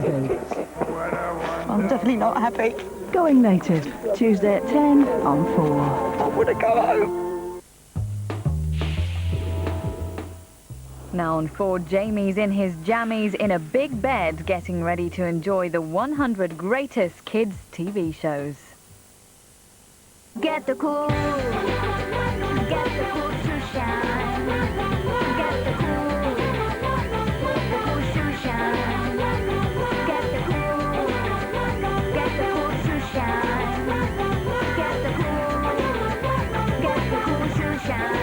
I'm definitely not happy. Going Native, Tuesday at 10 on 4. I want to go home. Now on 4, Jamie's in his jammies in a big bed, getting ready to enjoy the 100 greatest kids' TV shows. Get the cool to shine. Get the cool to shine. Get the cool to shine. Get the cool to shine.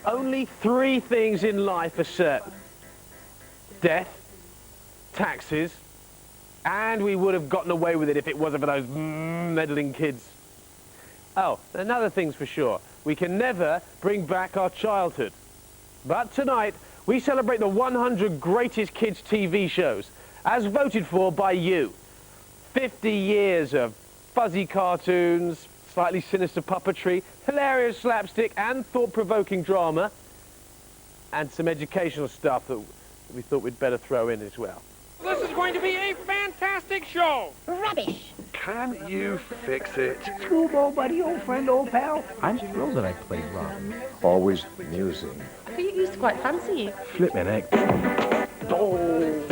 Only 3 things in life are certain: death, taxes, and we would have gotten away with it if it wasn't for those meddling kids. Oh, another thing's for sure: we can never bring back our childhood. But tonight, we celebrate the 100 greatest kids' TV shows, as voted for by you. 50 years of fuzzy cartoons, slightly sinister puppetry, hilarious slapstick and thought-provoking drama, and some educational stuff that we thought we'd better throw in as well. This is going to be a fantastic show. Rubbish. Can you fix it? Screwball, buddy, old friend, old pal. I'm thrilled that I played Ron. Always musing. You used to quite fancy you. Flipping heck. Oh.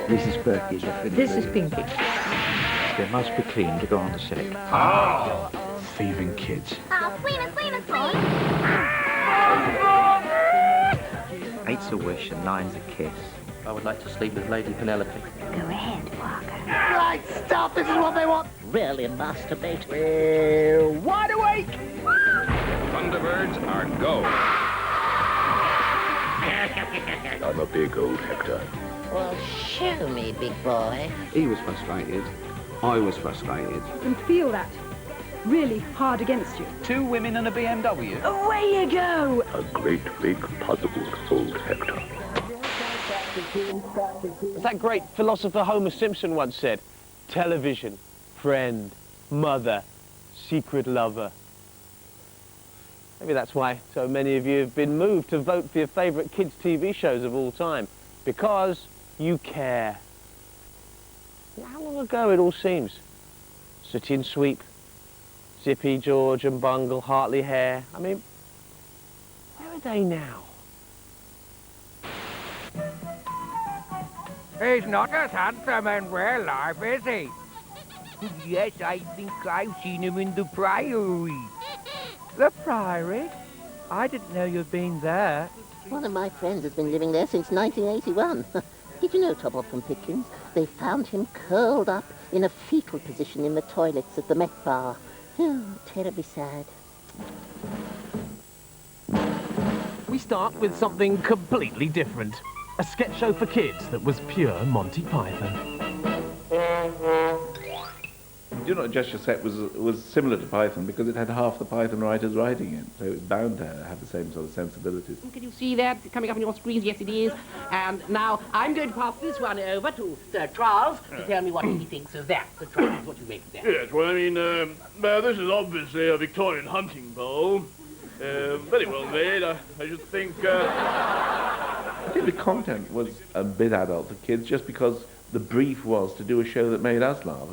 This is Berkey. This is Pinky. They must be clean to go on the set. Oh, thieving kids. Sweetness, sweetness, sweet. 8's a wish and 9's a kiss. I would like to sleep with Lady Penelope. Go ahead, Walker. Right stuff, this is what they want. Really masturbate. We're wide awake. Thunderbirds are go. I'm a big old Hector. Well, show me, big boy. He was frustrated. I was frustrated. And feel that really hard against you. 2 women and a BMW. Away you go! A great big puzzled old Hector. As that great philosopher Homer Simpson once said, television, friend, mother, secret lover. Maybe that's why so many of you have been moved to vote for your favourite kids' TV shows of all time. Because you care. How long ago it all seems. Sooty and Sweep, Zippy, George and Bungle, Hartley Hare. I mean, where are they now? He's not as handsome in real life, is he? Yes, I think I've seen him in the Priory. The Priory? I didn't know you'd been there. One of my friends has been living there since 1981. Did you know, Top from Pickens, they found him curled up in a fetal position in the toilets at the Met Bar. Oh, terribly sad. We start with something completely different. A sketch show for kids that was pure Monty Python. Do Not Adjust Your Set was similar to Python because it had half the Python writers writing it, so it was bound to have the same sort of sensibilities. Can you see that coming up on your screens? Yes, it is. And now I'm going to pass this one over to Sir Charles to tell me what he thinks of that. Sir Charles, what do you make of that? Yes, well, I mean, this is obviously a Victorian hunting bow. Very well made, I should think. I think the content was a bit adult for kids just because the brief was to do a show that made us laugh,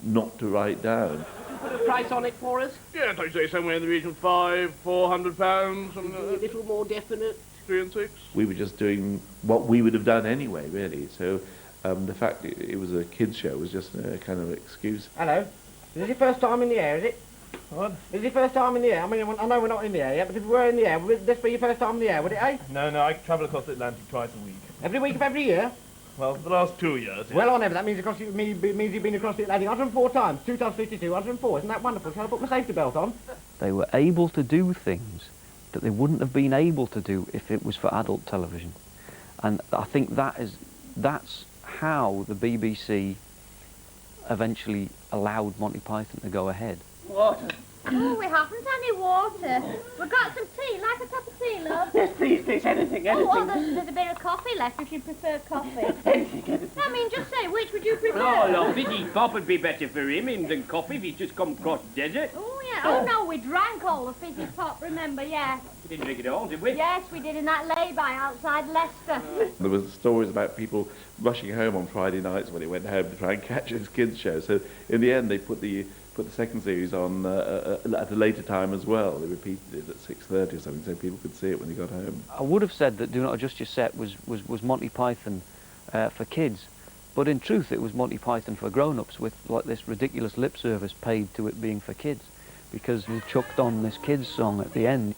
not to write down. Put a price on it for us? Yes, I'd say somewhere in the region of £400, something like A that. little more definite. 3 and 6. We were just doing what we would have done anyway, really. So the fact it was a kids' show was just a kind of excuse. Hello. Is this your first time in the air, is it? What? Is it your first time in the air? I mean, I know we're not in the air yet, but if we were in the air, would this be your first time in the air, would it, eh? No, I travel across the Atlantic twice a week. Every week of every year? Well, for the last 2 years. Well, on ever. That means, means you've been across the Atlantic 104 times. 2 times 52, 104. Isn't that wonderful? Shall I put my safety belt on? They were able to do things that they wouldn't have been able to do if it was for adult television. And I think that's how the BBC eventually allowed Monty Python to go ahead. What? Oh, we haven't any water. We've got some tea. Like a cup of tea, love? Yes, please, anything. Oh, there's a bit of coffee left if you prefer coffee. I mean, just say, which would you prefer? Oh, love, fizzy pop would be better for him than coffee if he's just come across the desert. Oh, yeah. Oh, no, we drank all the fizzy pop, remember, yeah. We didn't drink it all, did we? Yes, we did in that lay-by outside Leicester. There was stories about people rushing home on Friday nights when they went home to try and catch this kids' show. So in the end, they put the second series on at a later time as well. They repeated it at 6:30 or something, so people could see it when they got home. I would have said that Do Not Adjust Your Set was Monty Python for kids, but in truth it was Monty Python for grown-ups with like this ridiculous lip service paid to it being for kids, because he chucked on this kids song at the end.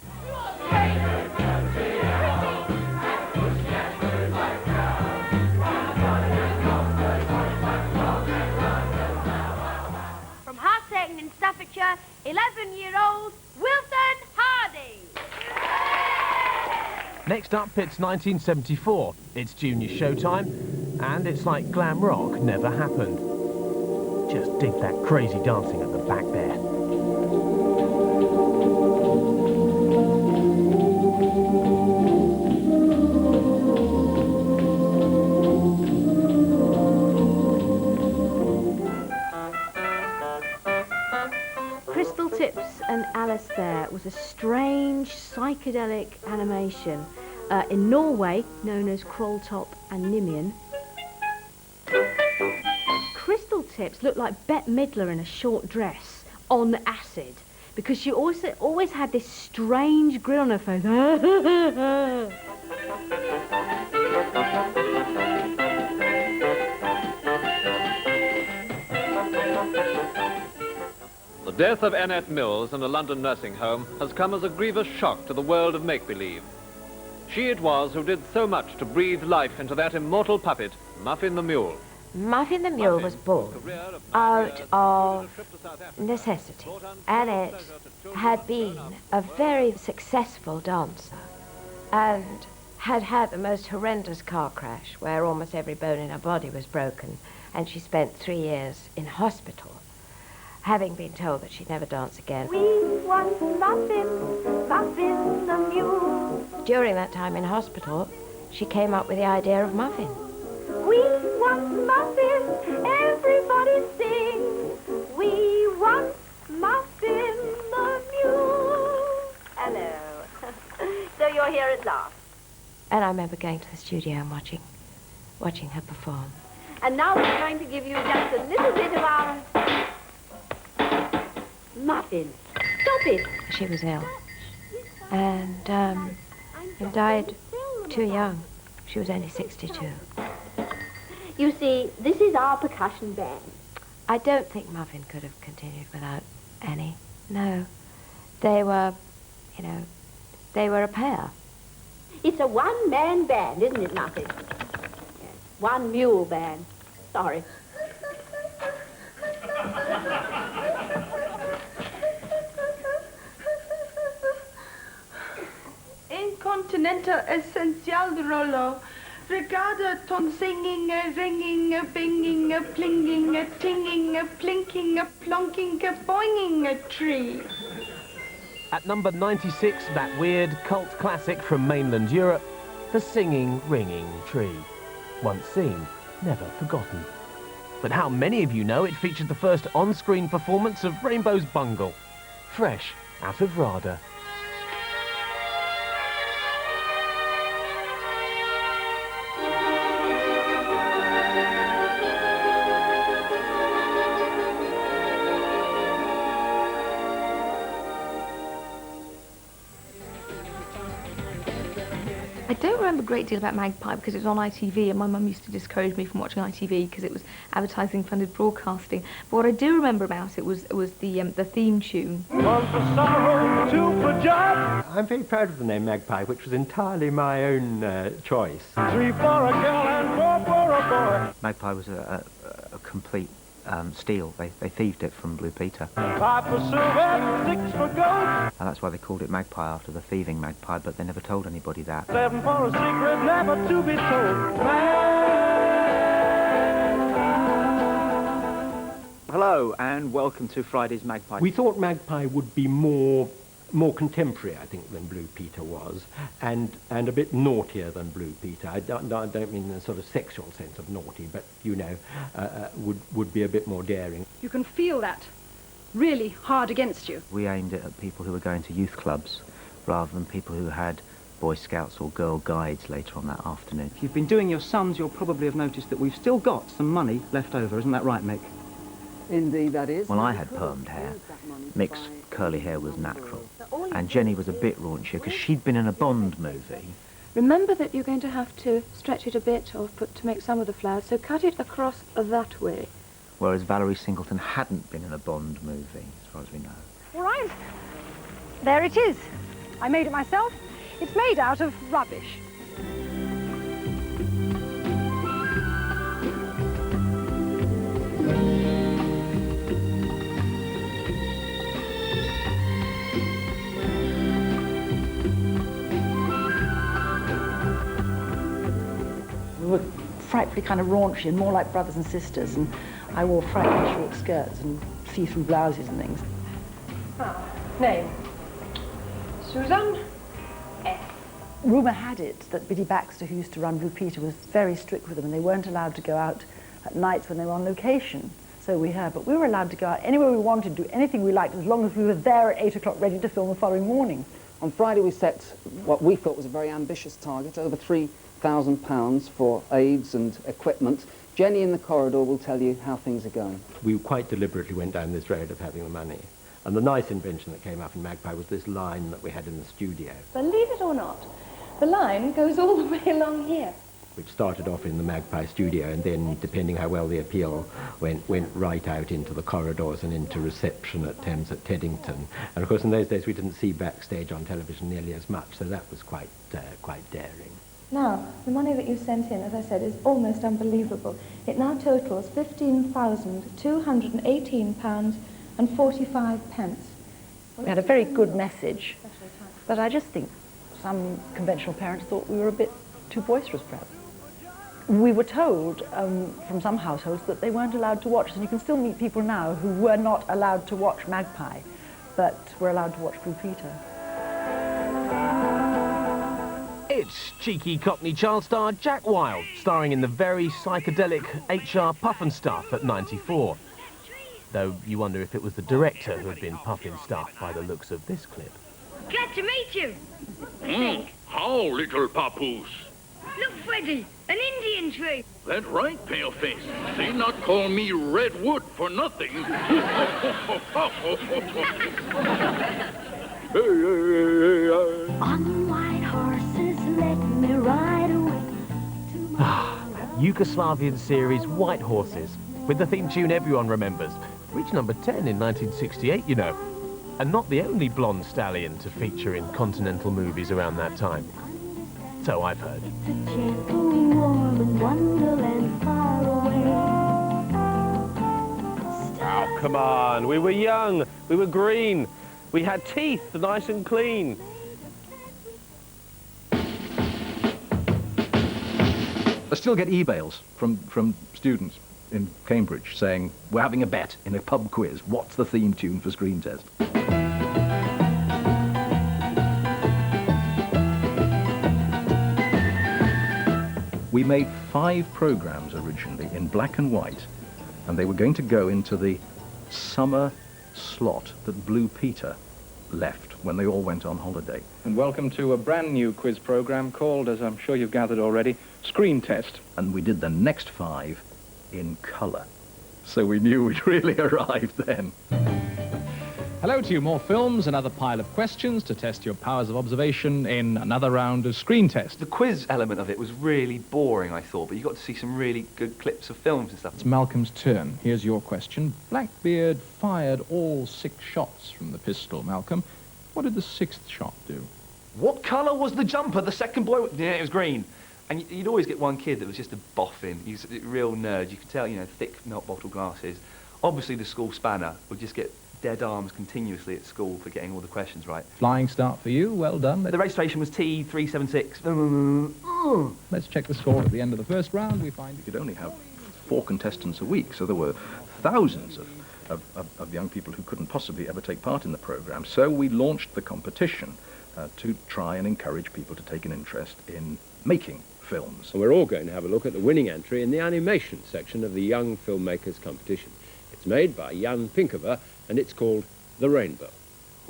From Harthagen in Staffordshire, 11-year-old Wilson Hardy. Next up, it's 1974. It's junior showtime, and it's like glam rock never happened. Just dig that crazy dancing at the back there. Crystal Tips and Alistair was a strange psychedelic animation in Norway known as Krolltop and Nimian. Crystal Tips looked like Bette Midler in a short dress on acid because she always had this strange grin on her face. The death of Annette Mills in a London nursing home has come as a grievous shock to the world of make-believe. She it was who did so much to breathe life into that immortal puppet, Muffin the Mule. Muffin the Mule was born out of necessity. Annette had been a very successful dancer and had had the most horrendous car crash where almost every bone in her body was broken, and she spent 3 years in hospital, having been told that she'd never dance again. We want Muffin, Muffin the Mule. During that time in hospital, she came up with the idea of Muffin. We want Muffin, everybody sing. We want Muffin the Mule. Hello. So you're here at last. And I remember going to the studio and watching her perform. And now we're going to give you just a little bit of our Muffin. Stop it. She was ill and died too young. She was only 62. You see, this is our percussion band. I don't think Muffin could have continued without Annie. No. They were, they were a pair. It's a one-man band, isn't it, Muffin? Yes. One mule band. Sorry. Incontinental essential rollo. Regada ton singing, a ringing, a binging, a plinging, a tinging, a plinking, a plonking, a boinging a tree. At number 96, that weird cult classic from mainland Europe, The Singing, Ringing Tree. Once seen, never forgotten. But how many of you know it featured the first on-screen performance of Rainbow's Bungle, fresh out of RADA? I don't remember a great deal about Magpie because it was on ITV, and my mum used to discourage me from watching ITV because it was advertising-funded broadcasting. But what I do remember about it was the theme tune. One for sorrow, two for joy. I'm very proud of the name Magpie, which was entirely my own choice. 3 for a girl and 4 for a boy. Magpie was a complete steal. They thieved it from Blue Peter. 5 for silver, 6 for gold. And that's why they called it Magpie, after the thieving magpie, but they never told anybody that. 7 for a secret never to be told. Hello, Hello and welcome to Friday's Magpie. We thought Magpie would be more contemporary, I think, than Blue Peter was, and a bit naughtier than Blue Peter. I don't mean in a sort of sexual sense of naughty, but, you know, would be a bit more daring. You can feel that really hard against you. We aimed it at people who were going to youth clubs rather than people who had Boy Scouts or Girl Guides later on that afternoon. If you've been doing your sums, you'll probably have noticed that we've still got some money left over. Isn't that right, Mick? Indeed, that is. Well, I had permed hair. Mick's curly hair was natural. And Jenny was a bit raunchier because she'd been in a Bond movie. Remember that you're going to have to stretch it a bit or to make some of the flowers, so cut it across that way. Whereas Valerie Singleton hadn't been in a Bond movie, as far as we know. All right. There it is. I made it myself. It's made out of rubbish. We were frightfully kind of raunchy and more like brothers and sisters, and I wore frightfully short skirts and see-through blouses and things. Name? Susan F. Rumour had it that Biddy Baxter, who used to run Blue Peter, was very strict with them, and they weren't allowed to go out at nights when they were on location. So we heard, but we were allowed to go out anywhere we wanted, do anything we liked, as long as we were there at 8 o'clock ready to film the following morning. On Friday we set what we thought was a very ambitious target, over £3,000 for aids and equipment. Jenny in the corridor will tell you how things are going. We quite deliberately went down this road of having the money. And the nice invention that came up in Magpie was this line that we had in the studio, Believe it or not, the line goes all the way along here. which started off in the Magpie studio and then, depending how well the appeal went right out into the corridors and into reception at Thames at Teddington. And of course in those days we didn't see backstage on television nearly as much, so that was quite daring. Now, the money that you sent in, as I said, is almost unbelievable. It now totals £15,218.45. We had a very good message, but I just think some conventional parents thought we were a bit too boisterous, perhaps. We were told from some households that they weren't allowed to watch, and you can still meet people now who were not allowed to watch Magpie, but were allowed to watch Blue Peter. It's cheeky Cockney child star Jack Wilde, starring in the very psychedelic HR Puffin Stuff at 94. Though you wonder if it was the director who had been puffin stuff by the looks of this clip. Glad to meet you. How, little papoose? Look, Freddy, an Indian tree. That's right, paleface. They not call me Redwood for nothing. On white horses, let me ride away. Yugoslavian series White Horses, with the theme tune everyone remembers. Reached number 10 in 1968, you know. And not the only blonde stallion to feature in continental movies around that time. So I've heard. Oh, come on. We were young. We were green. We had teeth, nice and clean. I still get emails from students in Cambridge saying, we're having a bet in a pub quiz. What's the theme tune for Screen Test? We made 5 programmes originally in black and white, and they were going to go into the summer slot that Blue Peter left when they all went on holiday. And welcome to a brand new quiz programme called, as I'm sure you've gathered already, Screen Test. And we did the next 5 in colour. So we knew we'd really arrived then. Hello to you, more films, another pile of questions to test your powers of observation in another round of Screen Test. The quiz element of it was really boring, I thought, but you got to see some really good clips of films and stuff. It's Malcolm's turn. Here's your question. Blackbeard fired all 6 shots from the pistol, Malcolm. What did the 6th shot do? What colour was the jumper? The second boy... Yeah, it was green. And you'd always get one kid that was just a boffin. He was a real nerd. You could tell, you know, thick milk bottle glasses. Obviously, the school spanner would just get dead arms continuously at school for getting all the questions right. Flying start for you. Well done. The registration was T376. Let's check the score at the end of the first round. We find you could only have 4 contestants a week, so there were thousands of of young people who couldn't possibly ever take part in the program. So we launched the competition to try and encourage people to take an interest in making films. And we're all going to have a look at the winning entry in the animation section of the Young Filmmakers competition. It's made by Jan Pinkover, and it's called The Rainbow.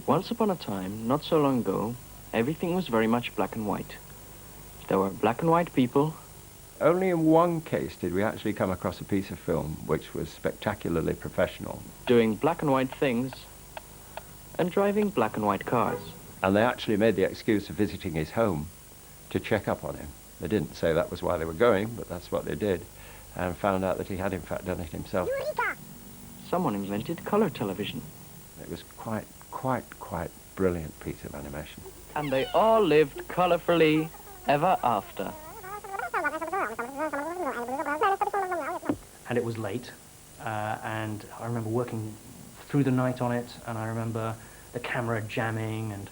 Once upon a time, not so long ago, everything was very much black and white. There were black and white people. Only in one case did we actually come across a piece of film which was spectacularly professional. Doing black and white things and driving black and white cars. And they actually made the excuse of visiting his home to check up on him. They didn't say that was why they were going, but that's what they did, and found out that he had in fact done it himself. Someone invented colour television. It was quite brilliant piece of animation. And they all lived colourfully ever after. And it was late, and I remember working through the night on it, and I remember the camera jamming and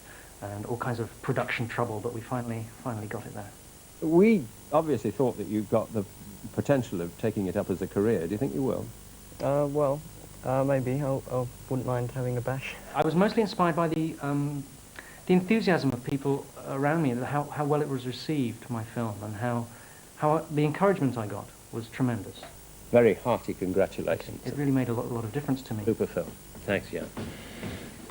all kinds of production trouble, but we finally got it there. We obviously thought that you've got the potential of taking it up as a career. Do you think you will? Well, maybe. I wouldn't mind having a bash. I was mostly inspired by the enthusiasm of people around me, and how well it was received, my film, and how the encouragement I got was tremendous. Very hearty congratulations. It really made a lot of difference to me. Super film. Thanks, Jan.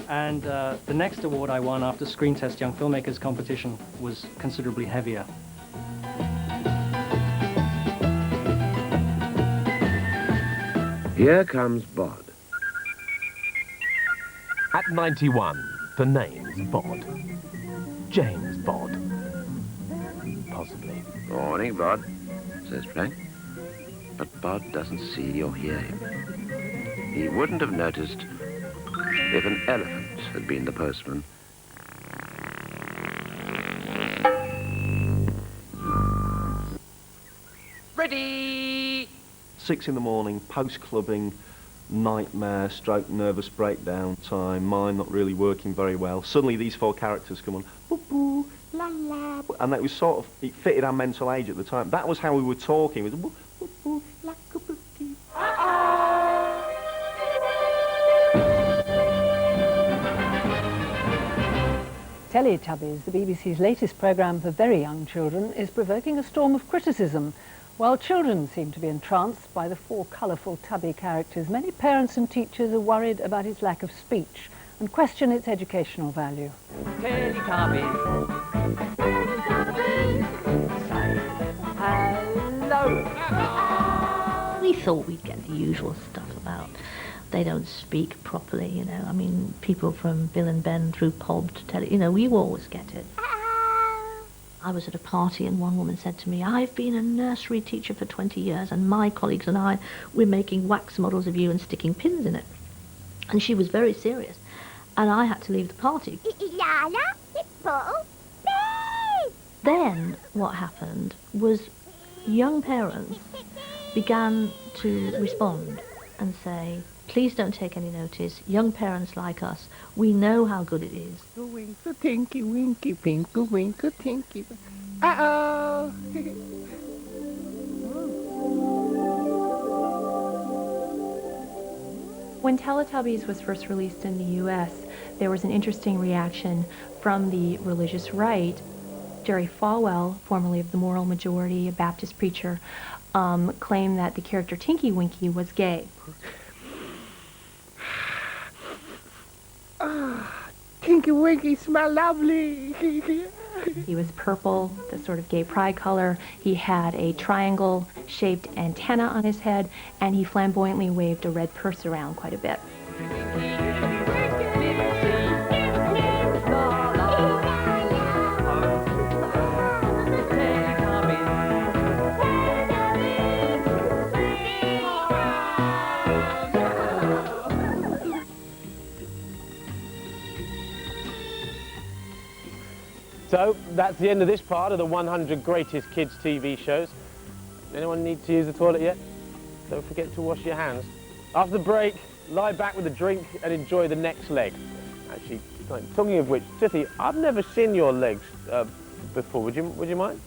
And the next award I won after Screen Test Young Filmmakers competition was considerably heavier. Here comes Bod. At 91, the name's Bod. James Bod. Possibly. Morning, Bod, says Frank. But Bod doesn't see or hear him. He wouldn't have noticed if an elephant had been the postman. Ready! 6 in the morning, post-clubbing, nightmare, stroke nervous breakdown time, mind not really working very well. Suddenly these 4 characters come on, boo boo, la la, and that was sort of, it fitted our mental age at the time. That was how we were talking, it was boo boo boo, la boo dee. Teletubbies, the BBC's latest programme for very young children, is provoking a storm of criticism. While children seem to be entranced by the 4 colourful tubby characters, many parents and teachers are worried about its lack of speech and question its educational value. Teletubbies. Hello. We thought we'd get the usual stuff about they don't speak properly, you know. I mean, people from Bill and Ben through Pob to tell you know, we always get it. I was at a party and one woman said to me, I've been a nursery teacher for 20 years and my colleagues and I, we're making wax models of you and sticking pins in it. And she was very serious. And I had to leave the party. Then what happened was young parents began to respond and say, please don't take any notice. Young parents like us, we know how good it is. Winkle, tinky, winky, pinkle, winkle, tinky. Uh-oh! When Teletubbies was first released in the U.S., there was an interesting reaction from the religious right. Jerry Falwell, formerly of the Moral Majority, a Baptist preacher, claimed that the character Tinky Winky was gay. Tinky Winky smell lovely. He was purple, the sort of gay pride color. He had a triangle-shaped antenna on his head, and he flamboyantly waved a red purse around quite a bit. So, that's the end of this part of the 100 Greatest Kids TV shows. Anyone need to use the toilet yet? Don't forget to wash your hands. After the break, lie back with a drink and enjoy the next leg. Actually, talking of which, Tithy, I've never seen your legs before. Would you mind?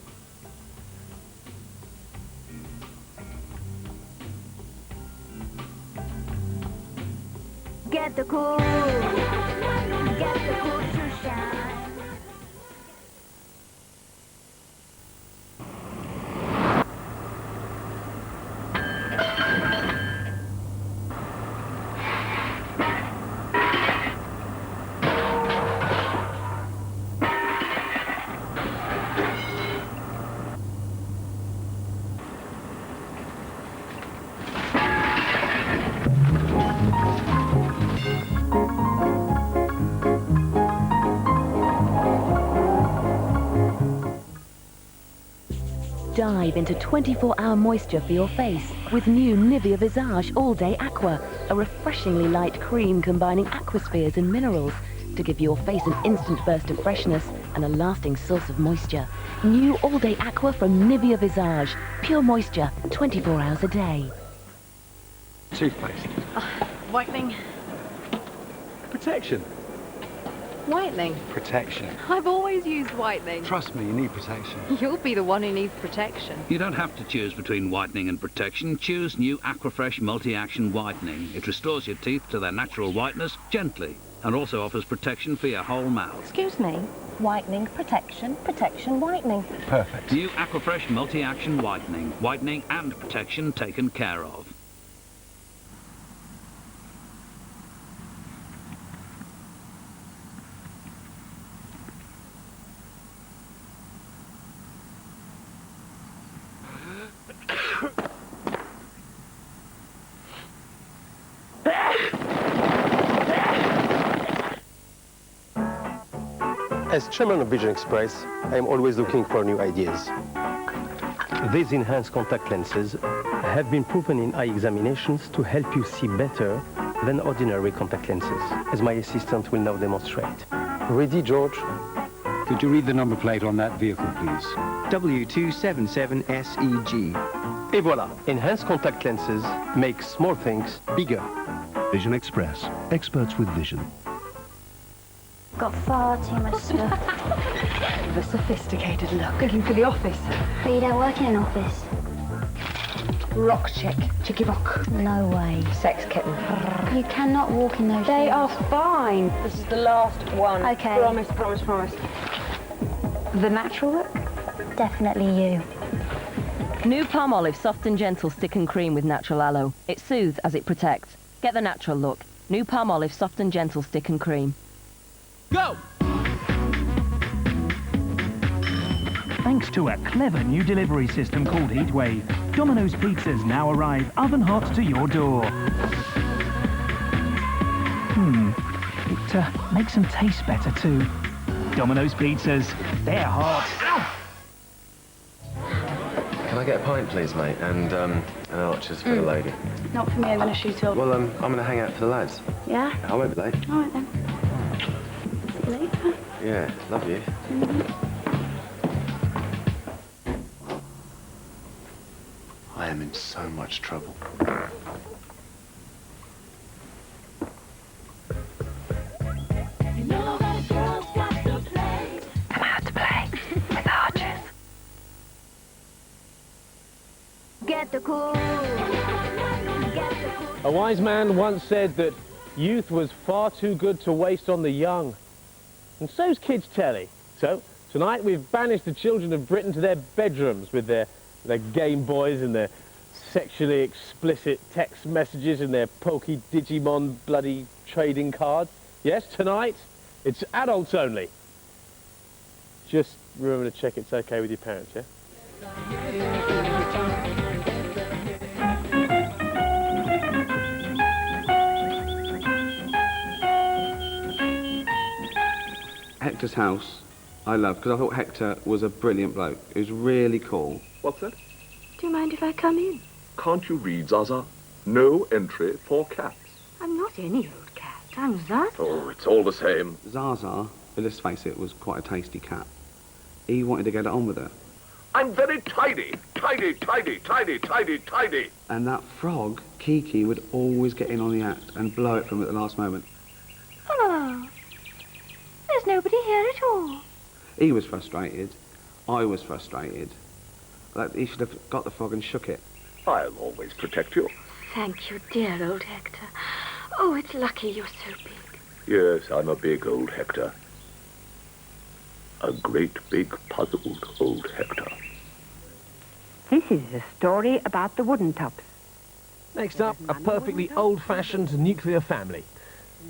Get the cool. Get the cool to shine. Dive into 24-hour moisture for your face with new Nivea Visage All Day Aqua, a refreshingly light cream combining aquaspheres and minerals to give your face an instant burst of freshness and a lasting source of moisture. New All Day Aqua from Nivea Visage, pure moisture, 24 hours a day. Toothpaste. Whitening. Protection. Whitening. Protection. I've always used whitening. Trust me, you need protection. You'll be the one who needs protection. You don't have to choose between whitening and protection. Choose new Aquafresh Multi-Action Whitening. It restores your teeth to their natural whiteness gently and also offers protection for your whole mouth. Excuse me? Whitening, protection, protection, whitening. Perfect. New Aquafresh Multi-Action Whitening. Whitening and protection taken care of. As chairman of Vision Express, I am always looking for new ideas. These enhanced contact lenses have been proven in eye examinations to help you see better than ordinary contact lenses, as my assistant will now demonstrate. Ready, George? Could you read the number plate on that vehicle, please? W277SEG. Et voilà, enhanced contact lenses make small things bigger. Vision Express, experts with vision. Got far too much stuff. The sophisticated look. Looking for the office. But you don't work in an office. Rock chick. Chicky rock. No way. Sex kitten. You cannot walk in those They shoes. are fine. This is the last one. Okay. Promise, promise, promise. The natural look? Definitely you. New Palmolive Soft and Gentle Stick and Cream with natural aloe. It soothes as it protects. Get the natural look. New Palmolive Soft and Gentle Stick and Cream. Go! Thanks to a clever new delivery system called Heatwave, Domino's pizzas now arrive oven hot to your door. It makes them taste better too. Domino's pizzas, they're hot. Can I get a pint, please, mate? And archers for the lady. Not for me, I'm going to shoot up. Well, I'm going to hang out for the lads. Yeah? I won't be late. All right then. See you later. Yeah, love you. I am in so much trouble. Come out to play with archers. Get the cool. Get the cool. A wise man once said that youth was far too good to waste on the young. And so's kids' telly. So, tonight we've banished the children of Britain to their bedrooms with their Game Boys and their sexually explicit text messages and their pokey Digimon bloody trading cards. Yes, tonight, it's adults only. Just remember to check it's okay with your parents, yeah? Hector's house, I love, because I thought Hector was a brilliant bloke. He was really cool. What's that? Do you mind if I come in? Can't you read, Zaza? No entry for cats. I'm not any old cat. I'm Zaza. Oh, it's all the same. Zaza, let's face it, was quite a tasty cat. He wanted to get it on with her. I'm very tidy. Tidy, tidy, tidy, tidy, tidy. And that frog, Kiki, would always get in on the act and blow it from at the last moment. Oh, there's nobody here at all. He was frustrated. I was frustrated. Like, he should have got the frog and shook it. I'll always protect you. Thank you, dear old Hector. Oh, it's lucky you're so big. Yes, I'm a big old Hector. A great big puzzled old Hector. This is a story about the wooden tops. Next up, a perfectly old-fashioned nuclear family.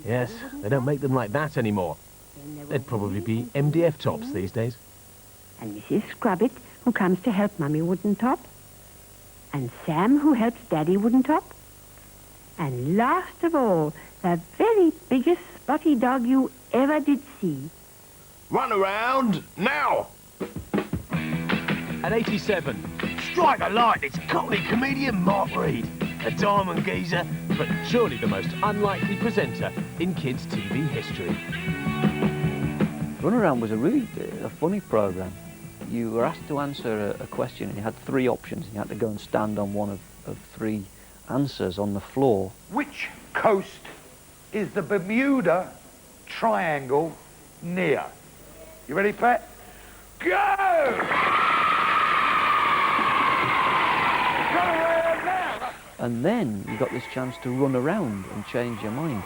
Yes, they don't make them like that anymore. They'd probably be MDF tops these days. And Mrs. Scrubbit, who comes to help Mummy Wooden Top. And Sam, who helps Daddy Wooden Top. And last of all, the very biggest spotty dog you ever did see. Run around, now! At 87, strike a light, it's Cockney comedian Mark Reed. A diamond geezer, but surely the most unlikely presenter in kids' TV history. Runaround was a really funny programme. You were asked to answer a question and you had three options. You had to go and stand on one of three answers on the floor. Which coast is the Bermuda Triangle near? You ready, Pat? Go! And then you got this chance to run around and change your mind.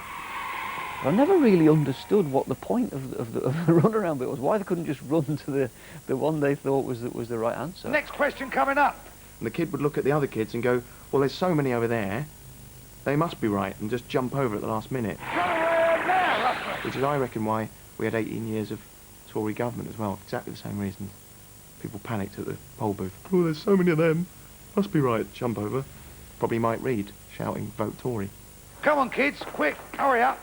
I never really understood what the point of the runaround bit was, why they couldn't just run to the one they thought was the right answer. Next question coming up. And the kid would look at the other kids and go, well, there's so many over there, they must be right, and just jump over at the last minute. Which is, I reckon, why we had 18 years of Tory government as well. Exactly the same reasons. People panicked at the poll booth. Oh, there's so many of them. Must be right. Jump over. Probably Mike Reed shouting, vote Tory. Come on, kids, quick, hurry up.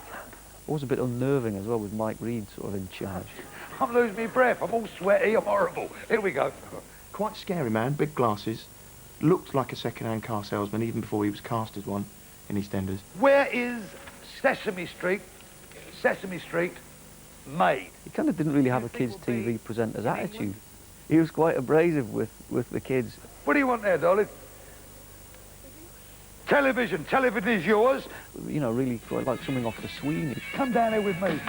Always a bit unnerving as well with Mike Reed sort of in charge. I'm losing my breath. I'm all sweaty. I'm horrible. Here we go. Quite scary man, big glasses. Looked like a second-hand car salesman even before he was cast as one in EastEnders. Where is Sesame Street made? He kind of didn't really have a kids' TV presenter's attitude. He was quite abrasive with the kids. What do you want there, darling? Television. Television is yours. You know, really quite like something off the Sweeney. Come down here with me.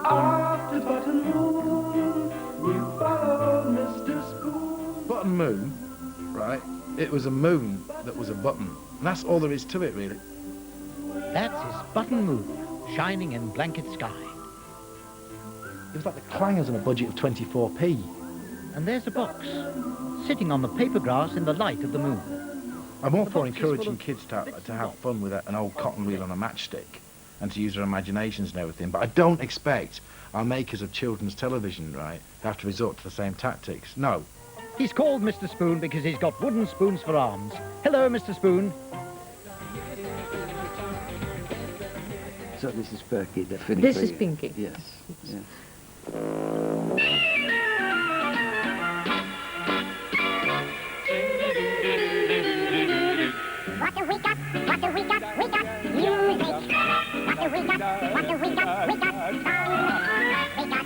After Button Moon, you follow Mr. Spoon. Button Moon, right? It was a moon that was a button. And that's all there is to it, really. That's his Button Moon, shining in blanket sky. It was like the clangers on a budget of 24p. And there's a box, sitting on the paper grass in the light of the moon. I'm all for encouraging kids to have fun with an old cotton reel on a matchstick and to use their imaginations and everything, but I don't expect our makers of children's television, right, to have to resort to the same tactics. No. He's called Mr. Spoon because he's got wooden spoons for arms. Hello, Mr. Spoon. So this is Perky, definitely. This is Pinky. Yes, yes. What have we got? What have we got? We got music. What have we got? What have we got? We got songs. We got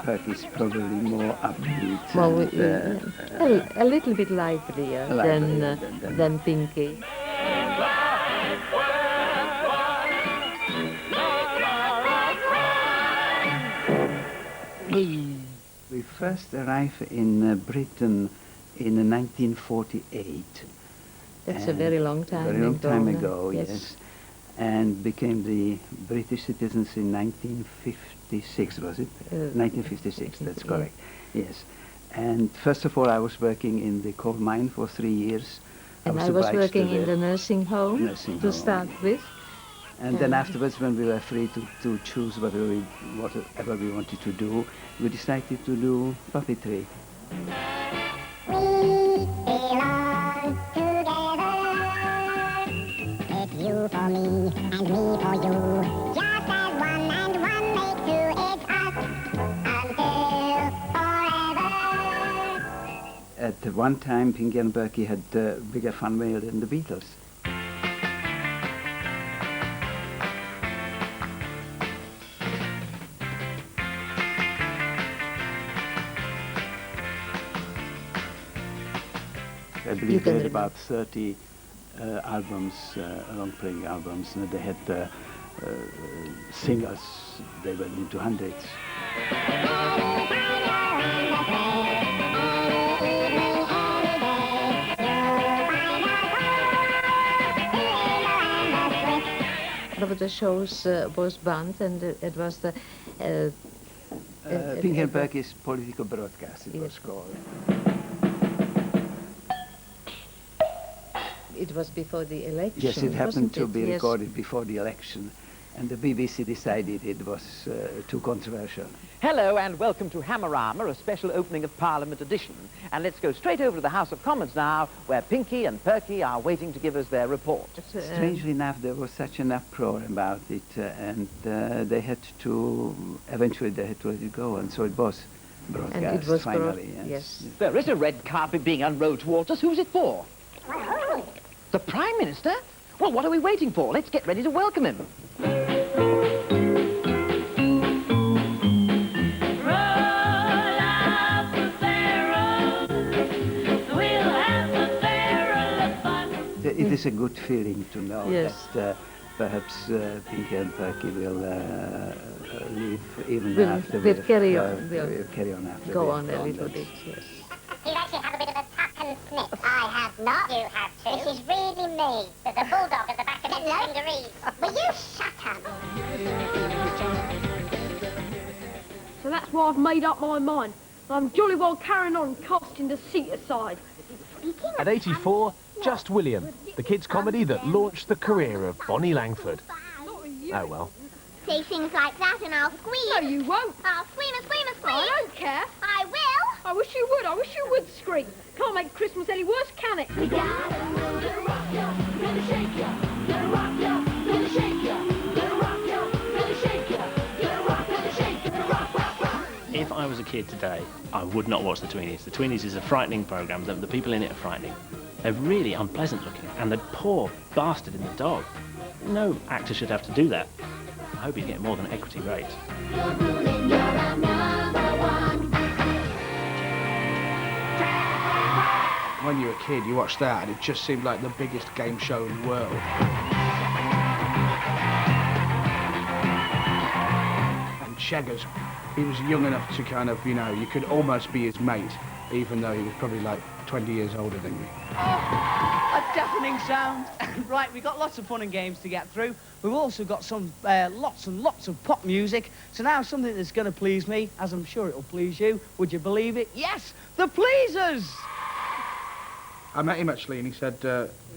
Perky's probably more upbeat. Well, and, a little bit livelier than Pinky. we first arrived in Britain in 1948. That's a very long time ago. Very long time ago, yes. yes. And became the British citizens in 1956, was it? 1956, that's correct. Yes. And first of all, I was working in the coal mine for 3 years. And I was working in the nursing home to start with. And then afterwards, when we were free to choose whatever we wanted to do, we decided to do puppetry. We belong together. It's you for me and me for you. Just as one and one make two, it's us until forever. At one time, Pinky and Perky had bigger fun mail than the Beatles. I believe they had about 30 albums, long-playing albums, and they had singers. They were into hundreds. One of the shows was banned, and it was the... Pink and Perky's political broadcast, it was called. It was before the election. Yes, it happened to be Yes. recorded before the election, and the BBC decided it was too controversial. Hello and welcome to Hammerama, a special opening of Parliament edition. And let's go straight over to the House of Commons now, where Pinky and Perky are waiting to give us their report. Strangely enough, there was such an uproar about it, and they had to, eventually they had to let it go, and so it was broadcast And it was finally. yes. There is a red carpet being unrolled towards us. Who's it for? The Prime Minister? Well, what are we waiting for? Let's get ready to welcome him. It is a good feeling to know Yes. that perhaps Pinky and Perky will live even We'll- after we'll we've, carry on. We'll we'll carry on after go we've on a gone. little That's- bit, yes. You've actually had a bit of a tuck and snip. I have not. You have too. This is really me. There's a bulldog at the back of them kangaroos. Will you shut up? So that's why I've made up my mind. I'm jolly well carrying on casting the seat aside. At 84, Just William, the kids' comedy that launched the career of Bonnie Langford. Oh well. Say things like that and I'll scream. No, you won't. I'll scream and scream and scream. I don't care. I will. I wish you would. I wish you would scream. Can't make Christmas any worse, can it? We If I was a kid today, I would not watch The Tweenies. The Tweenies is a frightening programme. The people in it are frightening. They're really unpleasant looking. And the poor bastard in the dog. No actor should have to do that. I hope he'd get more than equity rates. When you were a kid, you watched that, and it just seemed like the biggest game show in the world. And Cheggers, he was young enough to kind of, you know, you could almost be his mate, even though he was probably like 20 years older than me. A deafening sound. Right, we've got lots of fun and games to get through. We've also got some lots and lots of pop music. So now something that's going to please me, as I'm sure it'll please you. Would you believe it? Yes, the Pleasers! I met him actually, and he said,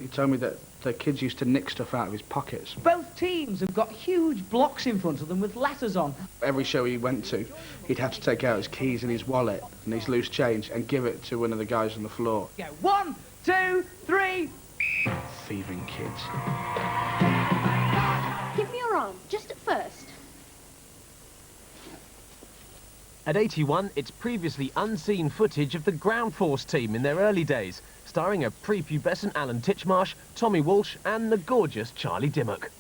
he told me that the kids used to nick stuff out of his pockets. Both teams have got huge blocks in front of them with letters on. Every show he went to, he'd have to take out his keys and his wallet and his loose change and give it to one of the guys on the floor. Go 1, 2, 3. Thieving kids. Give me your arm, just at first. At 81, it's previously unseen footage of the ground force team in their early days, starring a prepubescent Alan Titchmarsh, Tommy Walsh and the gorgeous Charlie Dimmock.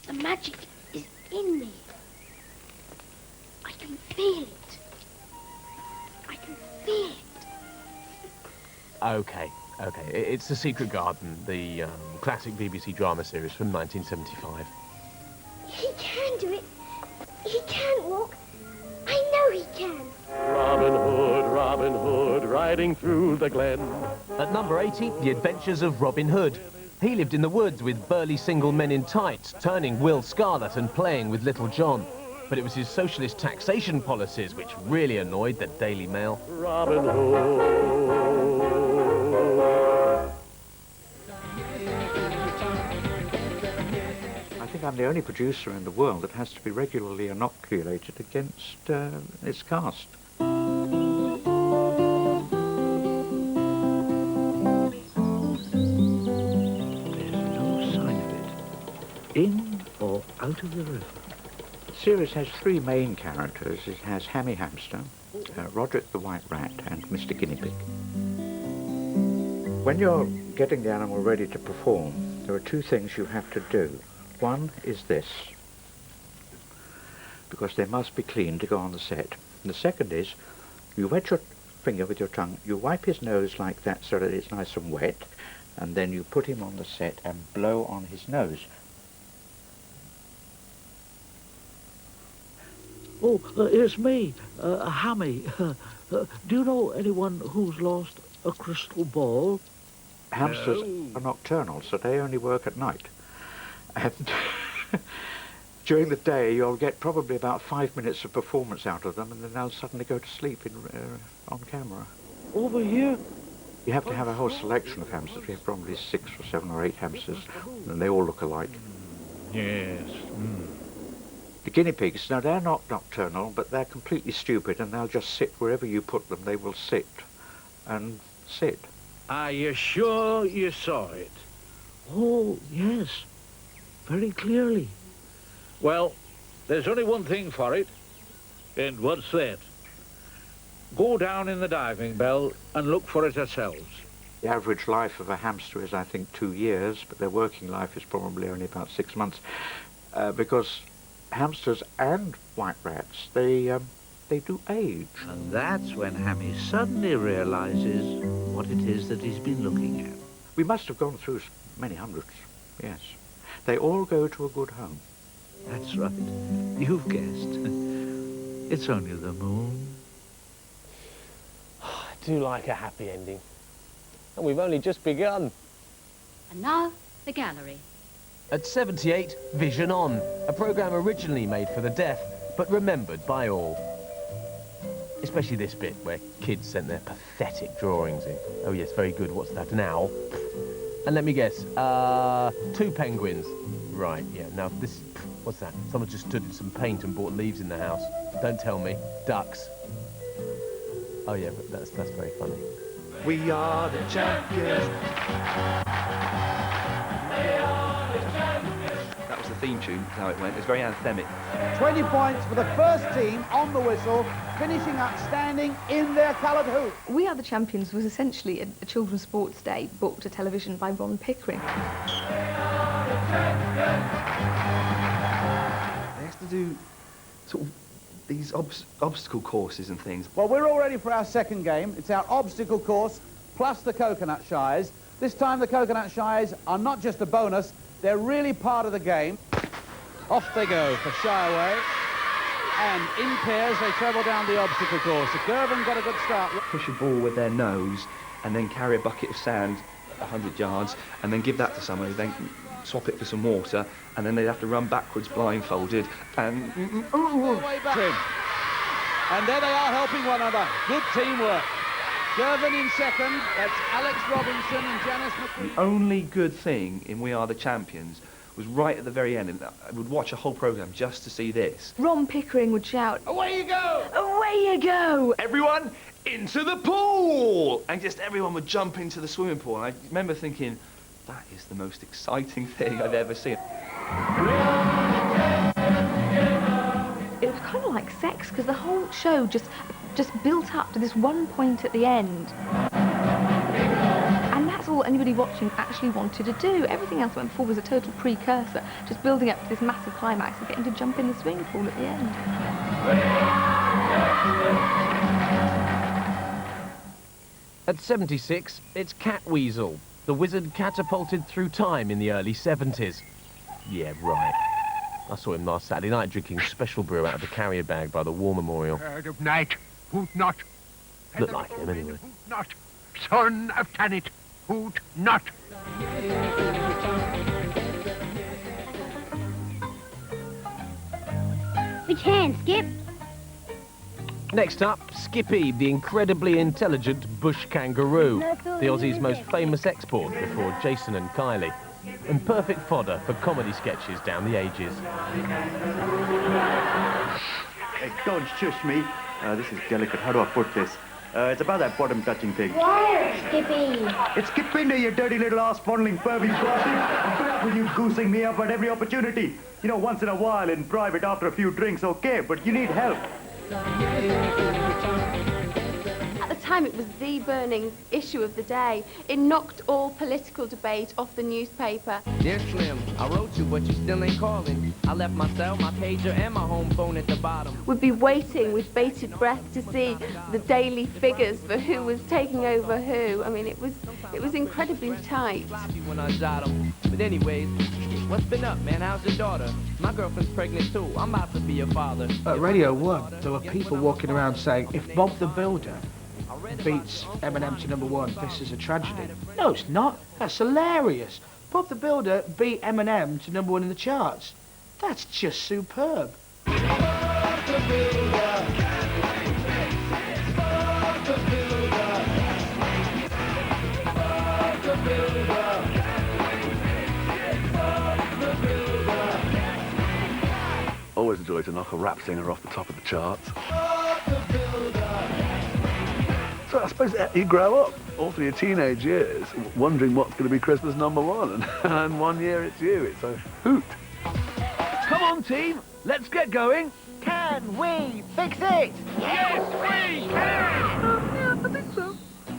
The magic is in me. I can feel it. I can feel it. Okay. It's The Secret Garden, the classic BBC drama series from 1975. He can do it. He can walk. I know he can. Robin Hood, riding through the glen. At number 80, The Adventures of Robin Hood. He lived in the woods with burly single men in tights, turning Will Scarlet and playing with Little John. But it was his socialist taxation policies which really annoyed the Daily Mail. Robin Hood. I think I'm the only producer in the world that has to be regularly inoculated against its cast. In or out of the river. The series has three main characters. It has Hammy Hamster, Roderick the White Rat, and Mr. Guinea Pig. When you're getting the animal ready to perform, there are two things you have to do. One is this, because they must be clean to go on the set. And the second is, you wet your finger with your tongue. You wipe his nose like that so that it's nice and wet, and then you put him on the set and blow on his nose. Oh, it's me, Hammy. Do you know anyone who's lost a crystal ball? Hamsters are nocturnal, so they only work at night. And during the day, you'll get probably about 5 minutes of performance out of them, and then they'll suddenly go to sleep on camera. Over here? You have to have a whole selection of hamsters. We have probably 6 or 7 or 8 hamsters, and they all look alike. Yes. The guinea pigs, now they're not nocturnal, but they're completely stupid, and they'll just sit wherever you put them. They will sit and sit. Are you sure you saw it? Oh, yes. Very clearly. Well, there's only one thing for it. And what's that? Go down in the diving bell and look for it yourselves. The average life of a hamster is, I think, 2 years, but their working life is probably only about 6 months, because hamsters and white rats, they do age. And that's when Hammy suddenly realises what it is that he's been looking at. We must have gone through many hundreds, yes. They all go to a good home. That's right. You've guessed. It's only the moon. I do like a happy ending. And we've only just begun. And now, the gallery. At 78, Vision On, a programme originally made for the deaf, but remembered by all. Especially this bit, where kids sent their pathetic drawings in. Oh yes, very good, what's that, an owl? And let me guess, 2 penguins. Right, yeah, now this, what's that? Someone just stood in some paint and bought leaves in the house. Don't tell me. Ducks. Oh yeah, but that's very funny. We are the champions. That was the theme tune, how it went. It was very anthemic. 20 points for the first team on the whistle, finishing up standing in their coloured hoop. We Are the Champions was essentially a children's sports day booked to television by Ron Pickering. They have to do sort of these obstacle courses and things. Well, we're all ready for our second game. It's our obstacle course plus the coconut shies. This time the coconut shies are not just a bonus, they're really part of the game. Off they go for Shy Away. And in pairs they travel down the obstacle course. The Girvan got a good start. Push a ball with their nose and then carry a bucket of sand 100 yards and then give that to someone who then swap it for some water, and then they'd have to run backwards blindfolded and... All the way back. And there they are helping one another. Good teamwork. Girvan in second. That's Alex Robinson and Janice McQueen. The only good thing in We Are the Champions was right at the very end, and I would watch a whole programme just to see this. Ron Pickering would shout, "Away you go! Away you go! Everyone into the pool!" And just everyone would jump into the swimming pool. And I remember thinking, that is the most exciting thing I've ever seen. It was kind of like sex, because the whole show just built up to this one point at the end. And that's all anybody watching actually wanted to do. Everything else went before was a total precursor, just building up to this massive climax and getting to jump in the swimming pool at the end. At 76, it's Catweasel, the wizard catapulted through time in the early 70s. Yeah, right. I saw him last Saturday night drinking special brew out of the carrier bag by the War Memorial. Bird of night, hoot not. Looked like him, anyway. Hoot not. Son of Tanit, hoot not. We can, Skip. Next up, Skippy, the incredibly intelligent bush kangaroo, the Aussie's most famous export before Jason and Kylie, and perfect fodder for comedy sketches down the ages. Hey, don't shush me. This is delicate. How do I put this? It's about that bottom-touching thing. Wire, Skippy. It's Skip in there, you dirty little ass-fondling pervy bastard. I'm fed up with you goosing me up at every opportunity. You know, once in a while in private after a few drinks, okay, but you need help. At the time, it was the burning issue of the day. It knocked all political debate off the newspaper. Dear Slim, I wrote you, but you still ain't calling. I left my cell, my pager, and my home phone at the bottom. We'd be waiting with bated breath to see the daily figures for who was taking over who. I mean, it was incredibly tight. When I shot him. But anyways, what's been up, man? How's your daughter? My girlfriend's pregnant too. I'm about to be a father. At Radio 1, there were people walking around saying, if Bob the Builder beats Eminem to #1, this is a tragedy. No, it's not. That's hilarious. Bob the Builder beat Eminem to #1 in the charts. That's just superb. Always a joy to knock a rap singer off the top of the charts. So I suppose you grow up all through your teenage years wondering what's going to be Christmas #1, and one year it's you. It's a hoot. Come on, team. Let's get going. Can we fix it? Yes, we can! I think so.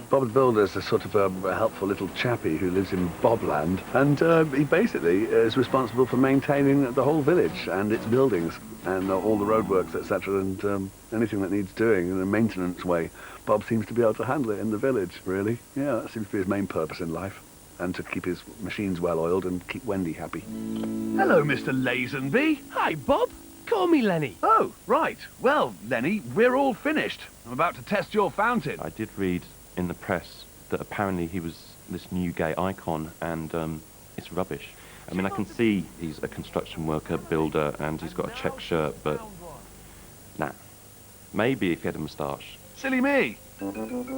Bob the Builder is a sort of a helpful little chappie who lives in Bobland, and he basically is responsible for maintaining the whole village and its buildings and all the roadworks, etc., and anything that needs doing in a maintenance way. Bob seems to be able to handle it in the village, really. Yeah, that seems to be his main purpose in life, and to keep his machines well-oiled and keep Wendy happy. Hello, Mr. Lazenby. Hi, Bob. Call me Lenny. Oh, right. Well, Lenny, we're all finished. I'm about to test your fountain. I did read in the press that apparently he was this new gay icon, and it's rubbish. I mean, I can see he's a construction worker, builder, and he's got a check shirt, but nah. Maybe if he had a moustache. Silly me.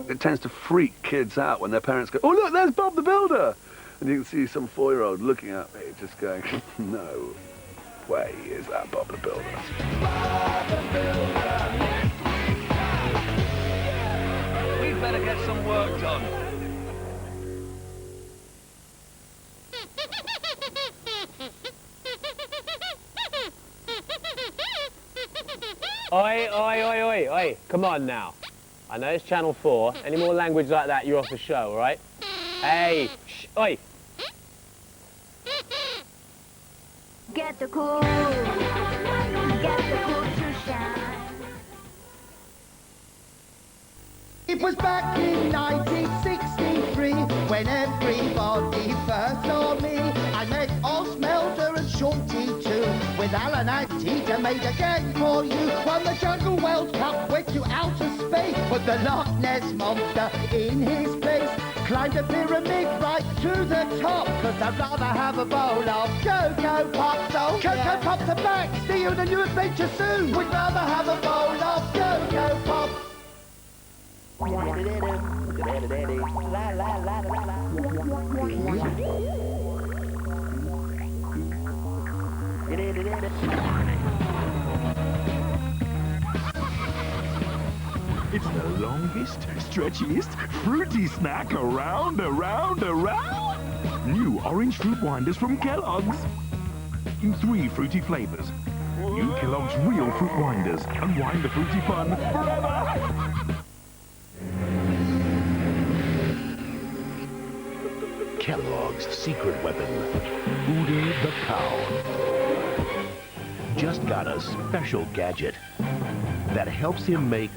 It tends to freak kids out when their parents go, oh, look, there's Bob the Builder. And you can see some 4-year-old looking at me just going, no way is that Bob the Builder. We'd better get some work done. Oi, oi, oi, oi, oi. Come on now. I know it's Channel 4. Any more language like that, you're off the show, all right? Hey, shh, oi. Get the cool. Get the cool to shine. It was back in 1963 when everybody first saw me. I met Oz Melder and Shorty too. With Alan and Tita made a game for you. Won the Jungle World Cup, went to outer space. Put the Loch Ness Monster in his place. Climbed a pyramid right to the top. Cause I'd rather have a bowl of Cocoa Pops. So Cocoa Pops are back. See you in a new adventure soon. We'd rather have a bowl of Cocoa Pops. It's the longest, stretchiest, fruity snack around. New orange fruit winders from Kellogg's. In 3 fruity flavors. New Kellogg's real fruit winders. Unwind the fruity fun forever. Kellogg's secret weapon, Hooter the Cow. Just got a special gadget that helps him make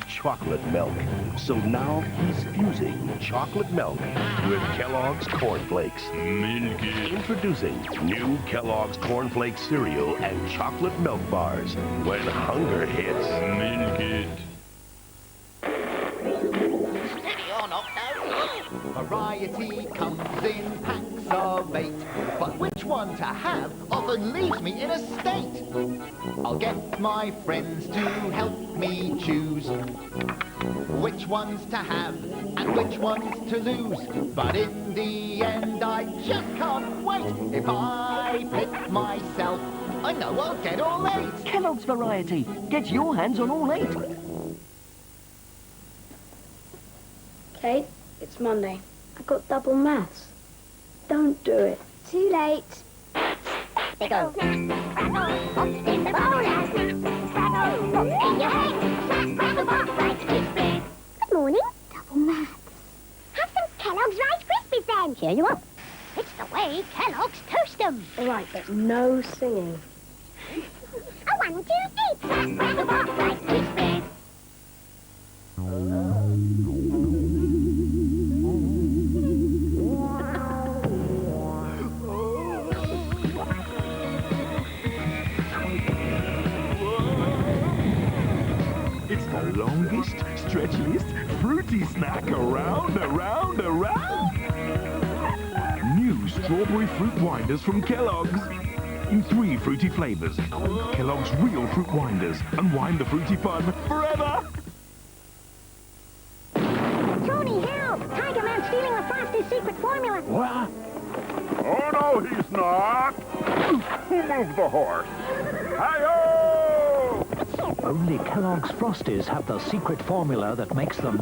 chocolate milk. So now he's fusing chocolate milk with Kellogg's Corn Flakes. Milky. Introducing new Kellogg's Corn Flakes cereal and chocolate milk bars. When hunger hits, milk it. Variety comes in packs of 8, but which one to have often leaves me in a state. I'll get my friends to help me choose which ones to have and which ones to lose. But in the end, I just can't wait. If I pick myself, I know I'll get all 8. Kellogg's Variety. Get your hands on all 8. Kate, it's Monday. I've got double maths. Don't do it. Too late. They go. Scrabble, in the bowl, Scrabble, in your head. Scrabble, pop, right, keep spin. morning. Double maths. Have some Kellogg's Rice Krispies then. Here you are. It's the way Kellogg's toast them. All right, but no singing. A 1, 2, 3. Just grab a box Rice Krispies. It's the longest, stretchiest, fruity snack around. New strawberry fruit winders from Kellogg's. In 3 fruity flavors. Kellogg's real fruit winders. Unwind the fruity fun forever. Tony, help! Tiger Man's stealing the Frosty's secret formula. What? Oh, no, he's not. Who moved the horse? Hi-yo! Only Kellogg's Frosties have the secret formula that makes them...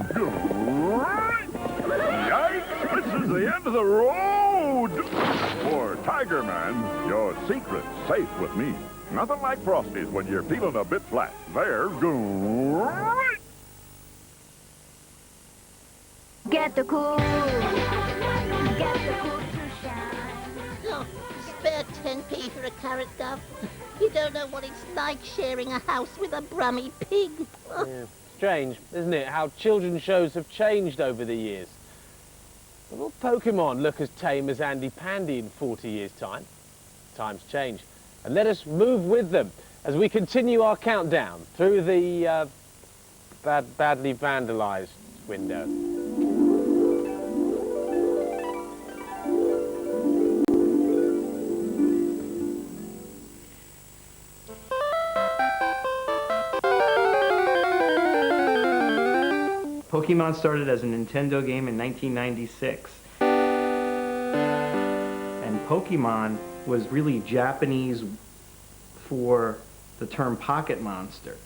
Yikes! This is the end of the road! For Tiger Man, your secret's safe with me. Nothing like Frosties when you're feeling a bit flat. There's great! Get the cool. Get the cool to shine. Oh, spare 10p for a carrot, Gov. You don't know what it's like sharing a house with a brummy pig. Yeah. Strange, isn't it, how children's shows have changed over the years. Will Pokemon look as tame as Andy Pandy in 40 years' time? Times change. And let us move with them as we continue our countdown through the badly vandalized window. Pokemon started as a Nintendo game in 1996. And Pokemon was really Japanese for the term pocket monster.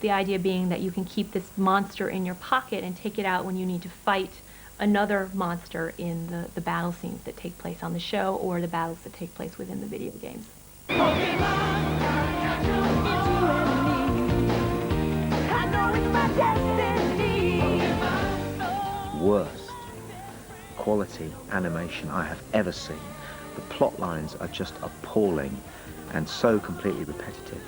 The idea being that you can keep this monster in your pocket and take it out when you need to fight another monster in the battle scenes that take place on the show or the battles that take place within the video games. Worst quality animation I have ever seen. The plot lines are just appalling and so completely repetitive.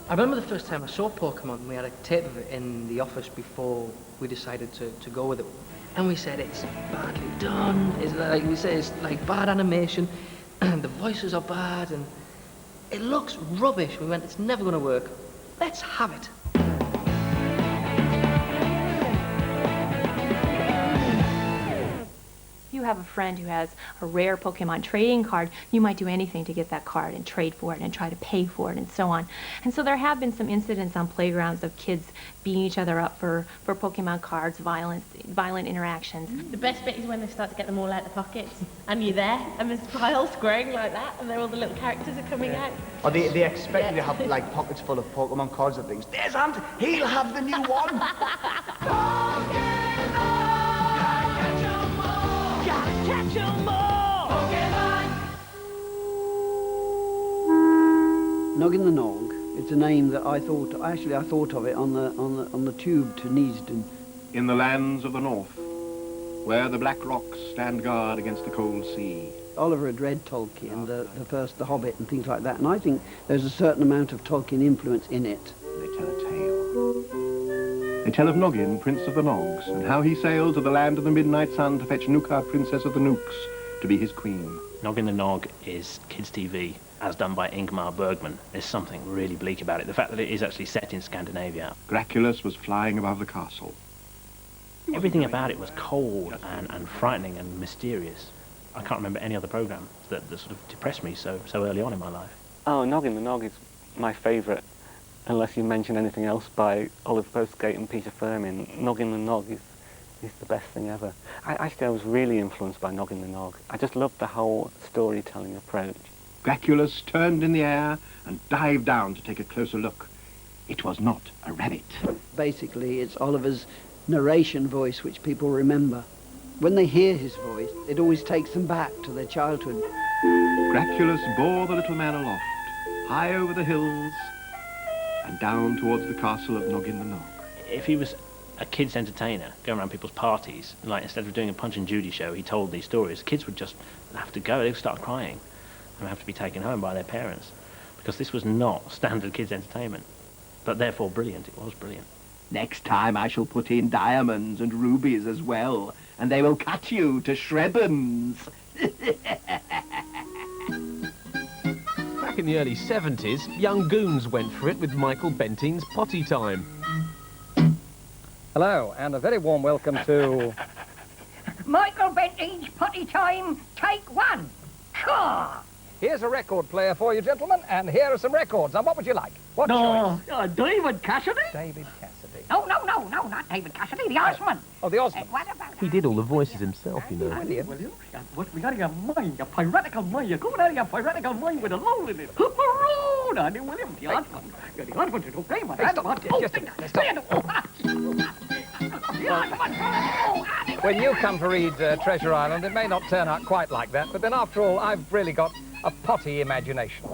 I remember the first time I saw Pokemon, we had a tape of it in the office before we decided to go with it. And we said it's badly done, it's like we say it's like bad animation, and the voices are bad, and it looks rubbish. We went, it's never going to work. Let's have it. If you have a friend who has a rare Pokemon trading card, you might do anything to get that card and trade for it and try to pay for it and so on. And so there have been some incidents on playgrounds of kids beating each other up for Pokemon cards, violent interactions. The best bit is when they start to get them all out of the pockets and you're there and there's piles growing like that and all the little characters are coming out. Or they expect you to have like pockets full of Pokemon cards and things. There's Ant, he'll have the new one. Catch 'em all! Noggin the Nog. It's a name that I thought of it on the tube to Neasden. In the lands of the north, where the black rocks stand guard against the cold sea. Oliver had read Tolkien, the Hobbit and things like that, and I think there's a certain amount of Tolkien influence in it. They tell a tale. They tell of Noggin, Prince of the Nogs, and how he sailed to the land of the Midnight Sun to fetch Nuka, Princess of the Nooks, to be his queen. Noggin the Nog is kids' TV, as done by Ingmar Bergman. There's something really bleak about it. The fact that it is actually set in Scandinavia. Graculus was flying above the castle. Everything about it was cold and frightening and mysterious. I can't remember any other programme that sort of depressed me so early on in my life. Oh, Noggin the Nog is my favourite, unless you mention anything else by Oliver Postgate and Peter Firmin. Noggin the Nog is the best thing ever. I was really influenced by Noggin the Nog. I just loved the whole storytelling approach. Graculus turned in the air and dived down to take a closer look. It was not a rabbit. Basically, it's Oliver's narration voice which people remember. When they hear his voice, it always takes them back to their childhood. Graculus bore the little man aloft, high over the hills, and down towards the castle of Noggin the Nog. If he was a kid's entertainer going around people's parties, like instead of doing a Punch and Judy show, he told these stories. Kids would just have to go, they'd start crying and have to be taken home by their parents because this was not standard kids' entertainment, but therefore brilliant. It was brilliant. Next time I shall put in diamonds and rubies as well, and they will cut you to shrebbons. Back in the early 70s, young goons went for it with Michael Bentine's Potty Time. Hello, and a very warm welcome to... Michael Bentine's Potty Time, take one. Sure. Here's a record player for you, gentlemen, and here are some records. Now, what would you like? What choice? David Cassidy? David Cassidy. No, not David Cassidy, the Osman. Oh, the Osman. What about... He did all the voices himself, you know. What we got in your mind, your piratical mind. You're going out of your piratical mind with a lull in it. Maroon, Andy William, the Osman. You're the Osman, it's okay, man. Hey, stop. Just a minute. Stop. When you come to read Treasure Island, it may not turn out quite like that, but then after all, I've really got a potty imagination.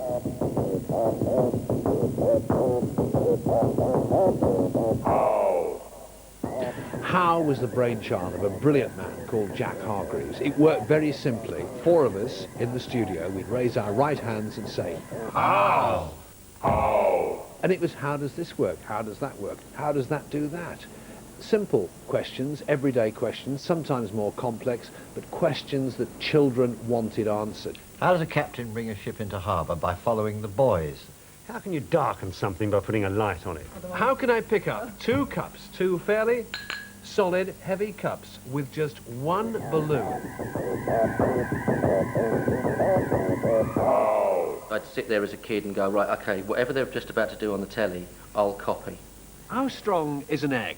How was the brainchild of a brilliant man called Jack Hargreaves? It worked very simply. Four of us in the studio, we'd raise our right hands and say, how? How? And it was, how does this work? How does that work? How does that do that? Simple questions, everyday questions, sometimes more complex, but questions that children wanted answered. How does a captain bring a ship into harbour? By following the buoys. How can you darken something by putting a light on it? How can I pick up two cups, two fairly solid, heavy cups, with just one balloon? I'd sit there as a kid and go, right, okay, whatever they're just about to do on the telly, I'll copy. How strong is an egg?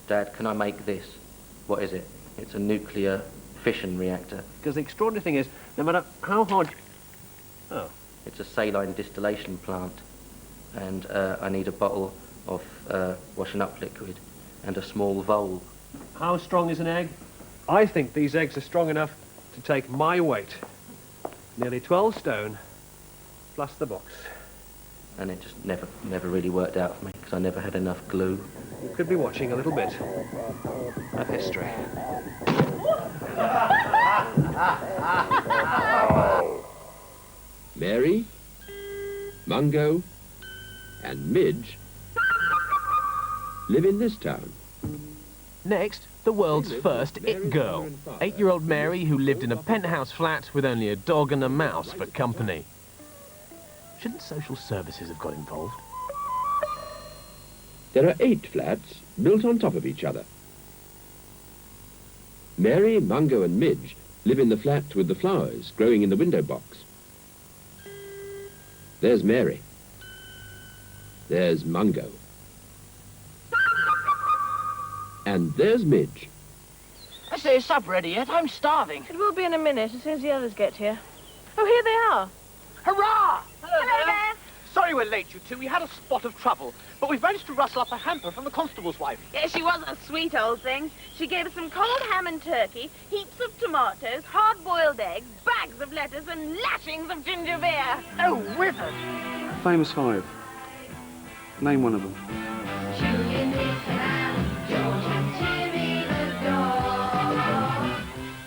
Dad, can I make this? What is it? It's a nuclear fission reactor. Because the extraordinary thing is, no matter how hard... Oh. It's a saline distillation plant. And I need a bottle of washing up liquid and a small vole. How strong is an egg? I think these eggs are strong enough to take my weight. Nearly 12 stone, plus the box. And it just never really worked out for me, because I never had enough glue. You could be watching a little bit of history. Mary, Mungo, and Midge live in this town. Next, the world's first it girl. 8-year-old Mary, who lived in a penthouse flat with only a dog and a mouse for company. Shouldn't social services have got involved? There are 8 flats built on top of each other. Mary, Mungo, and Midge live in the flat with the flowers growing in the window box. There's Mary. There's Mungo. And there's Midge. I say, is supper ready yet? I'm starving. It will be in a minute, as soon as the others get here. Oh, here they are. Hurrah! Hello there. Sorry we're late, you two. We had a spot of trouble, but we've managed to rustle up a hamper from the constable's wife. Yeah, she was a sweet old thing. She gave us some cold ham and turkey, heaps of tomatoes, hard-boiled eggs, bags of lettuce, and lashings of ginger beer. Oh, withered. Famous 5. Name one of them.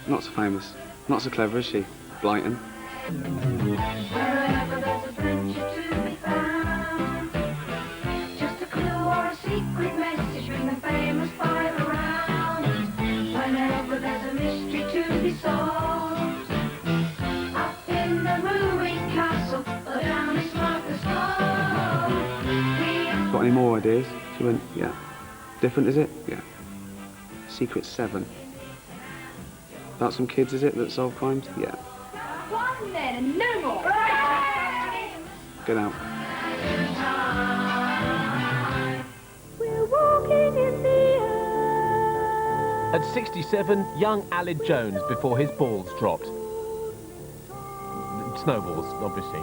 Not so famous. Not so clever, is she? Blyton. Just a clue or a secret message, bring the famous 5 around. Whenever there's a mystery to be solved, up in the ruined castle, or down a smokeless hole. Got any more ideas? She went, yeah. Different, is it? Yeah. Secret 7. About some kids, is it, that solve crimes? Yeah. One then and no more. Get out. We're walking in the air. At 67, young Aled Jones before his balls dropped. Snowballs, obviously.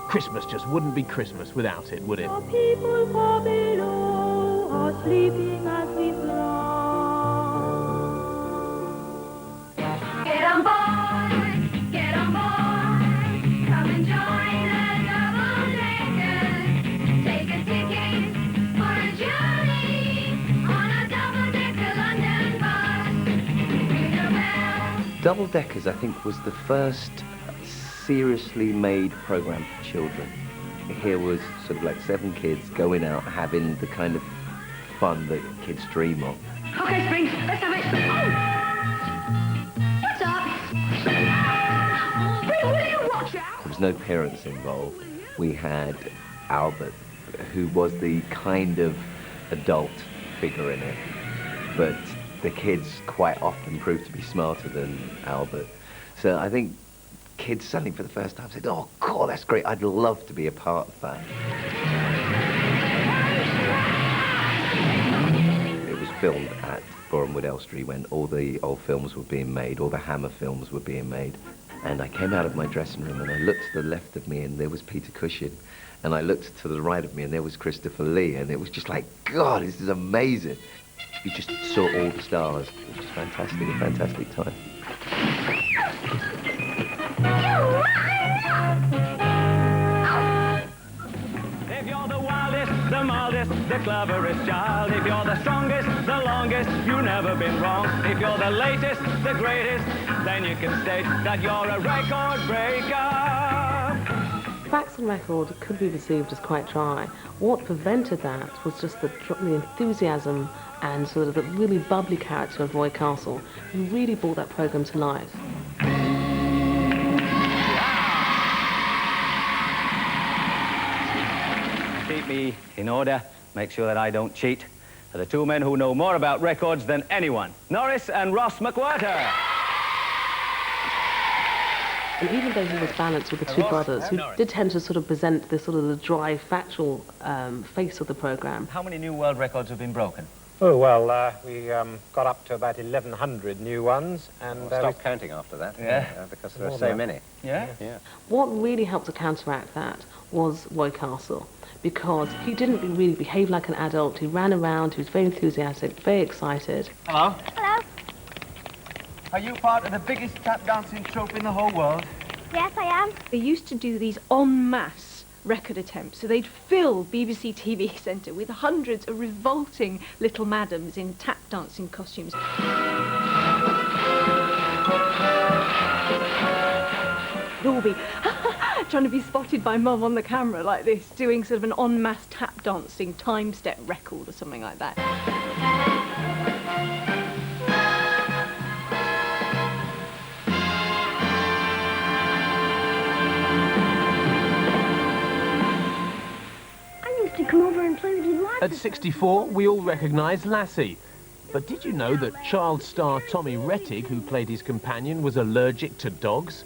Christmas just wouldn't be Christmas without it, would it? People far below are sleeping as we fly. Get on board, get on board. Come and join the double-decker. Take a ticket for a journey on a double-decker. Double Deckers, I think, was the first seriously made program for children. Here was sort of like 7 kids going out having the kind of fun that kids dream of. Okay, Springs, let's have it. Oh! What's up? Spring, will you watch out? There was no parents involved. We had Albert, who was the kind of adult figure in it, but the kids quite often proved to be smarter than Albert. So I think kids suddenly for the first time said, oh God, that's great, I'd love to be a part of that. It was filmed at Boreham Wood Elstree when all the old films were being made, all the Hammer films were being made. And I came out of my dressing room and I looked to the left of me and there was Peter Cushing. And I looked to the right of me and there was Christopher Lee. And it was just like, God, this is amazing. You just saw all the stars. It was just fantastic, a fantastic time. If you're the wildest, the mildest, the cleverest child, if you're the strongest, the longest, you've never been wrong. If you're the latest, the greatest, then you can state that you're a record breaker. Faxon record could be perceived as quite dry. What prevented that was just the enthusiasm and sort of the really bubbly character of Roy Castle, who really brought that programme to life. Keep me in order, make sure that I don't cheat, are the 2 men who know more about records than anyone, Norris and Ross McWhirter. And even though he was balanced with the 2 brothers, who did tend to sort of present this sort of the dry, factual face of the programme. How many new world records have been broken? Oh, well, we got up to about 1,100 new ones, and... Stop counting after that, because there are so many. Yeah? Yeah. What really helped to counteract that was Roy Castle, because he didn't really behave like an adult. He ran around, he was very enthusiastic, very excited. Hello? Hello? Are you part of the biggest tap dancing troupe in the whole world? Yes, I am. They used to do these en masse record attempts, so they'd fill BBC TV Centre with hundreds of revolting little madams in tap dancing costumes. They'd all be trying to be spotted by Mum on the camera like this, doing sort of an en masse tap dancing time step record or something like that. Come over and play with your life. At 64, we all recognise Lassie. But did you know that child star Tommy Rettig, who played his companion, was allergic to dogs?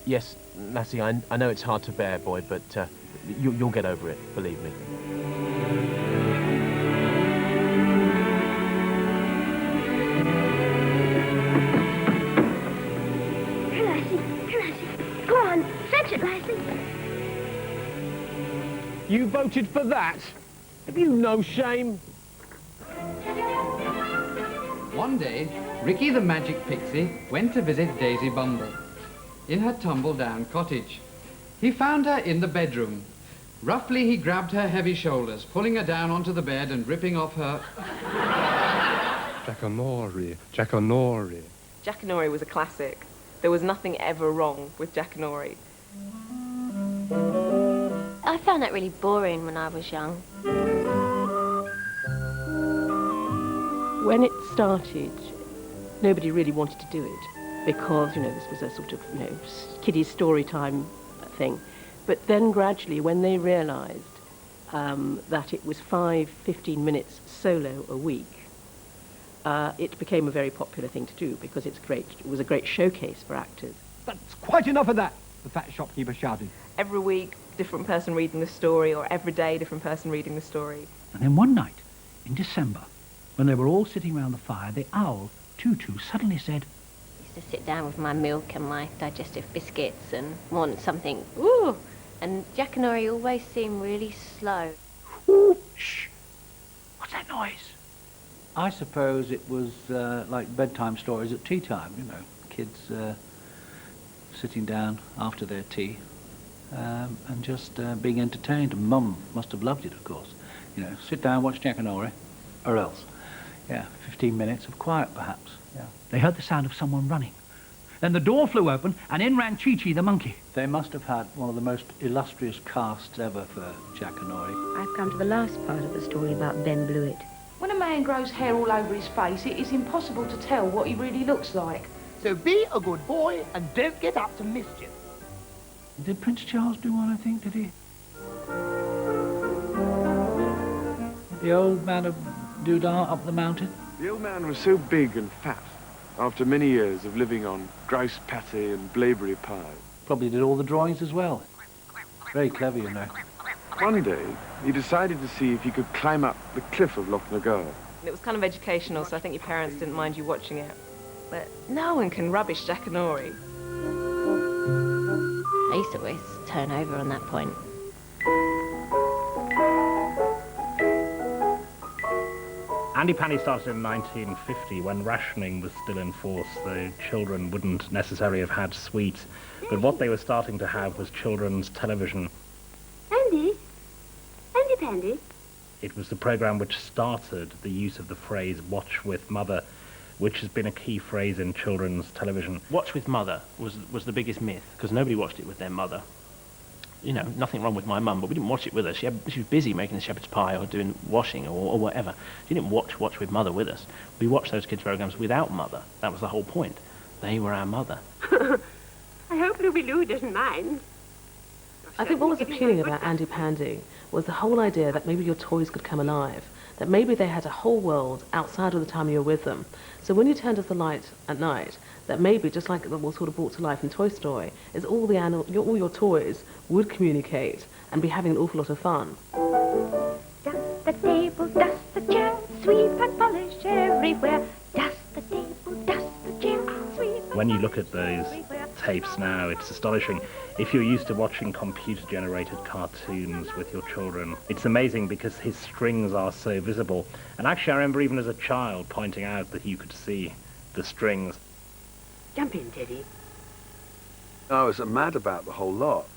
Yes, Lassie, I know it's hard to bear, boy, but you'll get over it, believe me. Here, Lassie. Here, Lassie. Go on, fetch it, Lassie. You voted for that? Have you no shame? One day, Ricky the Magic Pixie went to visit Daisy Bumble in her tumble-down cottage. He found her in the bedroom. Roughly, he grabbed her heavy shoulders, pulling her down onto the bed and ripping off her... Jackanory, Jackanory. Jackanory was a classic. There was nothing ever wrong with Jackanory. I found that really boring when I was young. When it started, nobody really wanted to do it because, this was a sort of, kiddie story time thing. But then gradually, when they realised that it was 15 minutes solo a week, it became a very popular thing to do because it was a great showcase for actors. That's quite enough of that, the fat shopkeeper shouted. Every week, different person reading the story, or every day, different person reading the story. And then one night, in December, when they were all sitting round the fire, the owl, Tutu, suddenly said... I used to sit down with my milk and my digestive biscuits and want something, ooh! And Jackanory always seemed really slow. Ooh, shh! What's that noise? I suppose it was like bedtime stories at tea time, kids sitting down after their tea. And just being entertained. And Mum must have loved it, of course. Sit down, watch Jackanory, or else. Yeah, 15 minutes of quiet, perhaps. Yeah. They heard the sound of someone running. Then the door flew open, and in ran Chi-Chi the monkey. They must have had one of the most illustrious casts ever for Jackanory. I've come to the last part of the story about Ben Blewett. When a man grows hair all over his face, it is impossible to tell what he really looks like. So be a good boy and don't get up to mischief. Did Prince Charles do one, I think, did he? The old man of Doodah up the mountain? The old man was so big and fat after many years of living on grouse patty and blaeberry pie. Probably did all the drawings as well. Very clever, you know. One day, he decided to see if he could climb up the cliff of Loch Nagar. It was kind of educational, so I think your parents didn't mind you watching it. But no one can rubbish Jackanory. I used to always turn over on that point. Andy Pandy started in 1950 when rationing was still in force, so children wouldn't necessarily have had sweets. But what they were starting to have was children's television. Andy? Andy Pandy? It was the programme which started the use of the phrase watch with mother, which has been a key phrase in children's television. Watch with mother was the biggest myth, because nobody watched it with their mother. You know, nothing wrong with my mum, but we didn't watch it with her. She was busy making the shepherd's pie or doing washing or whatever. She didn't watch with mother with us. We watched those kids' programmes without mother. That was the whole point. They were our mother. I hope Ruby Lou doesn't mind. I think what was appealing about Andy Pandy was the whole idea that maybe your toys could come alive, that maybe they had a whole world outside of the time you were with them. So when you turned off the light at night, that maybe, just like it was sort of brought to life in Toy Story, is all your toys would communicate and be having an awful lot of fun. Dust the table, dust the chair, sweep and polish everywhere. Dust the table, dust the chair, sweep. When you look at those tapes now, it's astonishing. If you're used to watching computer-generated cartoons with your children, it's amazing because his strings are so visible. And actually, I remember even as a child pointing out that you could see the strings. Jump in, Teddy. I was mad about the whole lot.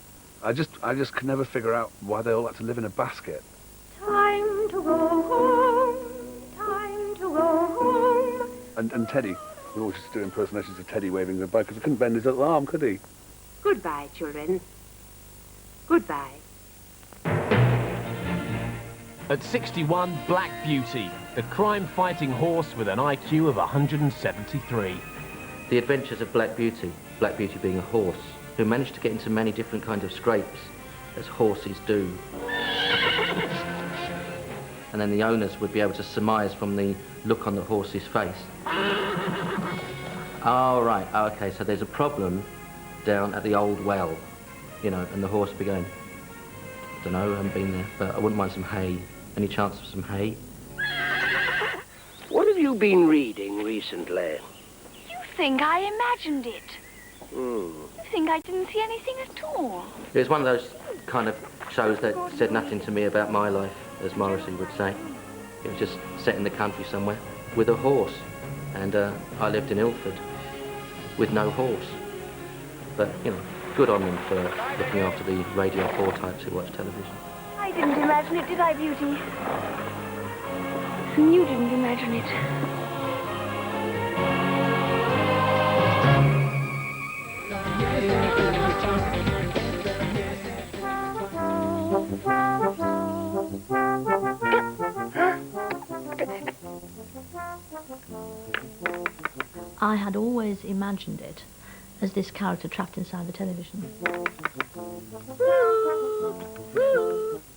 I just could never figure out why they all had to live in a basket. Time to go home, time to go home. And Teddy, we always used to do impersonations of Teddy waving goodbye because he couldn't bend his little arm, could he? Goodbye, children. Goodbye. At 61, Black Beauty, a crime-fighting horse with an IQ of 173. The Adventures of Black Beauty being a horse, who managed to get into many different kinds of scrapes, as horses do. And then the owners would be able to surmise from the look on the horse's face. Oh, right, oh, okay, so there's a problem down at the old well, you know, and the horse would be going, I don't know, I haven't been there, but I wouldn't mind some hay. Any chance of some hay? What have you been reading recently? You think I imagined it? Hmm. You think I didn't see anything at all? It was one of those kind of shows that said nothing to me about my life, as Morrissey would say. It was just set in the country somewhere with a horse. And I lived in Ilford with no horse. But, you know, good on them for looking after the Radio 4 types who watch television. I didn't imagine it, did I, Beauty? And you didn't imagine it. I had always imagined it as this character trapped inside the television.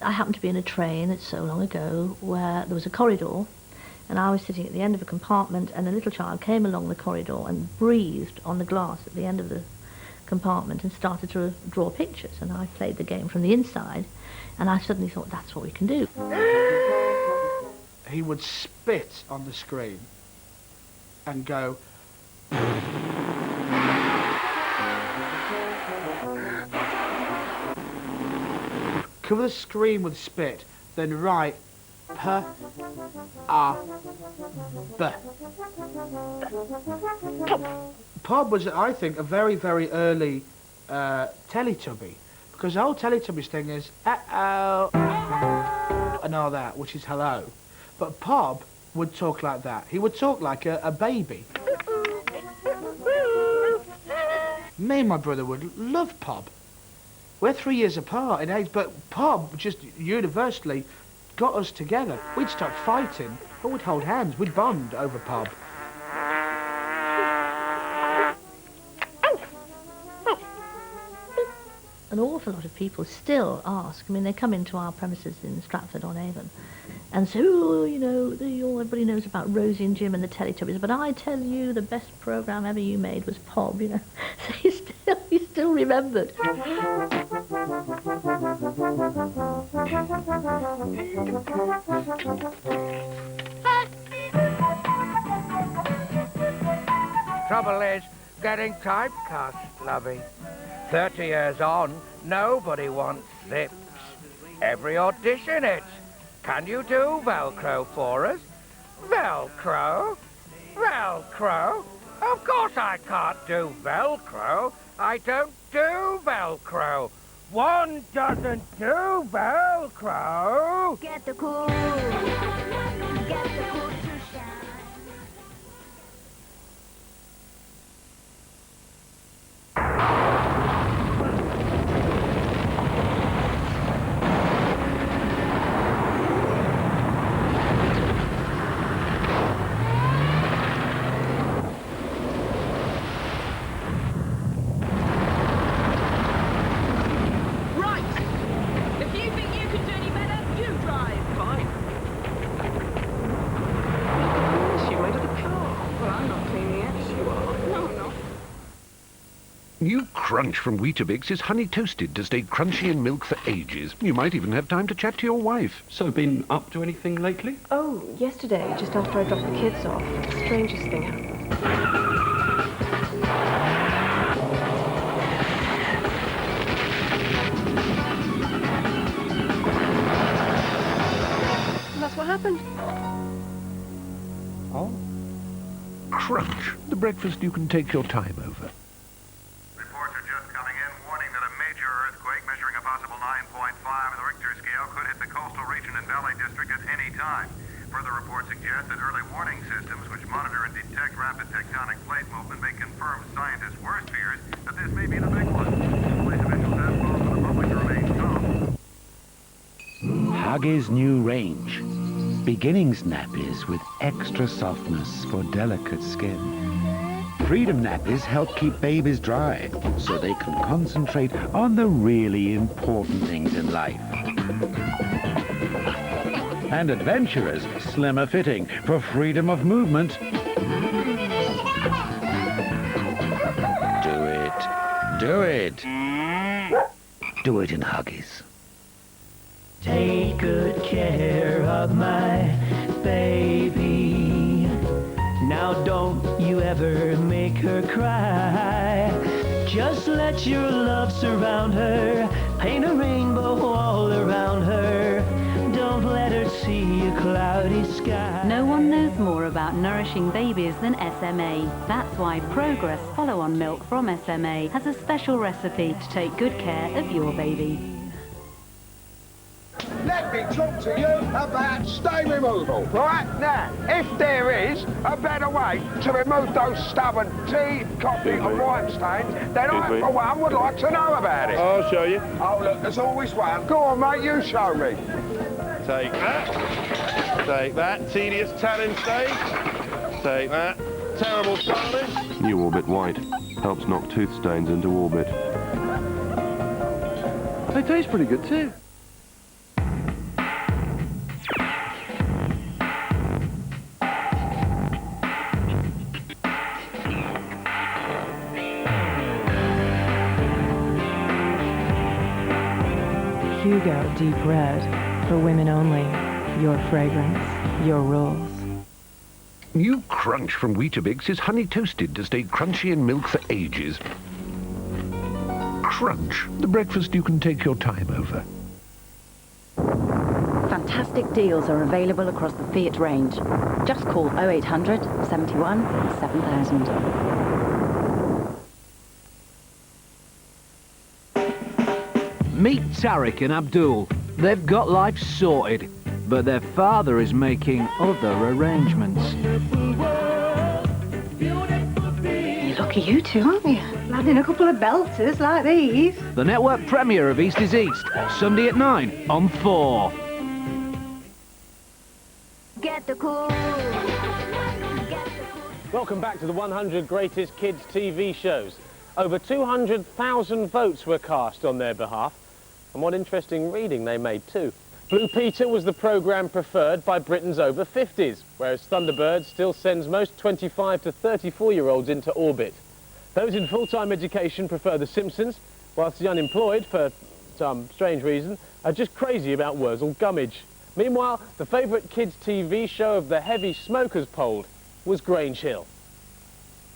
I happened to be in a train, it's so long ago, where there was a corridor, and I was sitting at the end of a compartment, and a little child came along the corridor and breathed on the glass at the end of the compartment and started to draw pictures, and I played the game from the inside, and I suddenly thought, that's what we can do. He would spit on the screen and go, cover the screen with spit, then write P-A-B. Pub was, I think, a very, very early Teletubby, because the whole Teletubbies thing is uh-oh and all that, which is hello. But Pub would talk like that. He would talk like a baby. Me and my brother would love Pob. We're 3 years apart in age, but Pob just universally got us together. We'd start fighting, but we'd hold hands. We'd bond over Pob. An awful lot of people still ask. I mean, they come into our premises in Stratford-on-Avon and say, oh, you know, everybody knows about Rosie and Jim and the Teletubbies, but I tell you, the best programme ever you made was Pob, you know. So he's still remembered. Trouble is, getting typecast, lovey. 30 years on, nobody wants zips. Every audition it's, can you do Velcro for us? Velcro? Velcro? Of course I can't do Velcro. I don't do Velcro. One doesn't do Velcro. Get the cool. Get the cool to shine. New Crunch from Weetabix is honey toasted to stay crunchy in milk for ages. You might even have time to chat to your wife. So, been up to anything lately? Oh, yesterday, just after I dropped the kids off, the strangest thing happened. And that's what happened. Oh? Crunch, the breakfast you can take your time over. Reports are just coming in warning that a major earthquake measuring a possible 9.5 in the Richter scale could hit the coastal region and Valley District at any time. Further reports suggest that early warning systems which monitor and detect rapid tectonic plate movement may confirm scientists' worst fears that this may be the big one. Police officials have called for the public to remain calm. Huggies' new range. Beginnings nappies with extra softness for delicate skin. Freedom nappies help keep babies dry so they can concentrate on the really important things in life. And Adventurers, slimmer fitting for freedom of movement. Do it. Do it. Do it in Huggies. Take good care of my baby. Now don't you ever make her cry. Just let your love surround her. Paint a rainbow all around her. Don't let her see a cloudy sky. No one knows more about nourishing babies than SMA. That's why Progress Follow-On Milk from SMA has a special recipe to take good care of your baby. Let me talk to you about stain removal. Right now, if there is a better way to remove those stubborn tea, coffee and wine stains, then I, for one, would like to know about it. I'll show you. Oh, look, there's always one. Go on, mate, you show me. Take that. Take that. Tedious tannin stain. Take that. Terrible tarnish. New Orbit White. Helps knock tooth stains into orbit. They taste pretty good too. Hugo Deep Red, for women only. Your fragrance, your rules. New Crunch from Weetabix is honey toasted to stay crunchy in milk for ages. Crunch, the breakfast you can take your time over. Fantastic deals are available across the Fiat range. Just call 0800 71 7000. Meet Tariq and Abdul. They've got life sorted. but their father is making other arrangements. You're lucky you two, aren't you? Landing a couple of belters like these. The network premiere of East is East, Sunday at 9 on 4. Get the cool. Welcome back to the 100 Greatest Kids TV Shows. Over 200,000 votes were cast on their behalf, and what interesting reading they made too. Blue Peter was the programme preferred by Britain's over 50s, whereas Thunderbird still sends most 25 to 34-year-olds into orbit. Those in full-time education prefer The Simpsons, whilst the unemployed, for some strange reason, are just crazy about Wurzel Gummidge. Meanwhile, the favourite kids' TV show of the heavy smokers polled was Grange Hill.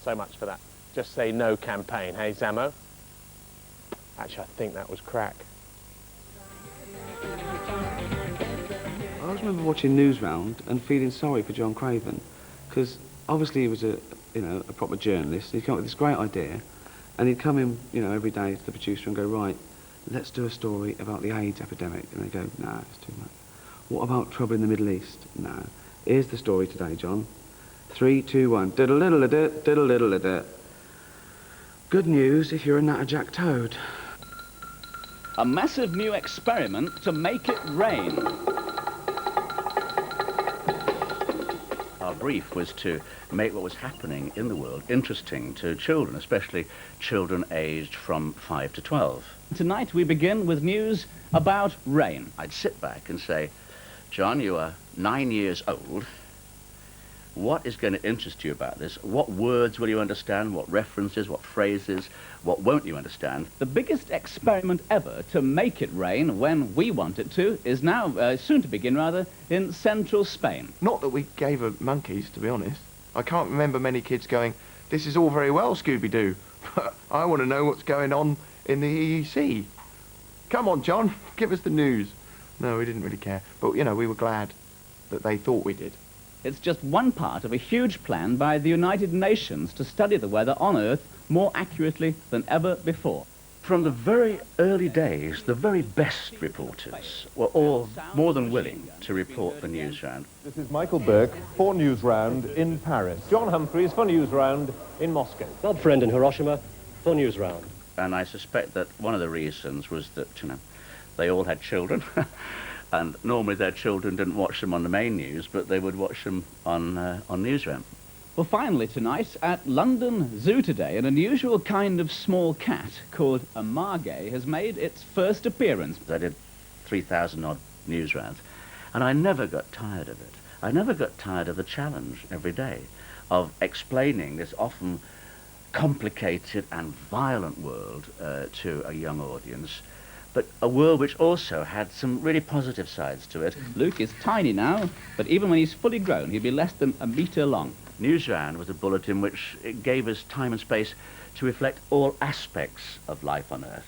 So much for that Just Say No campaign, hey Zamo? Actually, I think that was crack. I always remember watching Newsround and feeling sorry for John Craven, because obviously he was a proper journalist. He'd come up with this great idea, and he'd come in, every day to the producer and go, right, let's do a story about the AIDS epidemic. And they go, nah, it's too much. What about trouble in the Middle East? No. Here's the story today, John. 3, 2, 1. Diddle-diddle-a-dit, diddle-diddle-a-dit. Good news if you're a Natterjack toad. A massive new experiment to make it rain. Our brief was to make what was happening in the world interesting to children, especially children aged from 5 to 12. Tonight we begin with news about rain. I'd sit back and say, John, you are 9 years old. What is going to interest you about this? What words will you understand? What references? What phrases? What won't you understand? The biggest experiment ever to make it rain when we want it to is now, soon to begin rather, in central Spain. Not that we gave her monkeys, to be honest. I can't remember many kids going, this is all very well, Scooby-Doo, but I want to know what's going on in the EEC. Come on, John, give us the news. No, we didn't really care. But, we were glad that they thought we did. It's just one part of a huge plan by the United Nations to study the weather on Earth more accurately than ever before. From the very early days, the very best reporters were all more than willing to report the news round. This is Michael Burke for News Round in Paris. John Humphreys for News Round in Moscow. Godfriend in Hiroshima for News Round. And I suspect that one of the reasons was that, they all had children. And normally their children didn't watch them on the main news, but they would watch them on Newsround. Well, finally tonight, at London Zoo today, an unusual kind of small cat called a margay has made its first appearance. I did 3,000-odd news rounds, and I never got tired of it. I never got tired of the challenge every day of explaining this often complicated and violent world to a young audience, but a world which also had some really positive sides to it. Luke is tiny now, but even when he's fully grown, he'll be less than a metre long. Newsround was a bulletin which gave us time and space to reflect all aspects of life on Earth.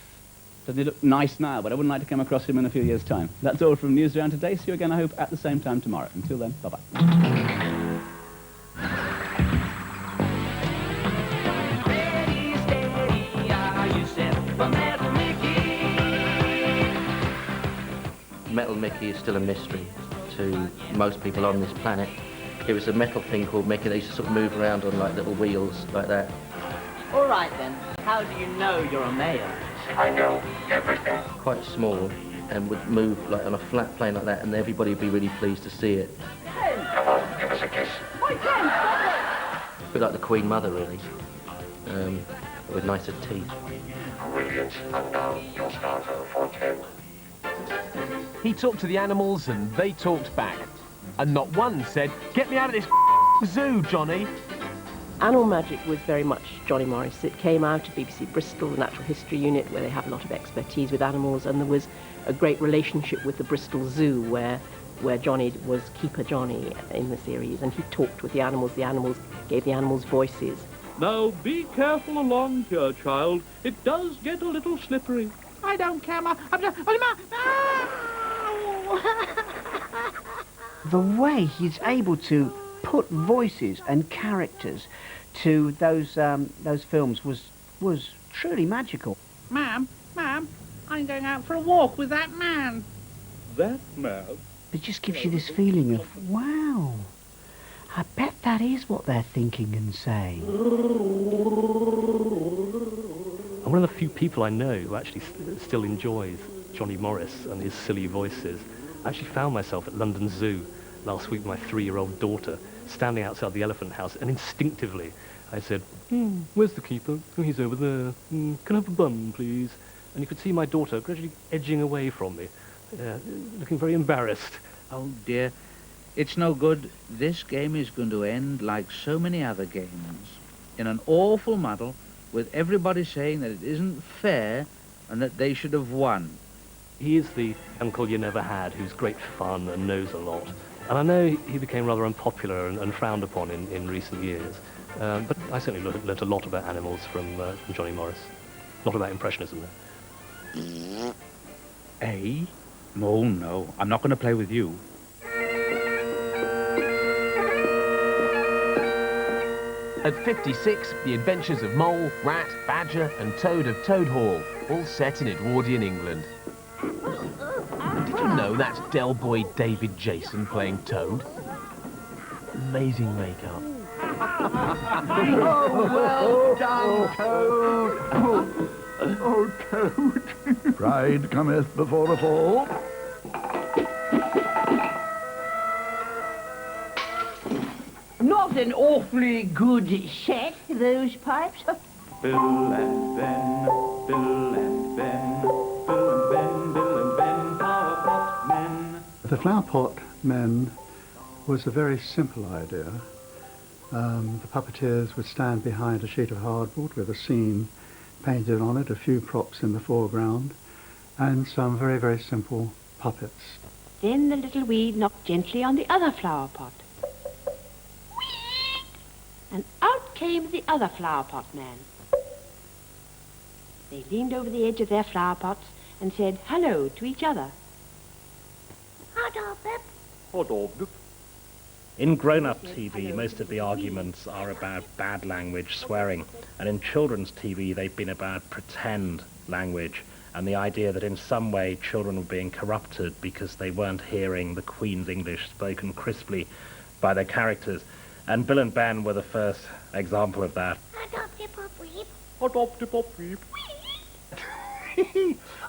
Doesn't he look nice now, but I wouldn't like to come across him in a few years' time. That's all from Newsround today. See you again, I hope, at the same time tomorrow. Until then, bye-bye. Metal Mickey is still a mystery to most people on this planet. It was a metal thing called Mickey. They used to sort of move around on like little wheels like that. All right then, how do you know you're a male? I know everything. Quite small and would move like on a flat plane like that, and everybody would be really pleased to see it. Come on, give us a kiss. A bit like the Queen Mother, really, with nicer teeth. Brilliant, and now your starter for 10. He talked to the animals and they talked back. And not one said, get me out of this zoo, Johnny. Animal Magic was very much Johnny Morris. It came out of BBC Bristol, the Natural History Unit, where they have a lot of expertise with animals, and there was a great relationship with the Bristol Zoo where Johnny was Keeper Johnny in the series, and he talked with the animals gave the animals voices. Now be careful along here, child. It does get a little slippery. I don't care, Ma. The way he's able to put voices and characters to those films was truly magical. Ma'am, I'm going out for a walk with that man. That man? It just gives you this feeling of, wow, I bet that is what they're thinking and saying. I'm one of the few people I know who actually still enjoys Johnny Morris and his silly voices. I actually found myself at London Zoo last week with my 3-year-old daughter, standing outside the elephant house, and instinctively I said, where's the keeper? Oh, he's over there. Can I have a bun, please? And you could see my daughter gradually edging away from me, looking very embarrassed. Oh dear, it's no good. This game is going to end like so many other games, in an awful muddle, with everybody saying that it isn't fair and that they should have won. He is the uncle you never had, who's great fun and knows a lot. And I know he became rather unpopular and frowned upon in recent years. But I certainly learnt a lot about animals from Johnny Morris. A lot about impressionism there. Eh? Oh no, I'm not going to play with you. At 56, the adventures of Mole, Rat, Badger and Toad of Toad Hall, all set in Edwardian England. Did you know that's Del Boy David Jason playing Toad? Amazing makeup. Oh, well done, Toad! Oh, Toad! Pride cometh before a fall. Not an awfully good set, those pipes. Bill and Ben, Bill and Ben, Bill and Ben, Bill and Ben, flower pot men. The flower pot men was a very simple idea. The puppeteers would stand behind a sheet of hardboard with a scene painted on it, a few props in the foreground, and some very, very simple puppets. Then the little weed knocked gently on the other flower pot. And out came the other flower pot man. They leaned over the edge of their flower pots and said hello to each other. In grown-up TV, most of the arguments are about bad language, swearing, and in children's TV, they've been about pretend language, and the idea that in some way children were being corrupted because they weren't hearing the Queen's English spoken crisply by their characters. And Bill and Ben were the first example of that. I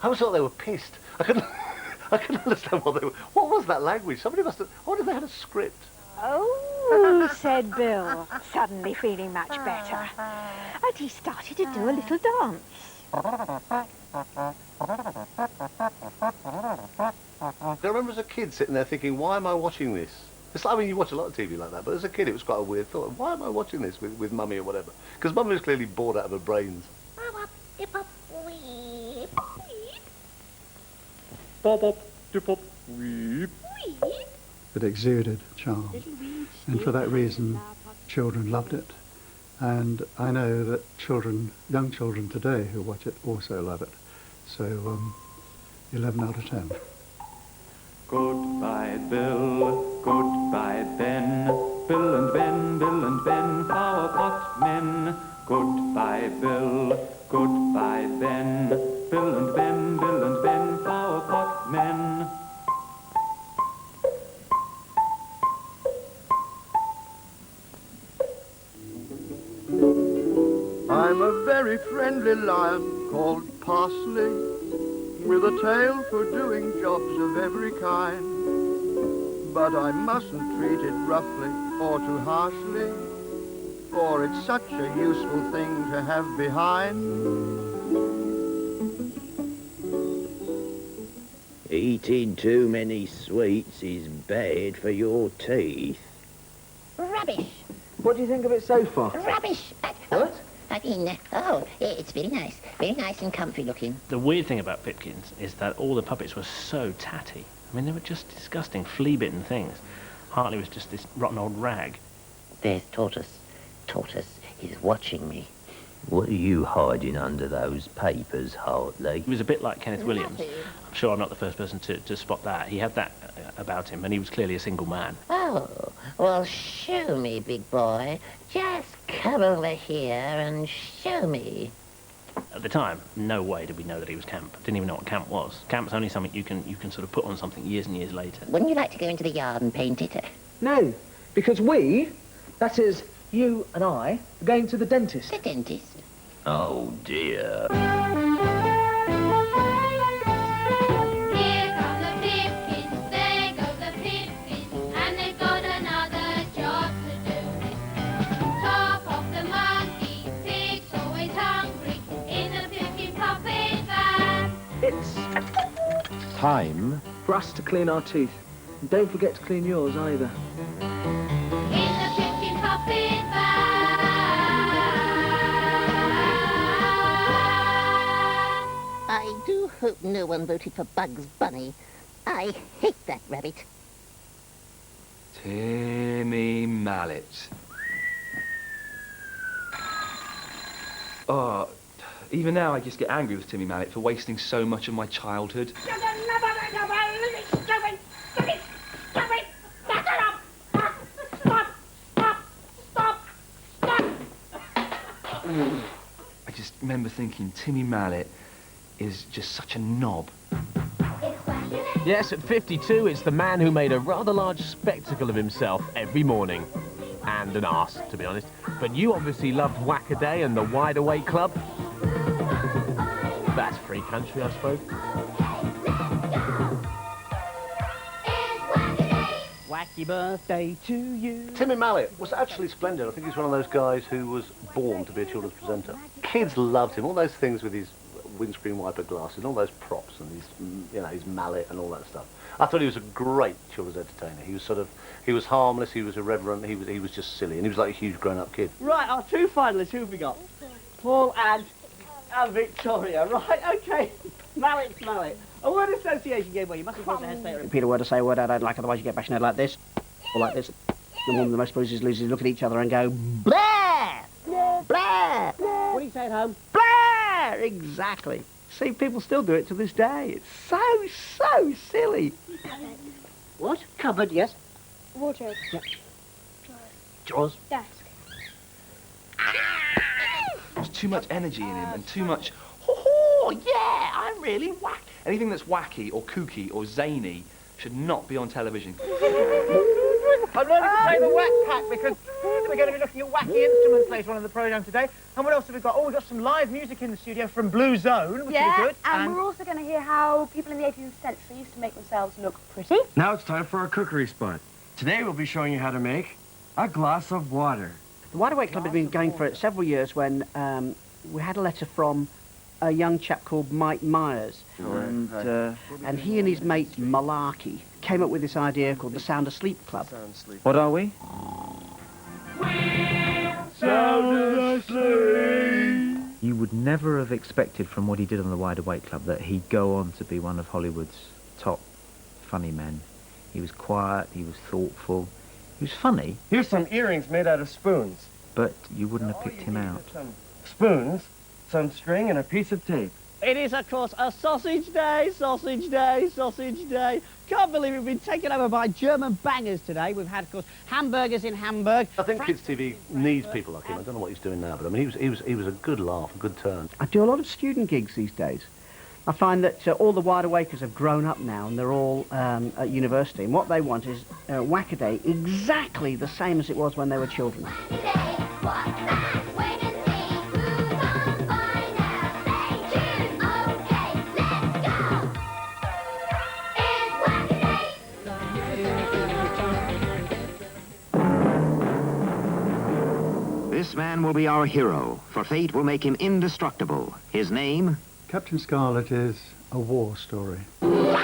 always thought they were pissed. I couldn't understand what they were. What was that language? Somebody must have. I wonder if they had a script. Oh, said Bill, suddenly feeling much better. And he started to do a little dance. I remember as a kid sitting there thinking, why am I watching this? It's like when you watch a lot of TV like that, but as a kid it was quite a weird thought. Why am I watching this with Mummy or whatever? Because Mummy was clearly bored out of her brains. It exuded charm, and for that reason children loved it, and I know that young children today who watch it also love it, so 11 out of 10. Goodbye, Bill, goodbye, Ben, Bill and Ben, Bill and Ben, flower pot men. Goodbye, Bill, goodbye, Ben, Bill and Ben, Bill and Ben, flower pot men. I'm a very friendly lion called Parsley, with a tail for doing jobs of every kind. But I mustn't treat it roughly or too harshly, for it's such a useful thing to have behind. Eating too many sweets is bad for your teeth. Rubbish. What do you think of it so far? Rubbish. What? It's very nice and comfy looking. The weird thing about Pipkins is that all the puppets were so tatty. I mean, they were just disgusting, flea-bitten things. Hartley was just this rotten old rag. There's Tortoise. Tortoise is watching me. What are you hiding under those papers, Hartley? He was a bit like Kenneth Williams. I'm sure I'm not the first person to spot that. He had that about him, and he was clearly a single man. Oh, well, show me, big boy. Just come over here and show me. At the time, no way did we know that he was camp. Didn't even know what camp was. Camp's only something you can sort of put on something years and years later. Wouldn't you like to go into the yard and paint it? No, because we, that is, you and I, are going to the dentist. The dentist? Oh, dear. It's Time for us to clean our teeth. And don't forget to clean yours either. I do hope no one voted for Bugs Bunny. I hate that rabbit. Timmy Mallet. Oh, even now I just get angry with Timmy Mallet for wasting so much of my childhood. I just remember thinking Timmy Mallet is just such a knob. Yes, at 52, it's the man who made a rather large spectacle of himself every morning. And an arse, to be honest. But you obviously loved Whack-A-Day and the Wide Awake Club. That's free country, I suppose. Wacky birthday to you. Timmy Mallet was actually splendid. I think he's one of those guys who was born to be a children's presenter. Kids loved him. All those things with his windscreen wiper glasses, all those props and his, you know, his mallet and all that stuff. I thought he was a great children's entertainer. He was he was harmless, he was irreverent, he was just silly, and he was like a huge grown-up kid. Right, our two finalists, who have we got? Paul and Victoria. Right, okay. Mallet's Mallet. A word association game where you mustn't cause a head say. Repeat a word or say a word I don't like, otherwise you get bashed in the head like this, or like this. The one with the most bruises loses, look at each other and go, Blair! Blair! What do you say at home? Blair! Exactly. See, people still do it to this day. It's so silly. What? Cupboard, yes. Wardrobe. Yep. Drawers. Desk. There's too much energy in him and too much, Oh, yeah, I'm really whack. anything that's wacky or kooky or zany should not be on television. I'm learning to play the whack pack because we're going to be looking at wacky instruments later on in the programme today. And what else have we got? Oh, we've got some live music in the studio from Blue Zone, which is good. And we're also going to hear how people in the 18th century used to make themselves look pretty. Now it's time for our cookery spot. Today we'll be showing you how to make a glass of water. The Wide Awake Club had been going for several years when we had a letter from a young chap called Mike Myers. And he and his mate Malarkey came up with this idea called the Sound Asleep Club. What are we? Sound asleep. You would never have expected from what he did on the Wide Awake Club that he'd go on to be one of Hollywood's top funny men. He was quiet, he was thoughtful, he was funny. Here's some earrings made out of spoons. But you wouldn't have picked him out. Some spoons, some string, and a piece of tape. It is, of course, a sausage day, sausage day, sausage day. Can't believe we've been taken over by German bangers today. We've had, of course, hamburgers in Hamburg. I think Kids TV needs people like him. I don't know what he's doing now, but I mean, he was a good laugh, a good turn. I do a lot of student gigs these days. I find that all the Wide Awakers have grown up now and they're all at university. And what they want is Whack-A-Day exactly the same as it was when they were children. This man will be our hero, for fate will make him indestructible. His name? Captain Scarlet is a war story. The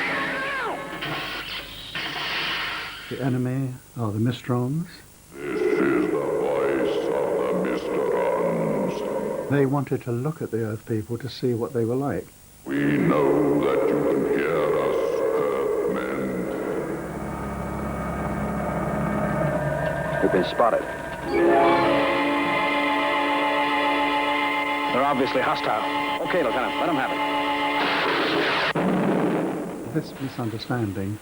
enemy are the Mysterons. This is the voice of the Mysterons. They wanted to look at the Earth people to see what they were like. We know that you can hear us, Earthmen. We've been spotted. They're obviously hostile. Okay, Lieutenant, let them have it. This misunderstanding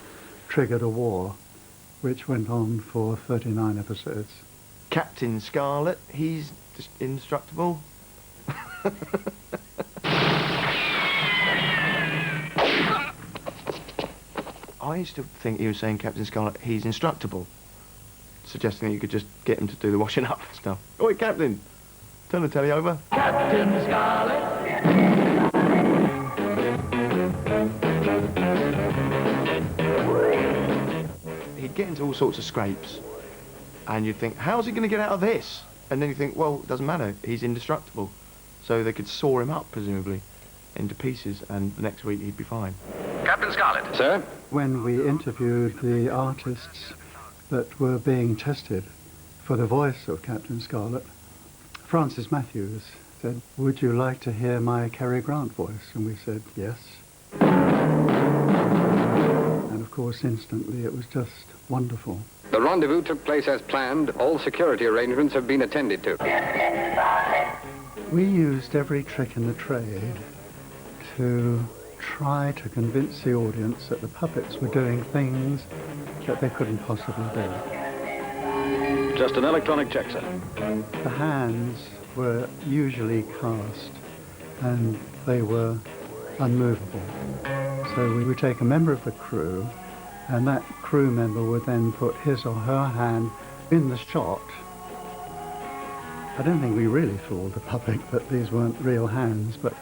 triggered a war which went on for 39 episodes. Captain Scarlet, he's just indestructible. I used to think he was saying Captain Scarlet, he's instructable, suggesting that you could just get him to do the washing up and stuff. Oi, Captain, turn the telly over. Captain Scarlet. He'd get into all sorts of scrapes, and you'd think, how's he going to get out of this? And then you think, well, it doesn't matter, he's indestructible. So they could saw him up, presumably, into pieces, and the next week he'd be fine. Captain Scarlet. Sir? When we interviewed the artists that were being tested for the voice of Captain Scarlet, Francis Matthews said, would you like to hear my Cary Grant voice? And we said, yes. And of course, instantly, it was just wonderful. The rendezvous took place as planned. All security arrangements have been attended to. We used every trick in the trade to try to convince the audience that the puppets were doing things that they couldn't possibly do. Just an electronic check, sir. The hands were usually cast and they were unmovable. So we would take a member of the crew, and that crew member would then put his or her hand in the shot. I don't think we really fooled the public that these weren't real hands, but,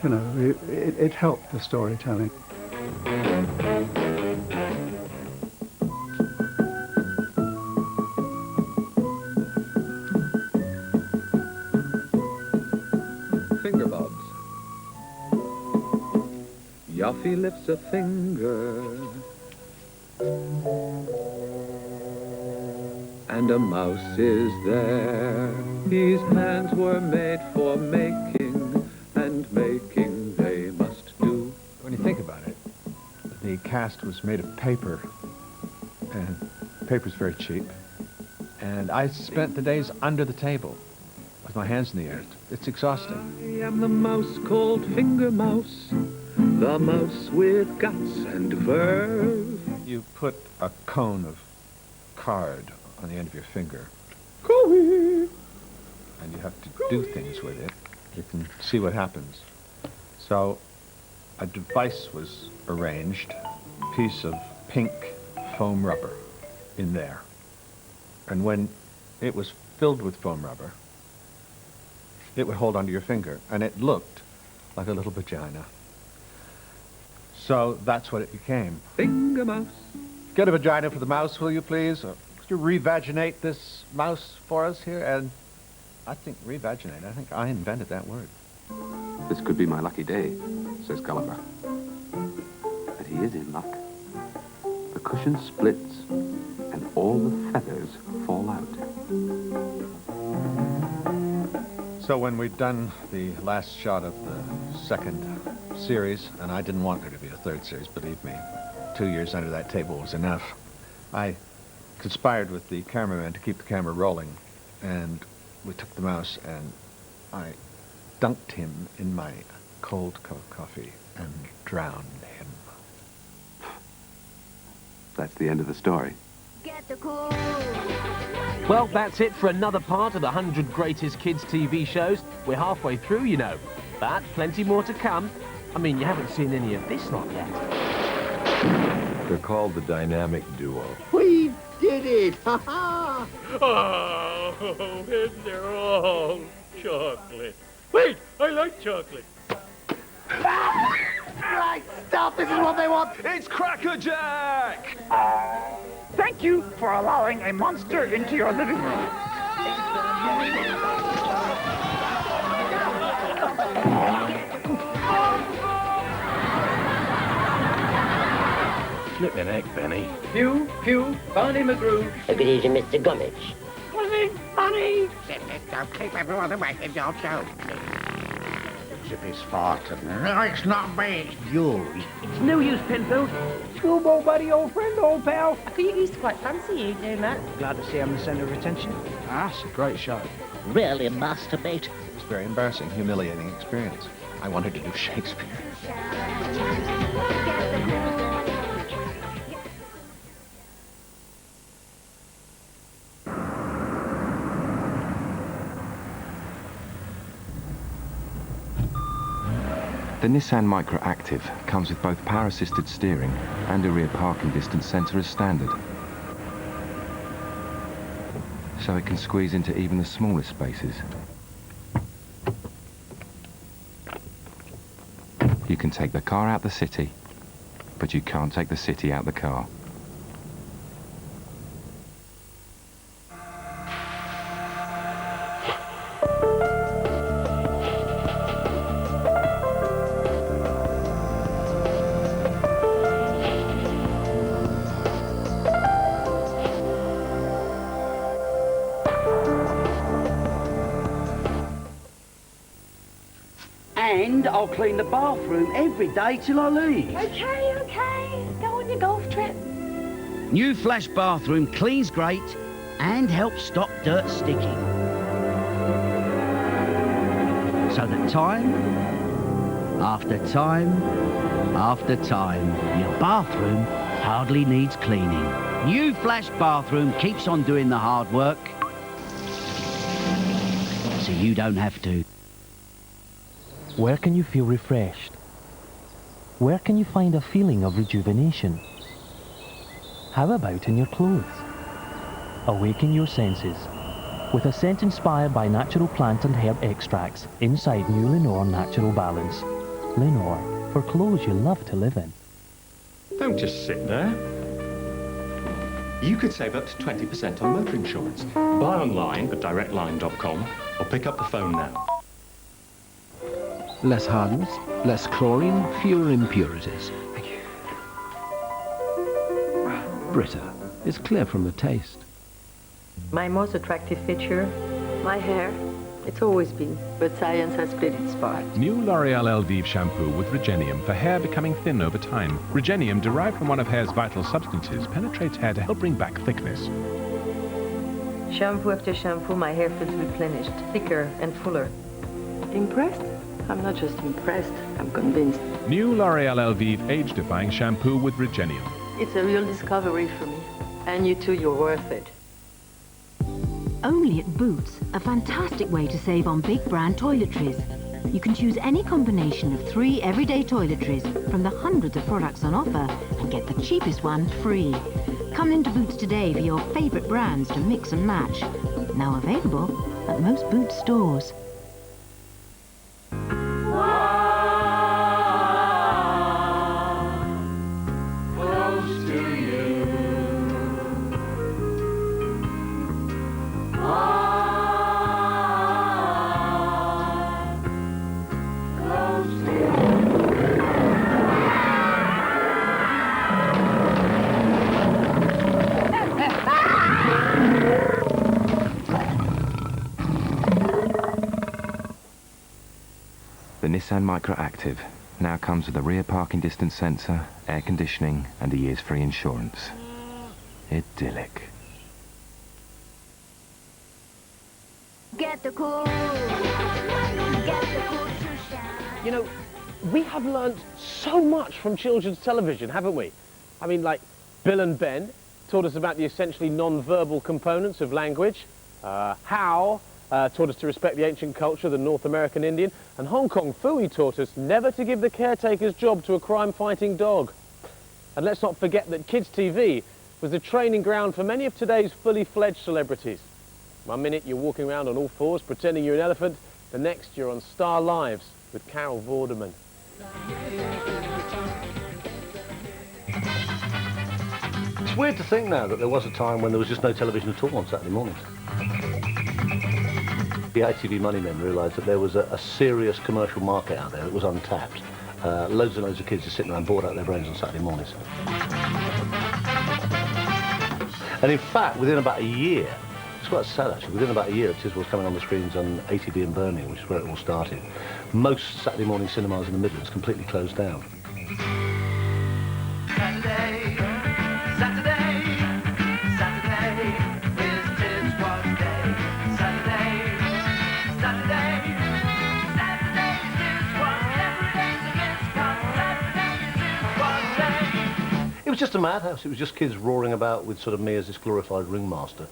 you know, it helped the storytelling. Finger bobs. Yuffie lifts a finger, and a mouse is there. His hands were made for making, and making they must do. When you think about it, the cast was made of paper, and paper's very cheap. And I spent the days under the table with my hands in the air. It's exhausting. I am the mouse called Finger Mouse, the mouse with guts and verve. You put a cone of card on the end of your finger, and you have to do things with it. You can see what happens. So a device was arranged, a piece of pink foam rubber in there. And when it was filled with foam rubber, it would hold onto your finger, and it looked like a little vagina. So that's what it became. Finger mouse. Get a vagina for the mouse, will you please? Or could you revaginate this mouse for us here? And I think revaginate, I think I invented that word. This could be my lucky day, says Gulliver. But he is in luck. The cushion splits, and all the feathers fall out. So when we'd done the last shot of the second series, and I didn't want there to be a third series, believe me, 2 years under that table was enough, I conspired with the cameraman to keep the camera rolling, and we took the mouse and I dunked him in my cold cup of coffee and drowned him. That's the end of the story. Well, that's it for another part of the 100 Greatest Kids TV shows. We're halfway through, you know, but plenty more to come. I mean, you haven't seen any of this lot yet. They're called the Dynamic Duo. We did it! Ha ha! Oh, and they're all chocolate. Wait, I like chocolate. Right, stop! This is what they want! It's Cracker Jack! Thank you for allowing a monster into your living room. Flippin' heck, Benny. Pew, pew, Barney McGrew. Good evening, Mr. Gummidge. Honey! Don't keep everyone away from your show. Zippy's farting. No, it's not me, it's you. It's no use, Penfield. Schoolboy buddy, old friend, old pal. I think you used to quite fancy you doing that. Glad to see I'm the centre of attention. That's a great show. Really masturbate. It's a very embarrassing, humiliating experience. I wanted to do Shakespeare. The Nissan Micra Active comes with both power-assisted steering and a rear parking distance sensor as standard. So it can squeeze into even the smallest spaces. You can take the car out the city, but you can't take the city out the car. And I'll clean the bathroom every day till I leave. Okay, okay. Go on your golf trip. New Flash bathroom cleans great and helps stop dirt sticking. So that time after time after time, your bathroom hardly needs cleaning. New Flash bathroom keeps on doing the hard work, so you don't have to. Where can you feel refreshed? Where can you find a feeling of rejuvenation? How about in your clothes? Awaken your senses with a scent inspired by natural plant and herb extracts inside new Lenore Natural Balance. Lenore, for clothes you love to live in. Don't just sit there. You could save up to 20% on motor insurance. Buy online at directline.com or pick up the phone now. Less hardness, less chlorine, fewer impurities. Thank you. Brita is clear from the taste. My most attractive feature, my hair. It's always been, but science has played its part. New L'Oreal Elvive shampoo with Regenium for hair becoming thin over time. Regenium, derived from one of hair's vital substances, penetrates hair to help bring back thickness. Shampoo after shampoo, my hair feels replenished, thicker and fuller. Impressed? I'm not just impressed, I'm convinced. New L'Oreal Elvive age-defying shampoo with Regenium. It's a real discovery for me. And you too, you're worth it. Only at Boots, a fantastic way to save on big brand toiletries. You can choose any combination of 3 everyday toiletries from the hundreds of products on offer and get the cheapest one free. Come into Boots today for your favourite brands to mix and match. Now available at most Boots stores. The Nissan Micra Active now comes with a rear parking distance sensor, air conditioning and a year's free insurance. Idyllic. Get the cool. Get the cool to shine. You know, we have learnt so much from children's television, haven't we? I mean, like Bill and Ben taught us about the essentially non-verbal components of language. How taught us to respect the ancient culture of the North American Indian. And Hong Kong Phooey taught us never to give the caretaker's job to a crime-fighting dog. And let's not forget that Kids TV was the training ground for many of today's fully fledged celebrities. One minute you're walking around on all fours pretending you're an elephant, the next you're on Star Lives with Carol Vorderman. It's weird to think now that there was a time when there was just no television at all on Saturday mornings. The ITV money men realised that there was a serious commercial market out there that was untapped. Loads and loads of kids are sitting around bored out their brains on Saturday mornings. And in fact, within about a year, it's quite sad actually, within about a year of Tiswell's coming on the screens on ATV in Birmingham, which is where it all started, most Saturday morning cinemas in the Midlands completely closed down. Saturday, Saturday, Saturday is Tiswell's day. Saturday, Saturday, Saturday is Tiswell's. Every day's a miscut. Saturday is Tiswell's day. It was just a madhouse. It was just kids roaring about with sort of me as this glorified ringmaster.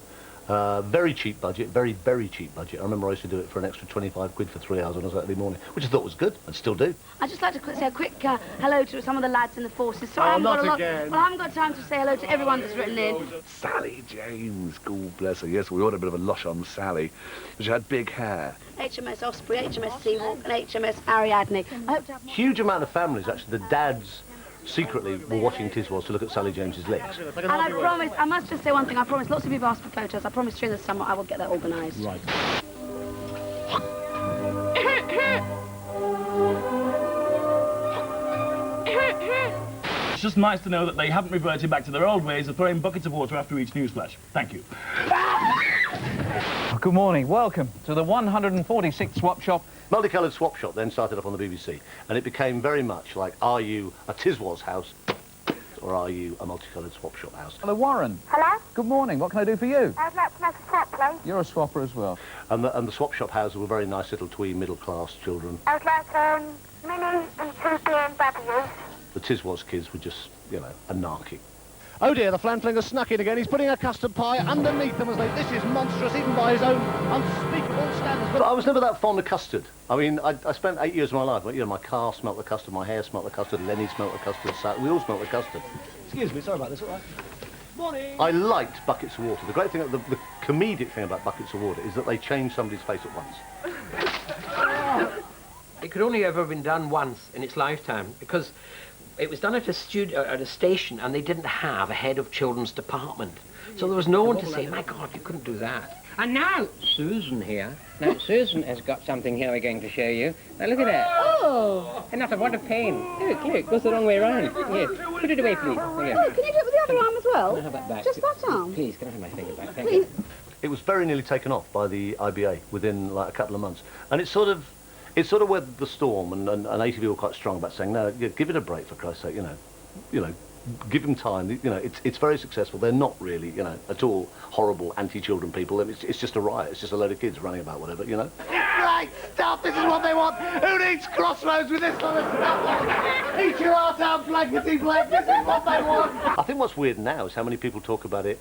Very cheap budget, very, very cheap budget. I remember I used to do it for an extra 25 quid for 3 hours on a Saturday morning, which I thought was good. I'd still do. I'd just like to say a quick hello to some of the lads in the forces. Sorry, I haven't got a lot. Well, I haven't got time to say hello to everyone that's written in. Sally James, God bless her. Yes, we all had a bit of a lush on Sally. She had big hair. HMS Osprey, HMS Seahawk, and HMS Ariadne. I hope to have more. Huge amount of families, actually. The dads secretly were watching Tiswas to look at Sally James's legs. And I promise, I must just say one thing, I promise, lots of people ask for photos. I promise during the summer I will get that organised. Right. It's just nice to know that they haven't reverted back to their old ways of throwing buckets of water after each newsflash. Thank you. Good morning. Welcome to the 146th swap shop. Multicoloured swap shop then started up on the BBC, and it became very much like, are you a Tiswas house or are you a multicoloured swap shop house? Hello, Warren. Hello? Good morning. What can I do for you? I'd like to make a swap, please. You're a swapper as well. And the swap shop houses were very nice little twee middle-class children. I would like Mini and 2 BMWs. The Tiswas kids were just, you know, anarchic. Oh dear, the Flantling has snuck in again. He's putting a custard pie underneath them as they... This is monstrous, even by his own unspeakable standards. But I was never that fond of custard. I mean, I spent 8 years of my life, you know, my car smelt the custard, my hair smelt the custard, Lenny smelt the custard, we all smelt the custard. Excuse me, sorry about this, all right? Morning. I liked buckets of water. The great thing, the comedic thing about buckets of water is that they change somebody's face at once. It could only ever have been done once in its lifetime, because it was done at a station, and they didn't have a head of children's department. So there was no one to say, my God, you couldn't do that. And now, Susan here. Now, Susan has got something here we're going to show you. Now, look at that. Oh! And not what a pain. Look, it goes the wrong way around. Yes. Put it away, please. Oh, can you do it with the other arm as well? Can I have that back? Just that arm? Please, can I have my finger back? Thank Please. you. It was very nearly taken off by the IBA within, like, a couple of months. And it sort of weathered the storm, and ATV were quite strong about saying, no, give it a break, for Christ's sake, you know, give them time. You know, it's very successful. They're not really, you know, at all horrible anti-children people. It's just a riot. It's just a load of kids running about, whatever, you know. Right, stop. This is what they want. Who needs crossroads with this sort of stuff? Eat your heart out, blankety blank. This is what they want. I think what's weird now is how many people talk about it,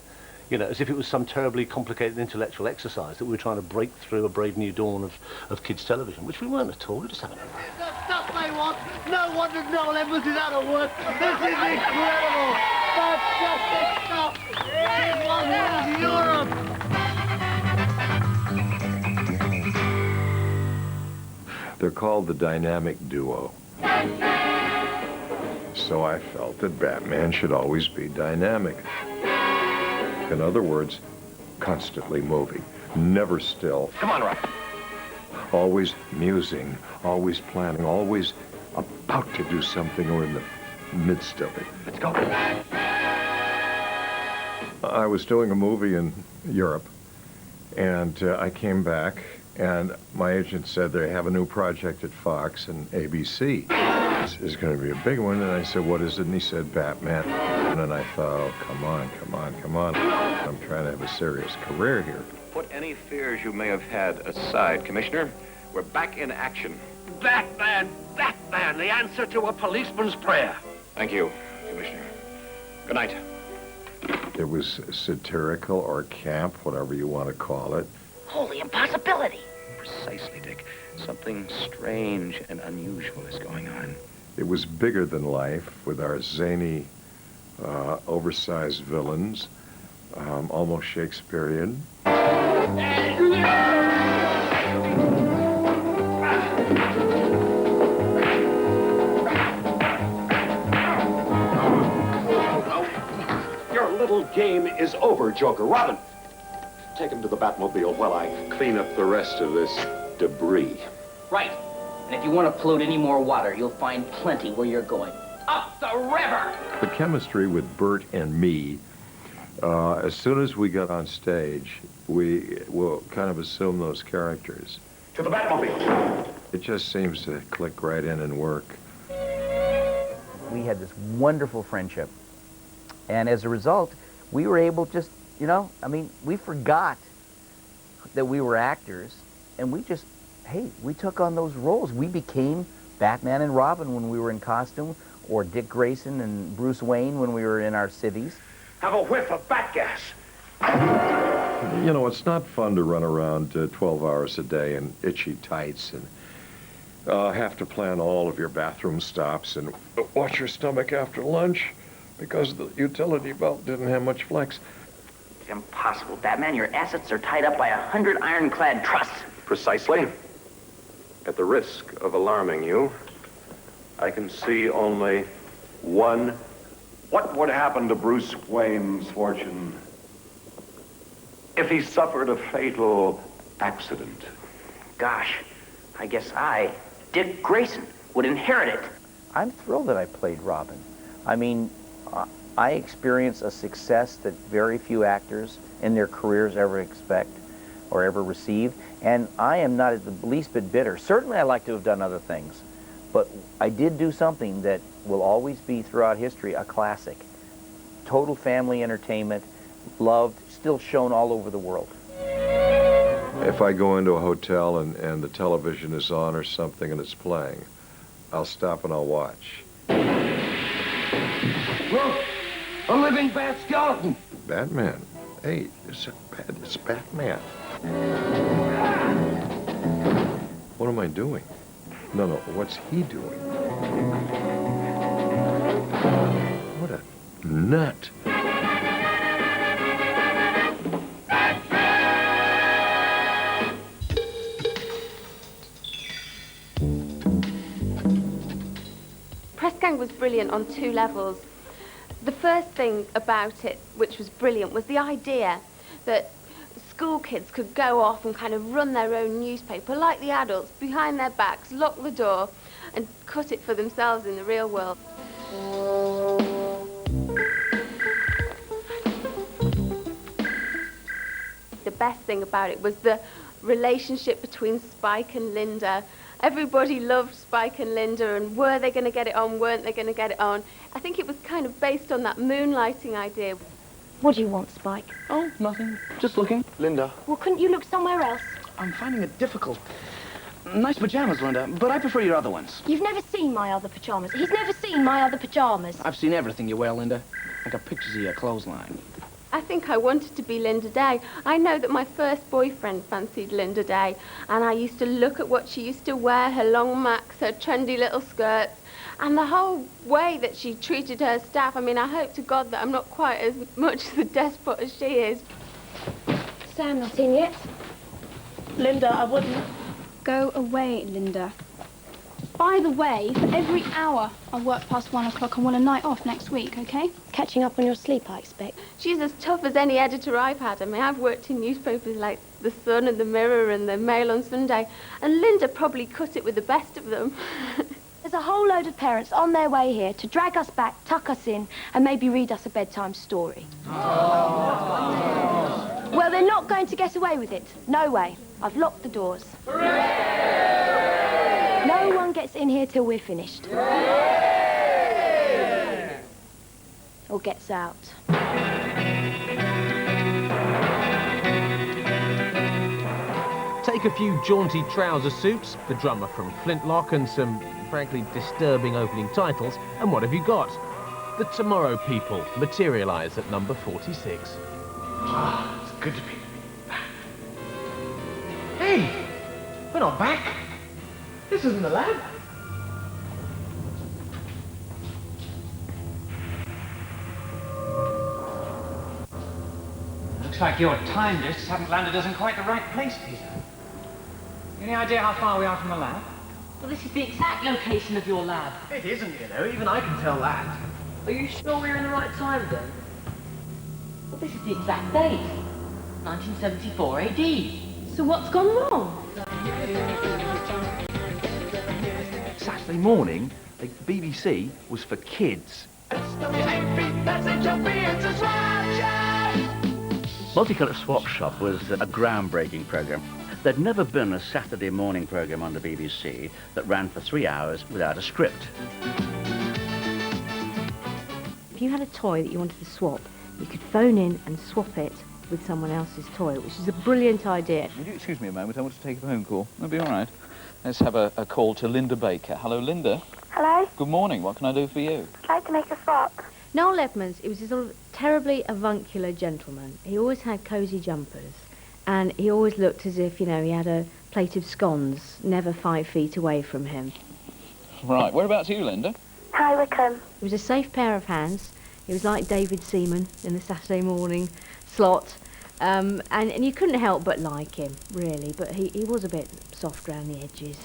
you know, as if it was some terribly complicated intellectual exercise that we were trying to break through a brave new dawn of kids' television, which we weren't at all. We were just having a... The stuff they want. No wonder Noel Edmonds is out of work. This is incredible. Fantastic stuff. This one is Europe. They're called the dynamic duo. So I felt that Batman should always be dynamic. In other words, constantly moving, never still. Come on, Rock. Always musing, always planning, always about to do something or in the midst of it. Let's go. I was doing a movie in Europe, and I came back, and my agent said they have a new project at Fox and ABC. This is going to be a big one, and I said, what is it? And he said, Batman. And I thought, oh, come on. I'm trying to have a serious career here. Put any fears you may have had aside, Commissioner. We're back in action. Batman! The answer to a policeman's prayer. Thank you, Commissioner. Good night. It was satirical or camp, whatever you want to call it. Holy impossibility. Precisely, Dick. Something strange and unusual is going on. It was bigger than life, with our zany, oversized villains, almost Shakespearean. Your little game is over, Joker. Robin, take him to the Batmobile while I clean up the rest of this debris. Right. And if you want to pollute any more water, you'll find plenty where you're going. Up the river! The chemistry with Bert and me, as soon as we got on stage, we will kind of assume those characters. To the Batmobile! It just seems to click right in and work. We had this wonderful friendship. And as a result, we were able just, you know, I mean, we forgot that we were actors, and we just, hey, we took on those roles. We became Batman and Robin when we were in costume, or Dick Grayson and Bruce Wayne when we were in our civvies. Have a whiff of bat gas. You know, it's not fun to run around 12 hours a day in itchy tights and have to plan all of your bathroom stops and watch your stomach after lunch because the utility belt didn't have much flex. It's impossible, Batman. Your assets are tied up by 100 ironclad trusts. Precisely. At the risk of alarming you, I can see only one. What would happen to Bruce Wayne's fortune if he suffered a fatal accident? Gosh, I guess I, Dick Grayson, would inherit it. I'm thrilled that I played Robin. I mean, I experienced a success that very few actors in their careers ever expect or ever receive, and I am not the least bit bitter. Certainly I'd like to have done other things, but I did do something that will always be throughout history a classic. Total family entertainment, loved, still shown all over the world. If I go into a hotel and the television is on or something and it's playing, I'll stop and I'll watch. Look! A living bat skeleton! Batman. Hey, it's Batman. What am I doing? No, what's he doing? What a nut. Press Gang was brilliant on two levels. The first thing about it, which was brilliant, was the idea that school kids could go off and kind of run their own newspaper like the adults, behind their backs, lock the door and cut it for themselves in the real world. The best thing about it was the relationship between Spike and Linda. Everybody loved Spike and Linda, and were they going to get it on, weren't they going to get it on? I think it was kind of based on that moonlighting idea. What do you want, Spike? Oh, nothing. Just looking. Linda. Well, couldn't you look somewhere else? I'm finding it difficult. Nice pajamas, Linda, but I prefer your other ones. You've never seen my other pajamas. He's never seen my other pajamas. I've seen everything you wear, Linda. I got pictures of your clothesline. I think I wanted to be Linda Day. I know that my first boyfriend fancied Linda Day, and I used to look at what she used to wear, her long macs, her trendy little skirts, and the whole way that she treated her staff. I mean, I hope to God that I'm not quite as much of a despot as she is. Sam not in yet? Linda, I wouldn't. Go away, Linda. By the way, for every hour I work past 1 o'clock, I want a night off next week, okay? Catching up on your sleep, I expect. She's as tough as any editor I've had. I mean, I've worked in newspapers like The Sun and The Mirror and The Mail on Sunday, and Linda probably cut it with the best of them. There's a whole load of parents on their way here to drag us back, tuck us in, and maybe read us a bedtime story. Oh. Well, they're not going to get away with it. No way. I've locked the doors. Hooray! No one gets in here till we're finished. Hooray! Or gets out. Take a few jaunty trouser suits, the drummer from Flintlock, and some, frankly, disturbing opening titles, and what have you got? The Tomorrow People materialise at number 46. Ah, it's good to be back. Hey, we're not back. This isn't the lab. Looks like your time discs haven't landed us in quite the right place, Peter. Any idea how far we are from the lab? Well, this is the exact location of your lab. It isn't, you know. Even I can tell that. Are you sure we're in the right time, then? Well, this is the exact date. 1974 AD. So what's gone wrong? Saturday morning, the BBC was for kids. Multicolour Swap Shop was a groundbreaking programme. There'd never been a Saturday morning programme on the BBC that ran for 3 hours without a script. If you had a toy that you wanted to swap, you could phone in and swap it with someone else's toy, which is a brilliant idea. Would you excuse me a moment? I want to take a phone call. That'll be all right. Let's have a call to Linda Baker. Hello, Linda. Hello? Good morning. What can I do for you? I'd like to make a swap. Noel Edmonds, it was his terribly avuncular gentleman. He always had cosy jumpers, and he always looked as if, you know, he had a plate of scones never 5 feet away from him. Right, whereabouts are you, Linda? Hi, Wickham. He was a safe pair of hands. He was like David Seaman in the Saturday morning slot. And you couldn't help but like him, really, but he was a bit soft around the edges.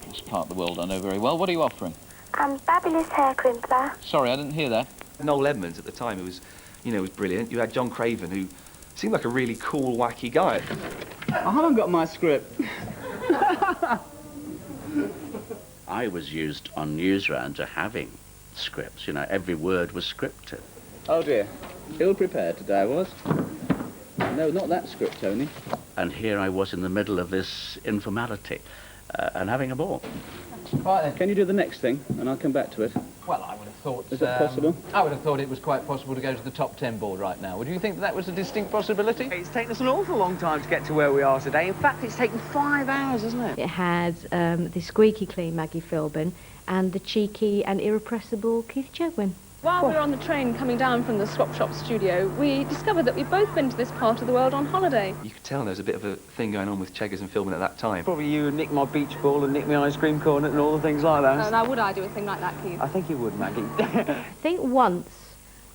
It's part of the world I know very well. What are you offering? Fabulous hair crimper. Sorry, I didn't hear that. Noel Edmonds at the time, who was, you know, was brilliant. You had John Craven, who seemed like a really cool, wacky guy. I haven't got my script. I was used on Newsround to having scripts. You know, every word was scripted. Oh dear. Ill prepared today I was. No, not that script, Tony. And here I was in the middle of this informality and having a ball. Right then. Can you do the next thing, and I'll come back to it? Well, I would have thought... Is it possible? I would have thought it was quite possible to go to the top 10 board right now. Would you think that was a distinct possibility? It's taken us an awful long time to get to where we are today. In fact, it's taken 5 hours, hasn't it? It had the squeaky clean Maggie Philbin and the cheeky and irrepressible Keith Chegwin. While we were on the train coming down from the Swap Shop studio, we discovered that we'd both been to this part of the world on holiday. You could tell there was a bit of a thing going on with Cheggers and Philbin at that time. Probably you would nick my beach ball and nick my ice cream cornet and all the things like that. Now, would I do a thing like that, Keith? I think you would, Maggie. I think once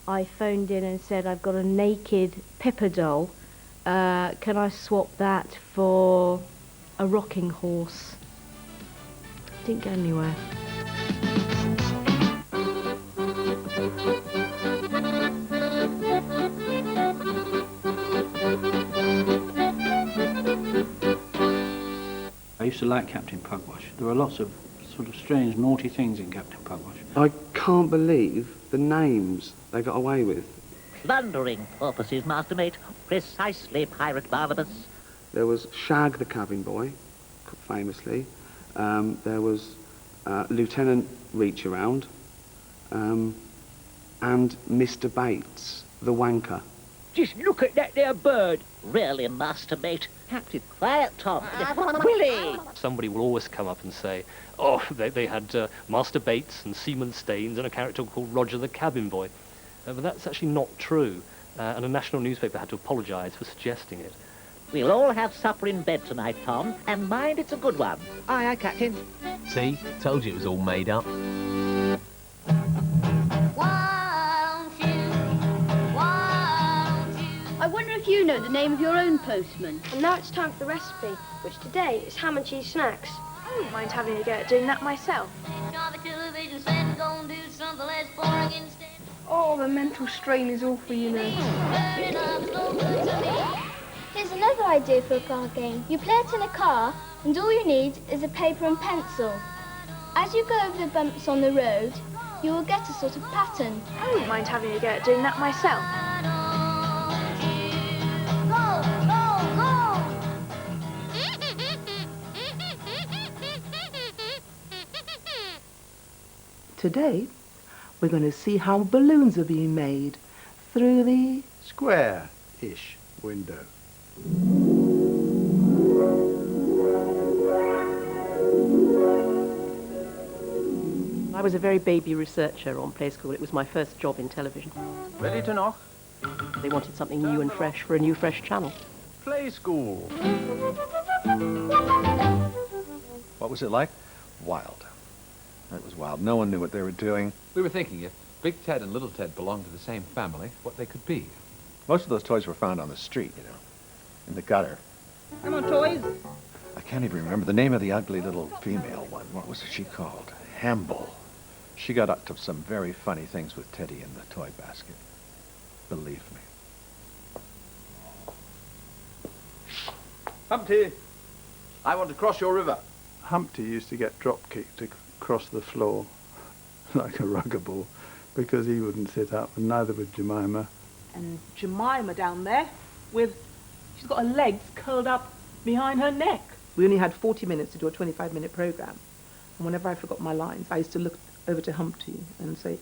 I phoned in and said, I've got a naked Pippa doll. Can I swap that for a rocking horse? Didn't go anywhere. I used to like Captain Pugwash. There were lots of sort of strange, naughty things in Captain Pugwash. I can't believe the names they got away with. Plundering purposes, Mastermate. Precisely, Pirate Barnabas. There was Shag the cabin boy, famously. There was Lieutenant Reach-Around, and Mr. Bates, the wanker. Just look at that there bird. Really, Mastermate. Captain, quiet, Tom. Willie! Somebody will always come up and say, oh, they had Master Bates and Seaman Staines and a character called Roger the Cabin Boy. But that's actually not true, and a national newspaper had to apologise for suggesting it. We'll all have supper in bed tonight, Tom, and mind it's a good one. Aye, aye, Captain. See? Told you it was all made up. I wonder if you know the name of your own postman. And now it's time for the recipe, which today is ham and cheese snacks. I wouldn't mind having a go at doing that myself. Oh, the mental strain is awful, you know. Here's another idea for a card game. You play it in a car, and all you need is a paper and pencil. As you go over the bumps on the road, you will get a sort of pattern. I wouldn't mind having a go at doing that myself. Today, we're going to see how balloons are being made through the square-ish window. I was a very baby researcher on Play School. It was my first job in television. Ready to knock? They wanted something new and fresh for a new fresh channel. Play School. What was it like? Wild. It was wild. No one knew what they were doing. We were thinking if Big Ted and Little Ted belonged to the same family, what they could be. Most of those toys were found on the street, you know, in the gutter. Come on, toys. I can't even remember the name of the ugly little female one. What was she called? Hamble. She got up to some very funny things with Teddy in the toy basket. Believe me. Humpty, I want to cross your river. Humpty used to get drop-kicked across the floor like a rugger ball because he wouldn't sit up, and neither would Jemima. And Jemima down there she's got her legs curled up behind her neck. We only had 40 minutes to do a 25-minute programme. And whenever I forgot my lines, I used to look over to Humpty and say,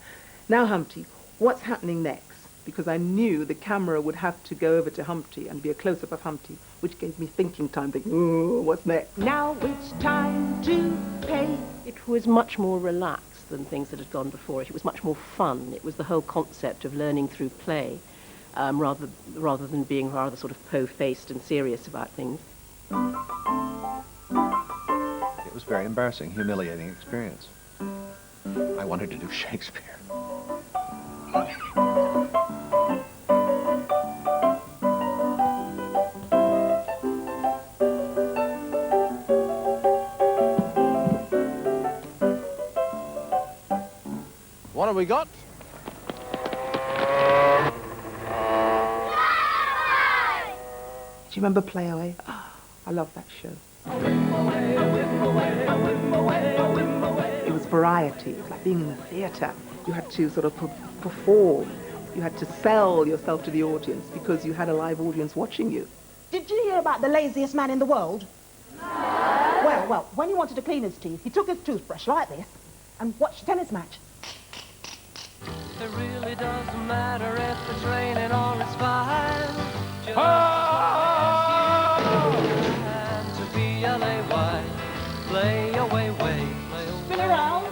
now, Humpty, what's happening next? Because I knew the camera would have to go over to Humpty and be a close-up of Humpty, which gave me thinking time, thinking, ooh, what's next? Now it's time to pay. It was much more relaxed than things that had gone before it. It was much more fun. It was the whole concept of learning through play, rather than being rather sort of po-faced and serious about things. It was a very embarrassing, humiliating experience. I wanted to do Shakespeare. What have we got? Do you remember Play Away? Oh, I love that show. It was variety. It was like being in the theatre. You had to sort of perform. You had to sell yourself to the audience because you had a live audience watching you. Did you hear about the laziest man in the world? No. Well, when he wanted to clean his teeth, he took his toothbrush like this and watched a tennis match. It really doesn't matter if it's raining or it's fine. Just and to B-L-A-Y. Play away, way. Spin around.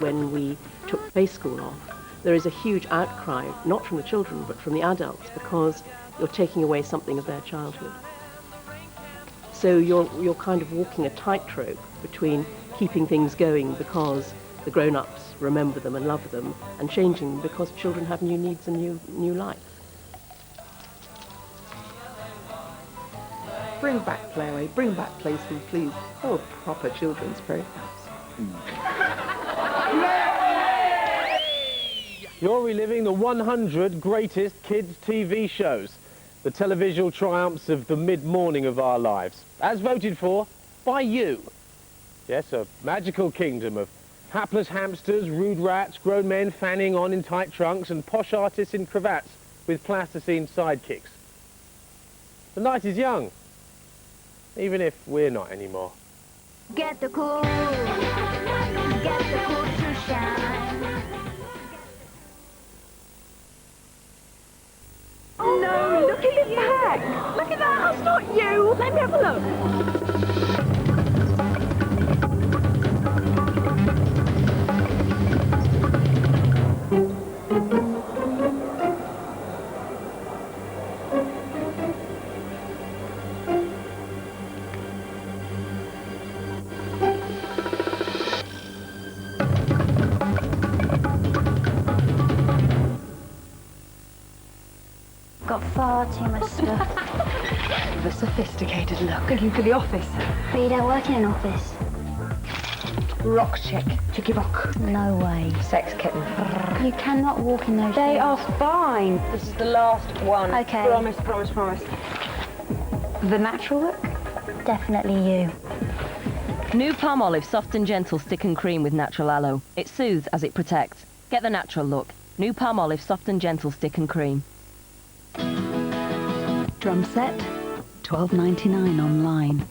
When we took play school off, there is a huge outcry, not from the children, but from the adults, because you're taking away something of their childhood. So you're kind of walking a tightrope between keeping things going because the grown-ups remember them and love them, and changing them because children have new needs and new life. Bring back Play Away, bring back Play School, please. Oh, a proper children's programs. You're reliving the 100 greatest kids' TV shows, the televisual triumphs of the mid-morning of our lives, as voted for by you. Yes, a magical kingdom of hapless hamsters, rude rats, grown men fanning on in tight trunks, and posh artists in cravats with plasticine sidekicks. The night is young, even if we're not anymore. Get the cool to shine. Oh no, look at his back. Look at that, that's not you. Let me have a look. Got far too much stuff. The sophisticated look. Looking for the office. But you don't work in an office. Rock chick. Chicky rock. No way. Sex kitten. You cannot walk in those They shoes. are fine. This is the last one. Okay. Promise, promise, promise. The natural look? Definitely you. New Palmolive Soft and Gentle Stick and Cream with natural aloe. It soothes as it protects. Get the natural look. New Palmolive Soft and Gentle Stick and Cream. Drum set, £12.99 online.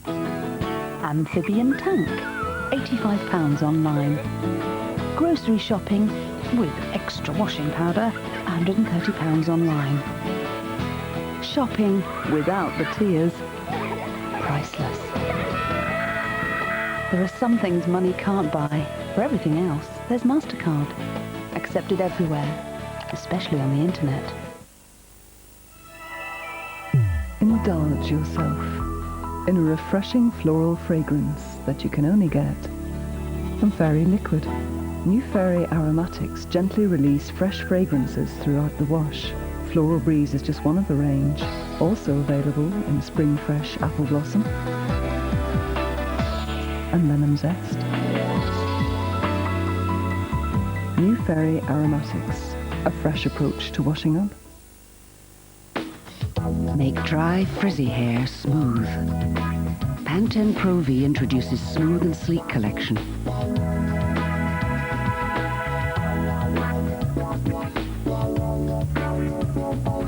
Amphibian tank, £85 online. Grocery shopping with extra washing powder, £130 online. Shopping without the tears, priceless. There are some things money can't buy. For everything else, there's MasterCard. Accepted everywhere, especially on the internet. Indulge yourself in a refreshing floral fragrance that you can only get from Fairy Liquid. New Fairy Aromatics gently release fresh fragrances throughout the wash. Floral Breeze is just one of the range, also available in Spring Fresh Apple Blossom and Lemon Zest. New Fairy Aromatics, a fresh approach to washing up. Make dry, frizzy hair smooth. Pantene Pro V introduces Smooth and Sleek collection.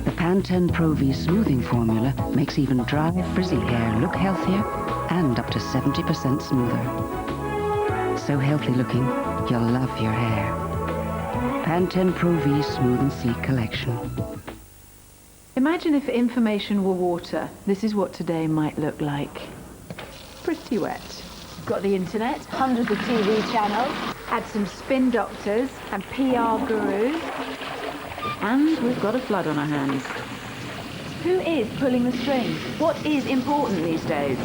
The Pantene Pro V smoothing formula makes even dry, frizzy hair look healthier and up to 70% smoother. So healthy looking, you'll love your hair. Pantene Pro V Smooth and Sleek collection. Imagine if information were water. This is what today might look like. Pretty wet. got the internet, hundreds of TV channels, had some spin doctors and PR gurus. And we've got a flood on our hands. Who is pulling the strings? What is important these days?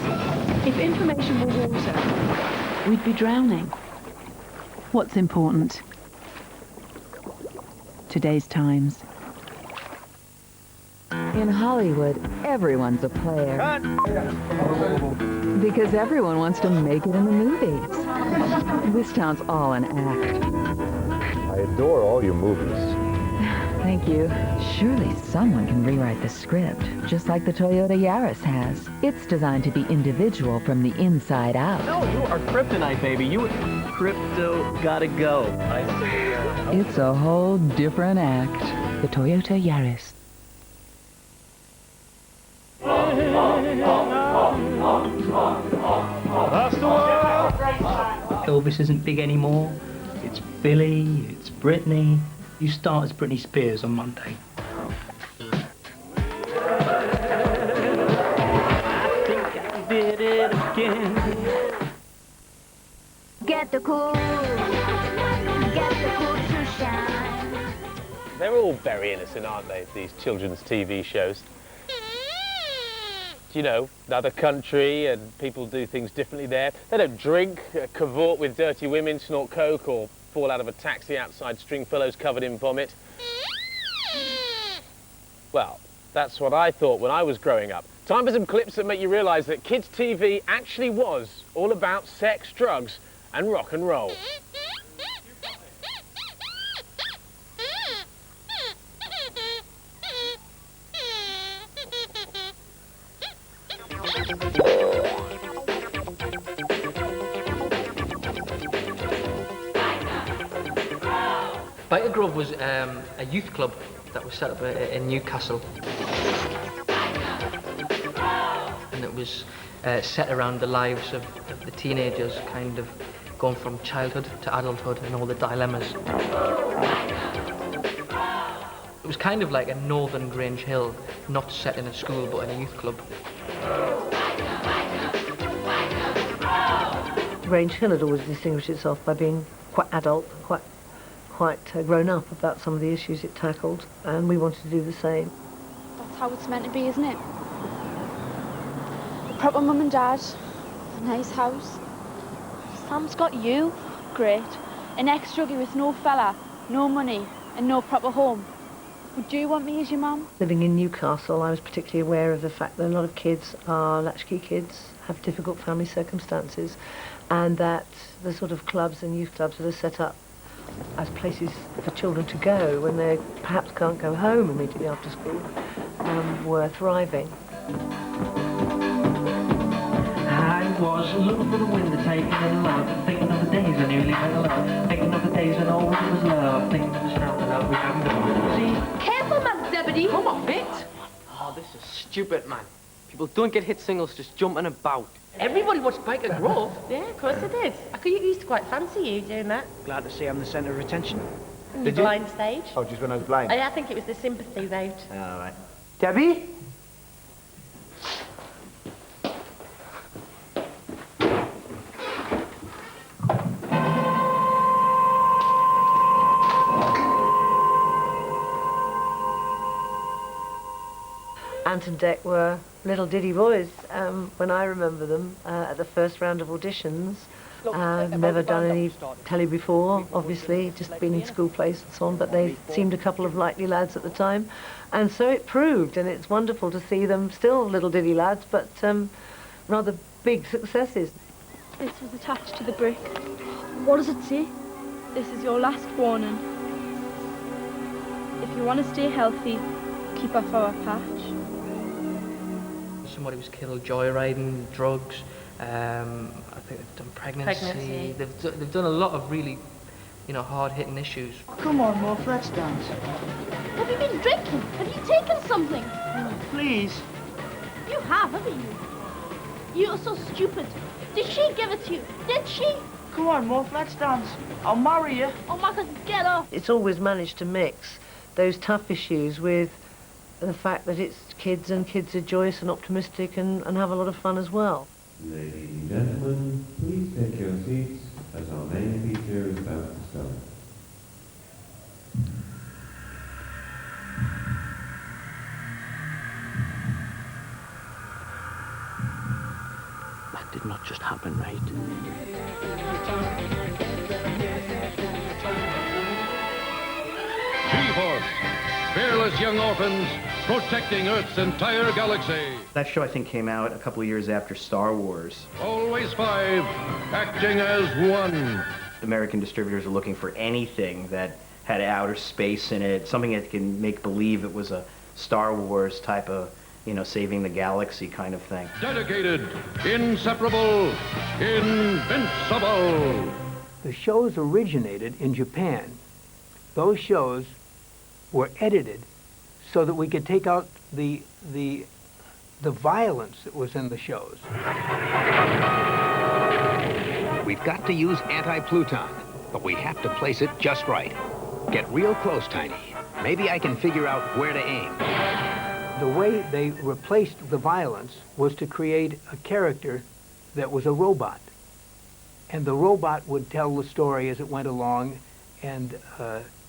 If information were water, We'd be drowning. What's important? Today's times. In Hollywood, everyone's a player. Because everyone wants to make it in the movies. This town's all an act. I adore all your movies. Thank you. Surely someone can rewrite the script, just like the Toyota Yaris has. It's designed to be individual from the inside out. No, you are kryptonite, baby. You crypto gotta go. I see. It's a whole different act. The Toyota Yaris. Elvis isn't big anymore. It's Billy, it's Britney. You start as Britney Spears on Monday. I think I did it again. Get the cool. Get the cool to shine. They're all very innocent, aren't they, these children's TV shows? You know, another country and people do things differently there. They don't drink, cavort with dirty women, snort coke or fall out of a taxi outside Stringfellows covered in vomit. Well, that's what I thought when I was growing up. Time for some clips that make you realise that kids' TV actually was all about sex, drugs and rock and roll. Biker Grove was a youth club that was set up in Newcastle. And it was set around the lives of the teenagers, kind of going from childhood to adulthood and all the dilemmas. It was kind of like a northern Grange Hill, not set in a school but in a youth club. Grange Hill had always distinguished itself by being quite adult, quite grown up about some of the issues it tackled, and we wanted to do the same. That's how it's meant to be, isn't it? A proper mum and dad, a nice house. Sam's got you, great. An ex-druggie with no fella, no money, and no proper home. Would you want me as your mum? Living in Newcastle, I was particularly aware of the fact that a lot of kids are latchkey kids, have difficult family circumstances, and that the sort of clubs and youth clubs that are set up as places for children to go when they perhaps can't go home immediately after school were thriving. I was looking for the wind to take me along, thinking of the days I nearly went alone, thinking of the days when all was love, thinking of the sound that love we haven't got. See? Careful, man, Zebedee! Come on, bit! Oh, this is stupid, man. People don't get hit singles just jumping about. Everybody watched Biker Grove. Yeah, of course I did. I used to quite fancy you doing that. Glad to see I'm the centre of attention. In the blind stage. Oh, just when I was blind? I think it was the sympathy vote. All right. Debbie? Ant and Dec were little diddy boys when I remember them at the first round of auditions. Never done any telly before, obviously, just been in school plays and so on, but they seemed a couple of likely lads at the time. And so it proved, and it's wonderful to see them still little diddy lads, but rather big successes. This was attached to the brick. What does it say? This is your last warning. If you want to stay healthy, keep off our patch. Somebody was killed joyriding, drugs. I think they've done pregnancy. They've done a lot of really, hard-hitting issues. Come on, Morph, let's dance. Have you been drinking? Have you taken something? Please. You have, haven't you? You're so stupid. Did she give it to you? Did she? Come on, Morph, let's dance. I'll marry you. Oh, Marcus, get off. It's always managed to mix those tough issues with the fact that it's kids and kids are joyous and optimistic and have a lot of fun as well. Ladies and gentlemen, please take your seats as our main feature is about to start. That did not just happen, right? G-Force, fearless young orphans protecting Earth's entire galaxy. That show, I think, came out a couple of years after Star Wars. Always five, acting as one. American distributors are looking for anything that had outer space in it, something that can make believe it was a Star Wars type of, saving the galaxy kind of thing. Dedicated, inseparable, invincible. The shows originated in Japan. Those shows were edited so that we could take out the violence that was in the shows. We've got to use anti-Pluton, but we have to place it just right. Get real close, Tiny. Maybe I can figure out where to aim. The way they replaced the violence was to create a character that was a robot. And the robot would tell the story as it went along, and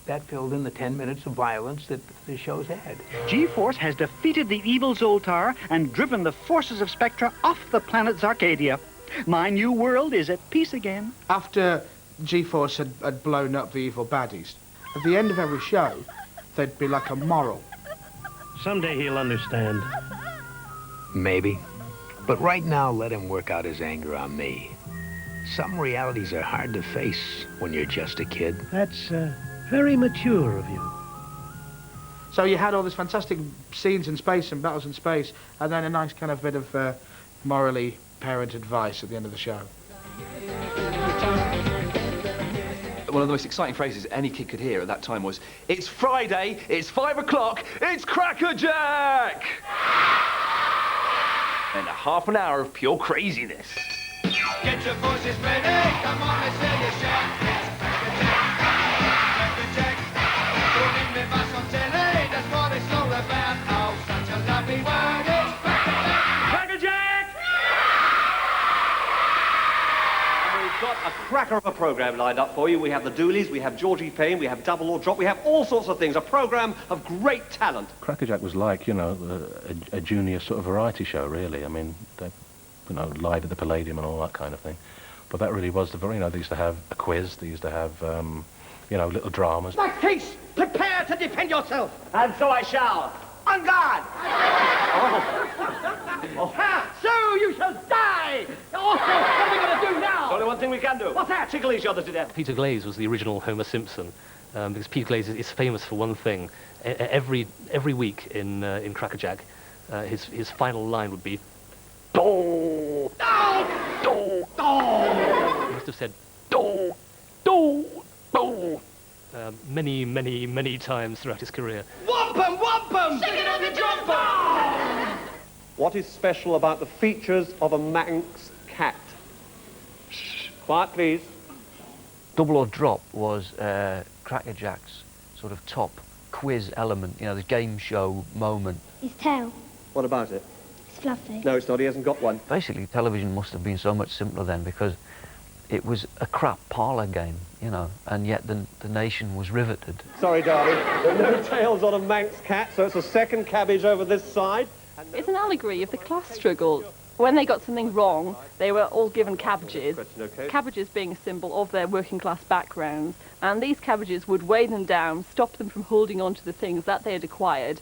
that filled in the 10 minutes of violence that the shows had. G-Force has defeated the evil Zoltar and driven the forces of Spectra off the planet Zarcadia. My new world is at peace again. After G-Force had blown up the evil baddies, at the end of every show, there'd be like a moral. Someday he'll understand. Maybe. But right now, let him work out his anger on me. Some realities are hard to face when you're just a kid. That's very mature of you. So you had all these fantastic scenes in space and battles in space, and then a nice kind of bit of morally parent advice at the end of the show. One of the most exciting phrases any kid could hear at that time was, "It's Friday, it's 5 o'clock, it's Crackerjack!" And a half an hour of pure craziness. Get your voices ready, come on, let's say your shout. It's Crackerjack, don't leave me back on telly, that's what it's all about. Oh, such a lovely word, it's Crackerjack! Crackerjack! We've got a cracker of a programme lined up for you. We have the Dooleys, we have Georgie Payne, we have Double or Drop, we have all sorts of things. A programme of great talent. Crackerjack was like, a junior sort of variety show, really. I mean, they, live at the Palladium and all that kind of thing. But that really was the very, they used to have a quiz, they used to have, little dramas. Maccabees, prepare to defend yourself. And so I shall. On guard! So you shall die! Also, what are we going to do now? There's only one thing we can do. What's that? Tickle each other to death. Peter Glaze was the original Homer Simpson, because Peter Glaze is famous for one thing. Every week in Crackerjack, his final line would be, "Do, do, do." He must have said, "Do, do, do," many times throughout his career. Wampum, wampum! Sing it on the jumper! What is special about the features of a Manx cat? Shh. Quiet, please. Double or Drop was Crackerjack's sort of top quiz element, the game show moment. His tail. What about it? It's fluffy. No, it's not. He hasn't got one. Basically, television must have been so much simpler then because it was a crap parlour game, and yet the nation was riveted. Sorry, darling. There are no tails on a Manx cat, so it's a second cabbage over this side. It's an allegory of the class struggle. When they got something wrong, they were all given cabbages. Cabbages being a symbol of their working class backgrounds, and these cabbages would weigh them down, stop them from holding on to the things that they had acquired.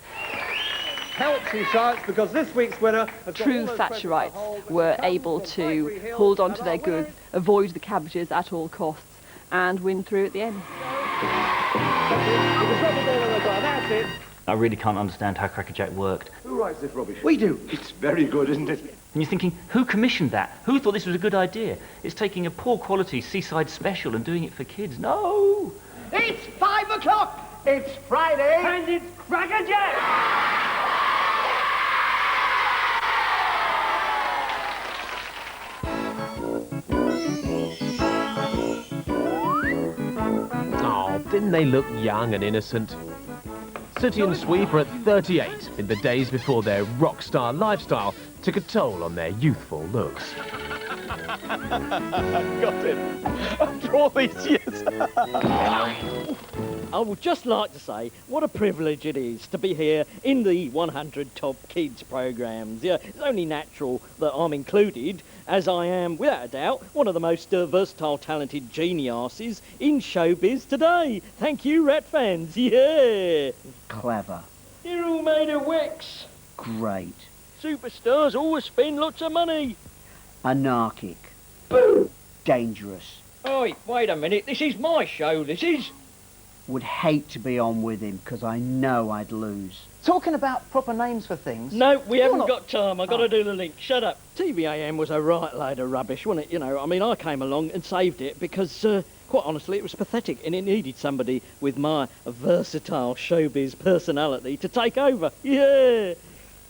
Helps, he shouts, because this week's winner has got True all those Thatcherites were able to hold on to their goods, avoid the cabbages at all costs, and win through at the end. That's it. I really can't understand how Crackerjack worked. Who writes this rubbish? We do. It's very good, isn't it? And you're thinking, who commissioned that? Who thought this was a good idea? It's taking a poor quality seaside special and doing it for kids. No! It's 5 o'clock! It's Friday! And it's Crackerjack! Oh, didn't they look young and innocent? Sooty and Sweep are at 38 in the days before their rock star lifestyle. took a toll on their youthful looks. Got him. After all these years. I would just like to say what a privilege it is to be here in the 100 Top Kids programmes. Yeah, it's only natural that I'm included, as I am, without a doubt, one of the most versatile, talented geniuses in showbiz today. Thank you, Rat fans. Yeah. Clever. You're all made of wax. Great. Superstars always spend lots of money. Anarchic. Boo! Dangerous. Oi, wait a minute. This is my show, this is. Would hate to be on with him, because I know I'd lose. Talking about proper names for things. No, we haven't got time. I've got to do the link. Shut up. TVAM was a right load of rubbish, wasn't it? You know, I mean, I came along and saved it because, quite honestly, it was pathetic and it needed somebody with my versatile showbiz personality to take over. Yeah.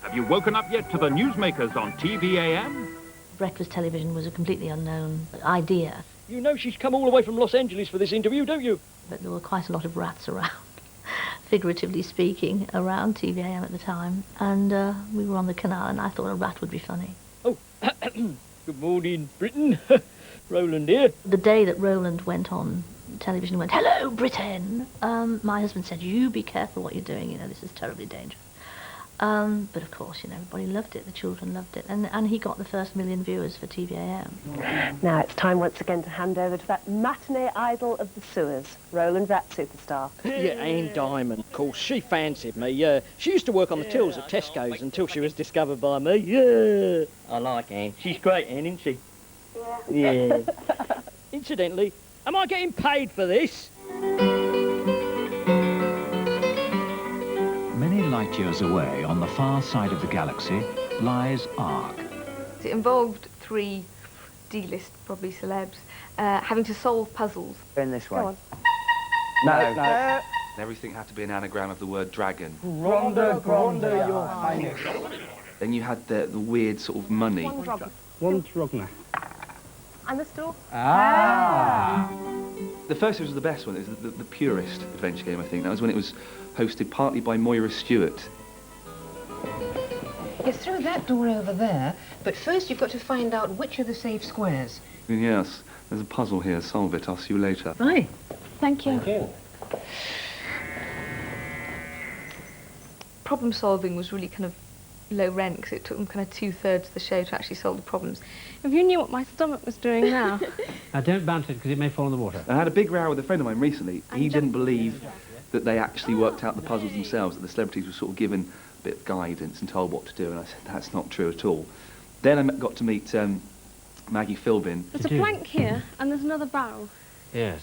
Have you woken up yet to the newsmakers on TVAM? Breakfast television was a completely unknown idea. You know she's come all the way from Los Angeles for this interview, don't you? But there were quite a lot of rats around, figuratively speaking, around TVAM at the time. And we were on the canal and I thought a rat would be funny. Oh, good morning, Britain. Roland here. The day that Roland went on television and went, "Hello, Britain," my husband said, "You be careful what you're doing, you know, this is terribly dangerous." But of course, you know, everybody loved it, the children loved it, and he got the first 1 million viewers for TVAM. Now it's time once again to hand over to that matinee idol of the sewers, Roland Rat Superstar. Yeah, Anne Diamond, of course, she fancied me. She used to work on the tills at Tesco's until she was discovered by me. Yeah, I like Anne. She's great, Anne, isn't she? Yeah. Incidentally, am I getting paid for this? Many light years away, on the far side of the galaxy, lies Ark. It involved 3 D-list, probably celebs, having to solve puzzles. In this way. Go on. No. Everything had to be an anagram of the word dragon. Ronda, Gronda, your highness. Then you had the weird sort of money. One Trogna. And the store. The first was the best one. It was the purest adventure game, I think. That was when it was hosted partly by Moira Stewart. You're through that door over there, but first you've got to find out which are the safe squares. Yes, there's a puzzle here. Solve it. I'll see you later. Right. Thank you. Thank you. Problem solving was really kind of low rent because it took them kind of 2/3 of the show to actually solve the problems. If you knew what my stomach was doing now. Now don't bounce it because it may fall in the water. I had a big row with a friend of mine recently. He didn't believe that they actually worked out the puzzles themselves, that the celebrities were sort of given a bit of guidance and told what to do, and I said, that's not true at all. Then I got to meet Maggie Philbin. There's a plank here, and there's another barrel. Yes.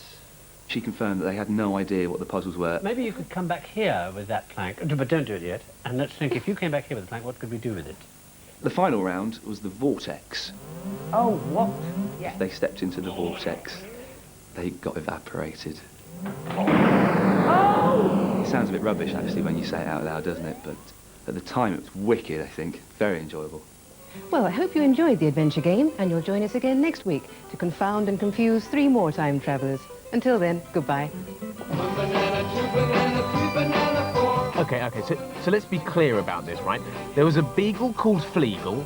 She confirmed that they had no idea what the puzzles were. Maybe you could come back here with that plank, but don't do it yet. And let's think, if you came back here with the plank, what could we do with it? The final round was the vortex. Oh, what? If they stepped into the vortex, they got evaporated. It sounds a bit rubbish, actually, when you say it out loud, doesn't it? But at the time, it was wicked, I think. Very enjoyable. Well, I hope you enjoyed the adventure game, and you'll join us again next week to confound and confuse 3 more time travelers. Until then, goodbye. Okay, so let's be clear about this, right? There was a beagle called Fleagle,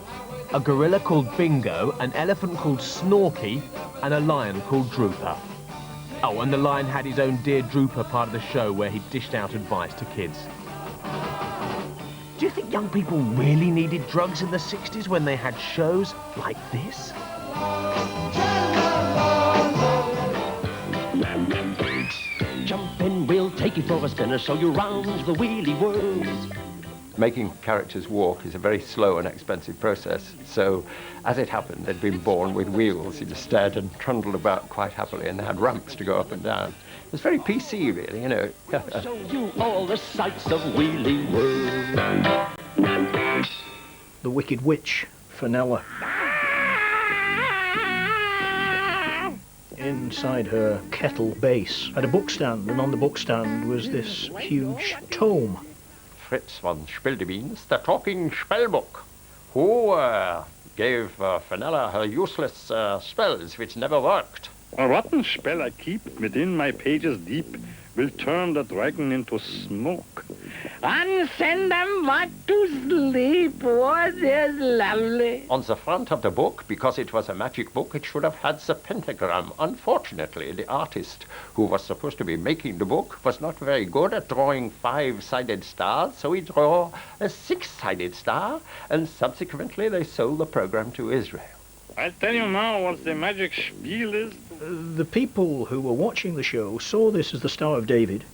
a gorilla called Bingo, an elephant called Snorky, and a lion called Drooper. Oh, and the lion had his own Dear Drooper part of the show where he dished out advice to kids. Do you think young people really needed drugs in the 60s when they had shows like this? Jump in, we'll take you for a spin, show you round the wheelie world. Making characters walk is a very slow and expensive process, so as it happened, they'd been born with wheels instead and trundled about quite happily, and they had ramps to go up and down. It was very PC, really, you know. Show you all the sights of wheelie world. The Wicked Witch, Fenella. Inside her kettle base had a bookstand, and on the bookstand was this huge tome. Fritz von Spildebeans, the talking spellbook, who gave Fenella her useless spells which never worked. A rotten spell I keep within my pages deep will turn the dragon into smoke. and send them back to sleep. What is lovely. On the front of the book, because it was a magic book, it should have had the pentagram. Unfortunately, the artist who was supposed to be making the book was not very good at drawing 5-sided stars, so he drew a 6-sided star, and subsequently they sold the program to Israel. I'll tell you now what the magic spiel is. The people who were watching the show saw this as the Star of David.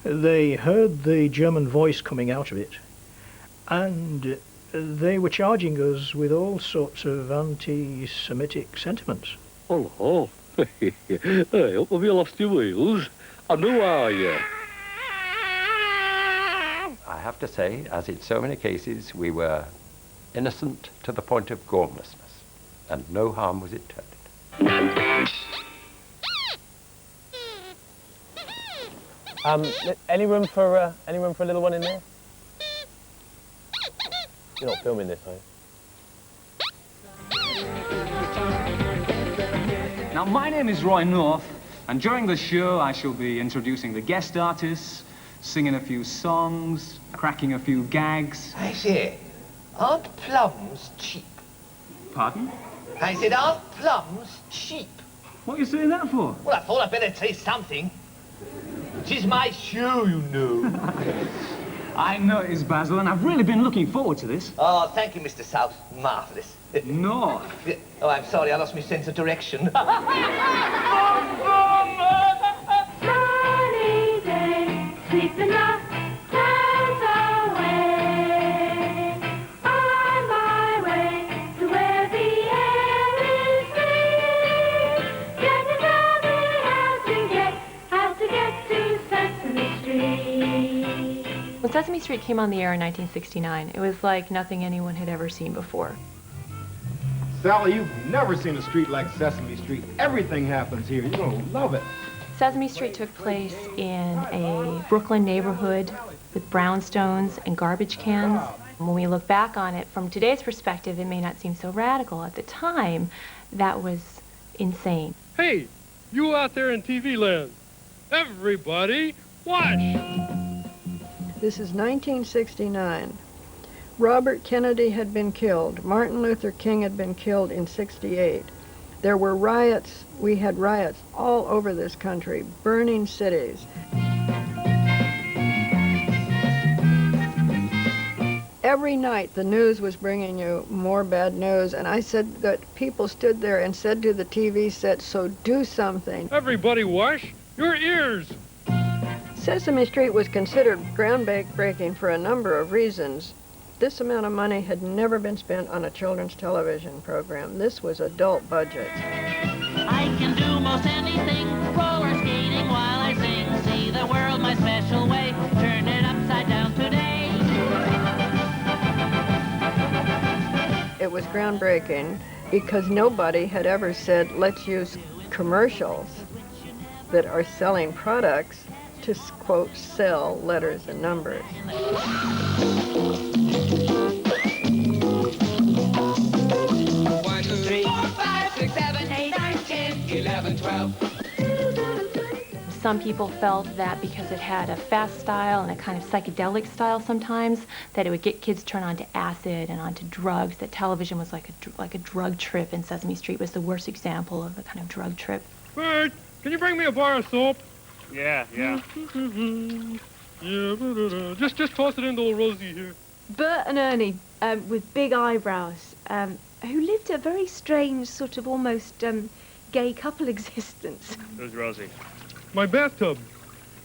They heard the German voice coming out of it, and they were charging us with all sorts of anti-Semitic sentiments. Oh, I hope have you lost your wheels? And who are you? I have to say, as in so many cases, we were innocent to the point of gormlessness, and no harm was intended. Any room for a little one in there? You're not filming this, are you? Now, my name is Roy North, and during the show I shall be introducing the guest artists, singing a few songs, cracking a few gags. I say, aren't plums cheap? Pardon? I said, aren't plums cheap? What are you saying that for? Well, I thought I'd better say something. It is my show, you know. I know it is, Basil, and I've really been looking forward to this. Oh, thank you, Mr. South. Marvellous. No. Oh, I'm sorry, I lost my sense of direction. Sunny day, sleeping the clouds away. On my way to where the air is free. Getting down there, how to get to Sesame Street. When Sesame Street came on the air in 1969, it was like nothing anyone had ever seen before. Sally, you've never seen a street like Sesame Street. Everything happens here. You're gonna love it. Sesame Street took place in a Brooklyn neighborhood with brownstones and garbage cans. When we look back on it from today's perspective, it may not seem so radical. At the time, that was insane. Hey, you out there in TV land, everybody watch! This is 1969. Robert Kennedy had been killed. Martin Luther King had been killed in '68. There were riots. We had riots all over this country, burning cities. Every night the news was bringing you more bad news, and I said that people stood there and said to the TV set, so do something. Everybody wash your ears! Sesame Street was considered groundbreaking for a number of reasons. This amount of money had never been spent on a children's television program. This was adult budget. I can do most anything, roller skating while I sing. See the world my special way, turn it upside down today. It was groundbreaking because nobody had ever said, let's use commercials that are selling products to, quote, sell letters and numbers. 1, 2, 3, 4, 5, 6, 7, 8, 9, 10, 11, 12. Some people felt that because it had a fast style and a kind of psychedelic style sometimes, that it would get kids turned on to acid and onto drugs, that television was like a drug trip, and Sesame Street was the worst example of a kind of drug trip. Bert, can you bring me a bar of soap? Yeah. Yeah, just toss it into old Rosie here. Bert and Ernie, with big eyebrows, who lived a very strange, sort of almost gay couple existence. Who's Rosie? My bathtub.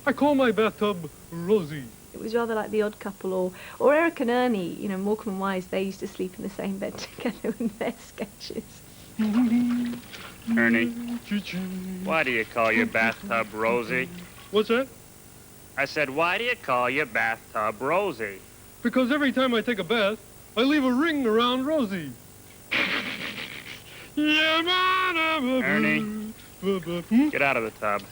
I call my bathtub Rosie. It was rather like The Odd Couple or Eric and Ernie, you know, Morecambe and Wise, they used to sleep in the same bed together in their sketches. Ernie, why do you call your bathtub Rosie? What's that? I said, why do you call your bathtub Rosie? Because every time I take a bath, I leave a ring around Rosie. Ernie, get out of the tub.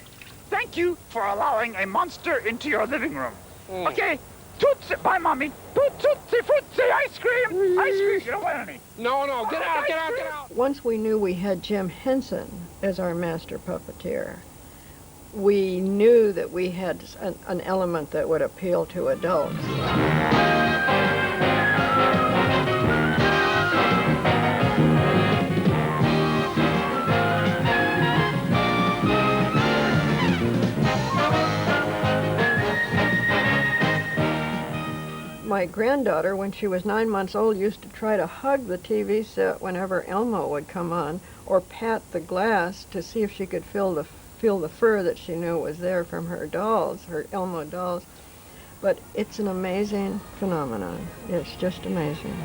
Thank you for allowing a monster into your living room. Okay, Tootsie, bye, Mommy. Tootsie Fruitsy, ice cream. Ice cream, you don't want any. No, get out. Once we knew we had Jim Henson as our master puppeteer, we knew that we had an element that would appeal to adults. My granddaughter, when she was 9 months old, used to try to hug the TV set whenever Elmo would come on, or pat the glass to see if she could feel the fur that she knew was there from her dolls, her Elmo dolls. But it's an amazing phenomenon. It's just amazing.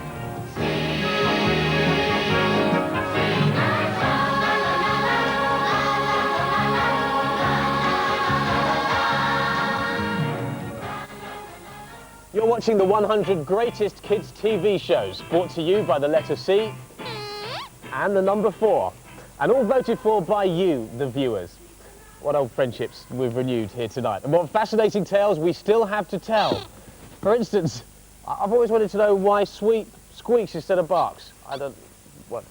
You're watching the 100 Greatest Kids TV Shows, brought to you by the letter C and the number 4, and all voted for by you, the viewers. What old friendships we've renewed here tonight, and what fascinating tales we still have to tell. For instance, I've always wanted to know why Sweep squeaks instead of barks. I don't... what?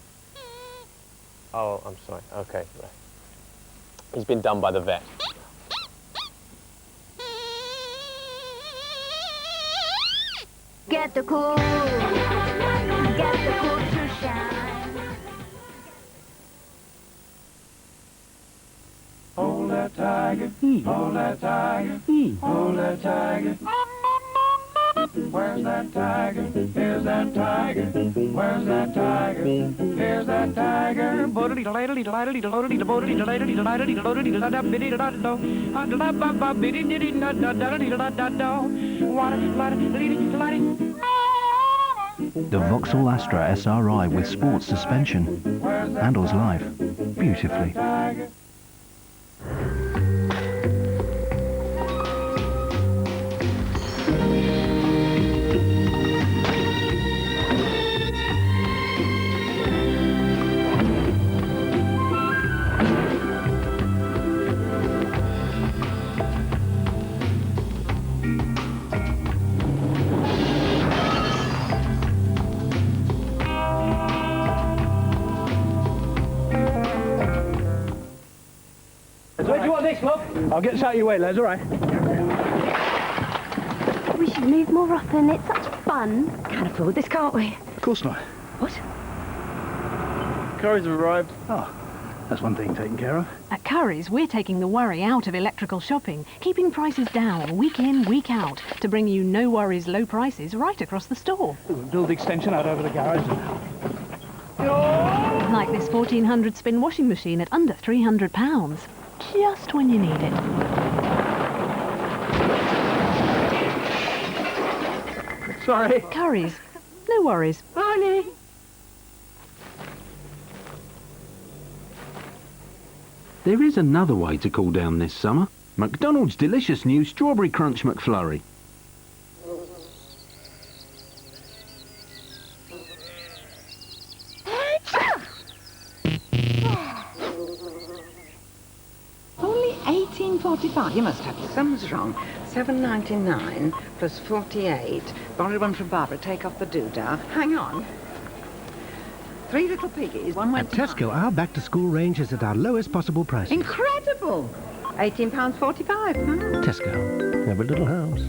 Oh, I'm sorry, okay. He's been done by the vet. Get the cool to shine. Hold that tiger, hold that tiger, hold that tiger. Where's that tiger? Here's that tiger. Where's that tiger? Here's that tiger. The Vauxhall Astra SRI with sports suspension handles life beautifully. Where do you want this, love? I'll get this out of your way, lads, all right? We should move more often. It's such fun. Can't afford this, can't we? Of course not. What? Curry's have arrived. Oh, that's one thing taken care of. At Curry's, we're taking the worry out of electrical shopping, keeping prices down week in, week out, to bring you no worries, low prices right across the store. Build the extension out over the garage. Like this 1400 spin washing machine at under £300. Just when you need it. Sorry. Curry's. No worries. Morning. There is another way to cool down this summer. McDonald's delicious new Strawberry Crunch McFlurry. Only £18.45. You must have it. Something's wrong. £7.99 plus 48. Borrow one from Barbara. Take off the doodah. Hang on. 3 little piggies. One went At Tesco, our back-to-school range is at our lowest possible prices. Incredible! £18.45. Tesco, every little helps.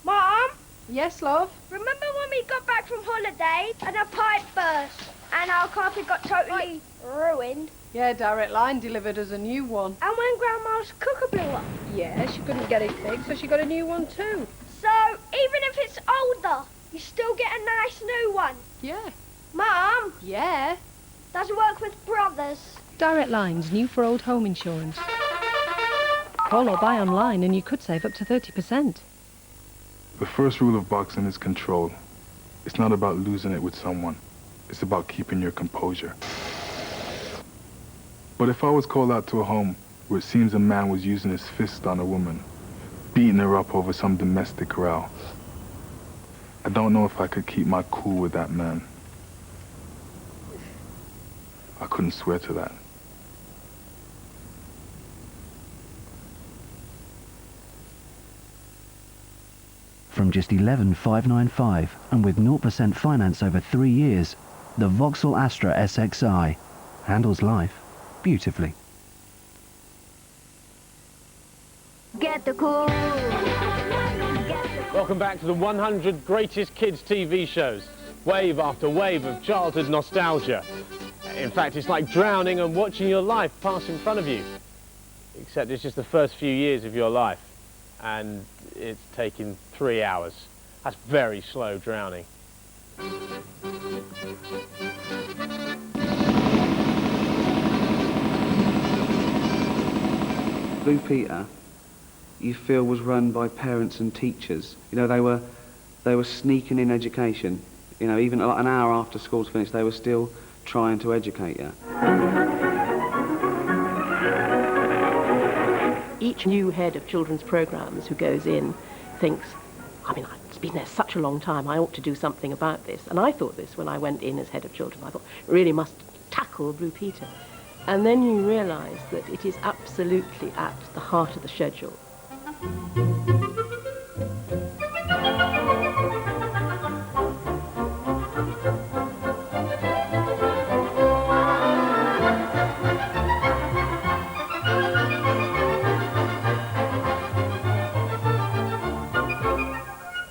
Mom? Yes, love? Remember when we got back from holiday and a pipe burst and our carpet got totally ruined? Yeah, Direct Line delivered us a new one. And when Grandma's cooker blew up? Yeah, she couldn't get it fixed, so she got a new one too. So, even if it's older, you still get a nice new one? Yeah. Mom? Yeah? Does it work with brothers? Direct Line's new for old home insurance. Call or buy online and you could save up to 30%. The first rule of boxing is control. It's not about losing it with someone. It's about keeping your composure. But if I was called out to a home where it seems a man was using his fist on a woman, beating her up over some domestic row, I don't know if I could keep my cool with that man. I couldn't swear to that. From just $11,595 and with 0% finance over 3 years, the Vauxhall Astra SXI handles life beautifully. Get the cool. Welcome back to the 100 Greatest Kids TV Shows. Wave after wave of childhood nostalgia. In fact, it's like drowning and watching your life pass in front of you. Except it's just the first few years of your life. And it's taken 3 hours. That's very slow drowning. Blue Peter, you feel, was run by parents and teachers. You know, they were sneaking in education. You know, even an hour after school's finished, they were still trying to educate you. Each new head of children's programmes who goes in thinks, I mean, it's been there such a long time, I ought to do something about this. And I thought this when I went in as head of children. I thought, really must tackle Blue Peter. And then you realise that it is absolutely at the heart of the schedule.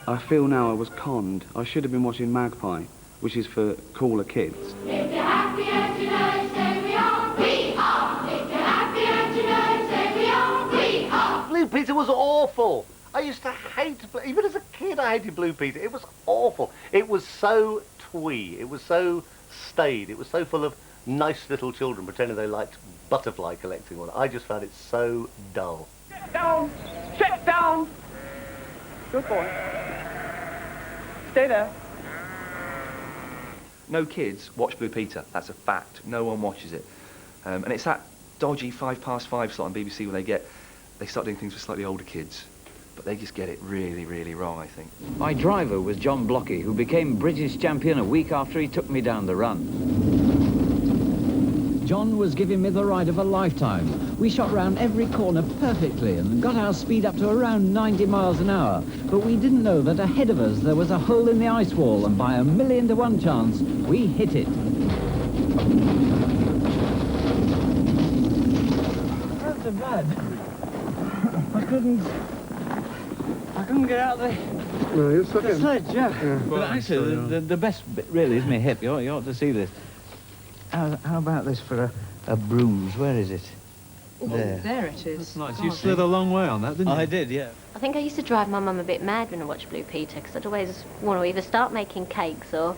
I feel now I was conned. I should have been watching Magpie, which is for cooler kids. If you're happy and you know it, say we are. We are. If you're happy and you know it, say we are. We are. Blue Peter was awful. I used to hate, even as a kid, I hated Blue Peter. It was awful. It was so twee. It was so staid. It was so full of nice little children pretending they liked butterfly collecting. I just found it so dull. Sit down. Sit down. Good boy. Stay there. No kids watch Blue Peter. That's a fact. No one watches it. And it's that dodgy 5:05 slot on BBC where they start doing things for slightly older kids. But they just get it really, really wrong, I think. My driver was John Blocky, who became British champion a week after he took me down the run. John was giving me the ride of a lifetime. We shot round every corner perfectly and got our speed up to around 90 miles an hour. But we didn't know that ahead of us there was a hole in the ice wall, and by a 1,000,000 to 1 chance, we hit it. Not so bad. I couldn't get out of the sledge, yeah. But actually, the best bit really is my hip. You ought to see this. How about this for a bruise? Where is it? There. There it is. That's nice. You slid a long way on that, didn't you? I did, yeah. I think I used to drive my mum a bit mad when I watched Blue Peter, because I'd always want to either start making cakes or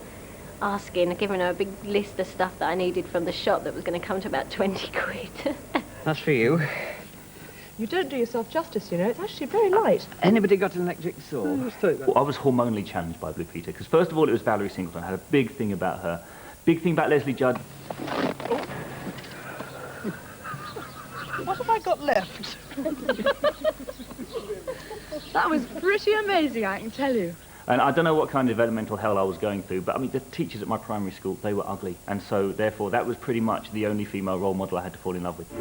giving her a big list of stuff that I needed from the shop that was going to come to about 20 quid. That's for you. You don't do yourself justice, you know. It's actually very light. Anybody got an electric saw? Well, I was hormonally challenged by Blue Peter, because first of all it was Valerie Singleton. I had a big thing about her. Big thing about Leslie Judd. What have I got left? That was pretty amazing, I can tell you. And I don't know what kind of developmental hell I was going through, but I mean, the teachers at my primary school, they were ugly. And so, therefore, that was pretty much the only female role model I had to fall in love with.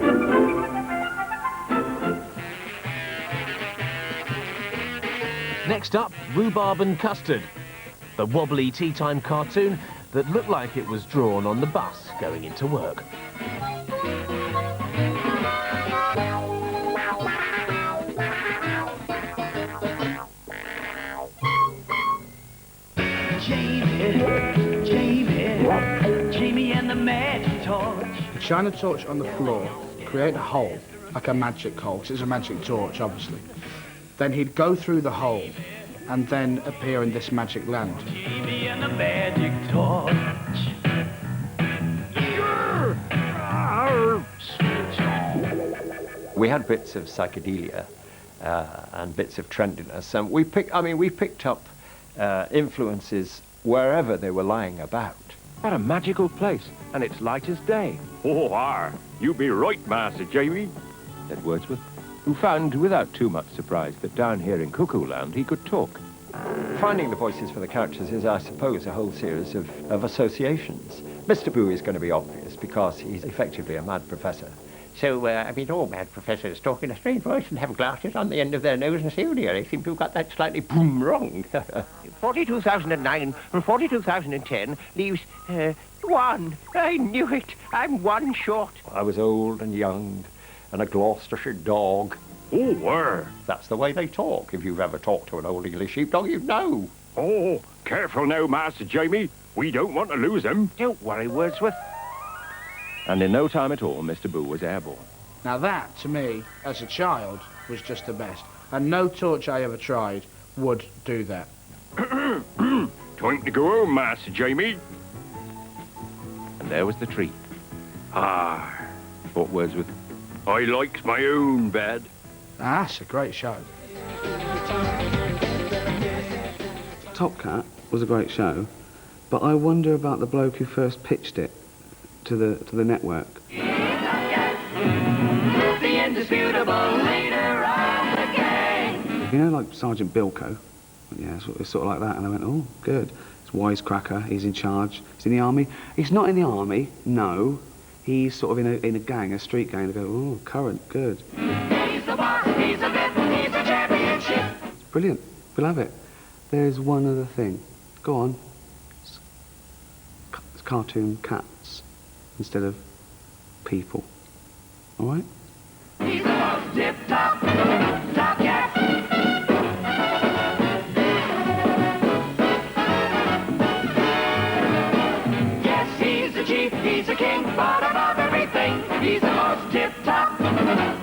Next up, Rhubarb and Custard, the wobbly tea time cartoon that looked like it was drawn on the bus going into work. Jamie and the magic torch. Shine a torch on the floor, create a hole, like a magic hole, 'cause it's a magic torch, obviously. Then he'd go through the hole and then appear in this magic land. Jamie and the magic torch. We had bits of psychedelia and bits of trendiness, and we picked up influences wherever they were lying about. What a magical place, and it's light as day. Oh, you be right, Master Jamie, said Wordsworth, who found, without too much surprise, that down here in Cuckoo Land he could talk. Finding the voices for the characters is, I suppose, a whole series of associations. Mr. Boo is going to be obvious because he's effectively a mad professor. So, all mad professors talk in a strange voice and have glasses on the end of their nose and say, oh dear, they seem to have got that slightly boom wrong. 42,009 from 42,010 leaves 1. I knew it. I'm 1 short. I was old and young and a Gloucestershire dog. Oh, where? That's the way they talk. If you've ever talked to an old English sheepdog, you'd know. Oh, careful now, Master Jamie. We don't want to lose him. Don't worry, Wordsworth. And in no time at all, Mr. Boo was airborne. Now that, to me, as a child, was just the best. And no torch I ever tried would do that. Time to go home, Master Jamie. And there was the treat. Ah, thought Wordsworth. I likes my own bed. That's a great show. Top Cat was a great show, but I wonder about the bloke who first pitched it to the network. The indisputable leader of the gang. You know, like Sergeant Bilko? Yeah, it's sort of like that. And I went, oh, good. It's wisecracker, he's in charge. He's in the army. He's not in the army, no. He's sort of in a gang, a street gang. They go, oh, current, good. He's the boss, he's a vet, he's a championship. It's brilliant. We'll have it. There's one other thing. Go on. It's cartoon cats instead of people. All right? He's the most tip-top, top cat. Yes, he's the chief, he's the king, but above everything, he's the most tip-top,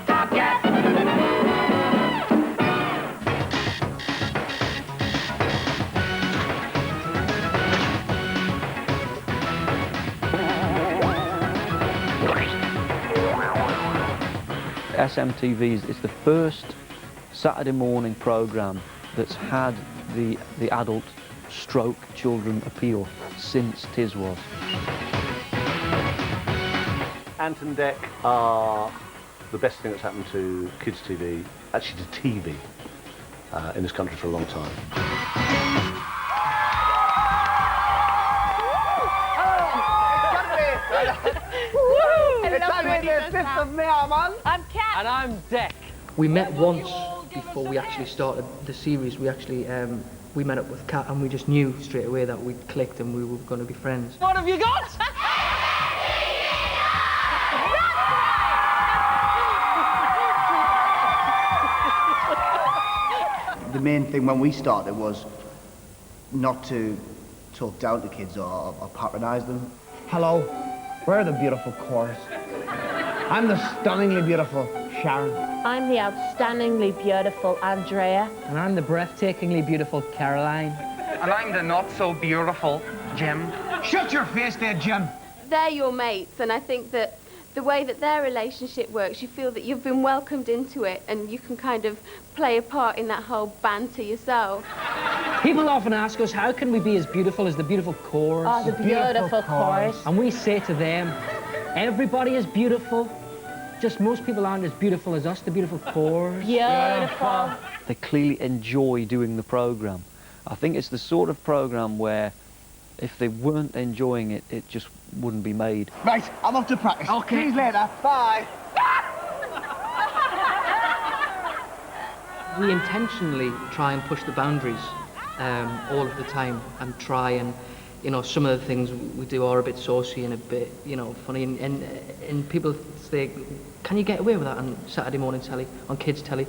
top cat. SMTV is the first Saturday morning programme that's had the adult stroke children appeal since Tiswas. Ant and Dec are the best thing that's happened to kids' TV, actually to TV, in this country for a long time. I'm Cat. And I'm Dec. We met once before we actually started the series. We actually we met up with Cat and we just knew straight away that we clicked and we were going to be friends. What have you got? The main thing when we started was not to talk down to kids or patronise them. Hello, we're the beautiful chorus. I'm the stunningly beautiful Sharon. I'm the outstandingly beautiful Andrea. And I'm the breathtakingly beautiful Caroline. And I'm the not-so-beautiful Jim. Shut your face there, Jim. They're your mates, and I think that the way that their relationship works, you feel that you've been welcomed into it and you can kind of play a part in that whole banter yourself. People often ask us, how can we be as beautiful as the beautiful chorus? Oh, the beautiful chorus. And we say to them, everybody is beautiful, just most people aren't as beautiful as us, the beautiful chorus. Beautiful. They clearly enjoy doing the programme. I think it's the sort of programme where if they weren't enjoying it, it just wouldn't be made. Right, I'm off to practice. Okay. See you later. Bye. We intentionally try and push the boundaries all of the time and try and, you know, some of the things we do are a bit saucy and a bit, you know, funny and people say, can you get away with that on Saturday morning telly, on kids telly?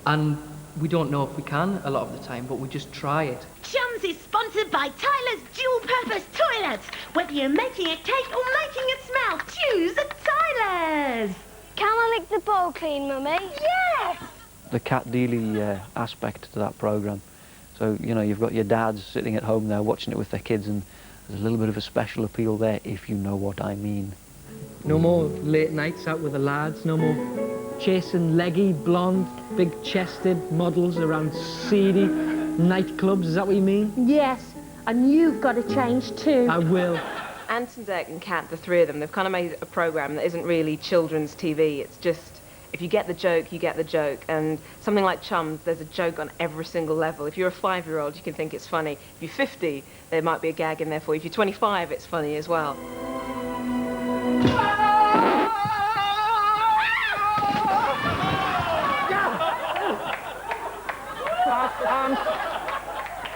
And we don't know if we can a lot of the time, but we just try it. Chums is sponsored by Tyler's dual-purpose toilets. Whether you're making a cake or making it smell, choose a Tyler's. Can I lick the bowl clean, Mummy? Yes! The Cat Dealey aspect to that programme. So, you know, you've got your dads sitting at home there watching it with their kids, and there's a little bit of a special appeal there, if you know what I mean. No more late nights out with the lads, no more chasing leggy, blonde, big-chested models around seedy nightclubs. Is that what you mean? Yes, and you've got to change too. I will. Ant and Dec and Cat, the three of them, they've kind of made a programme that isn't really children's TV. It's just, if you get the joke, you get the joke. And something like Chums, there's a joke on every single level. If you're a 5-year-old, you can think it's funny. If you're 50, there might be a gag in there for you. If you're 25, it's funny as well.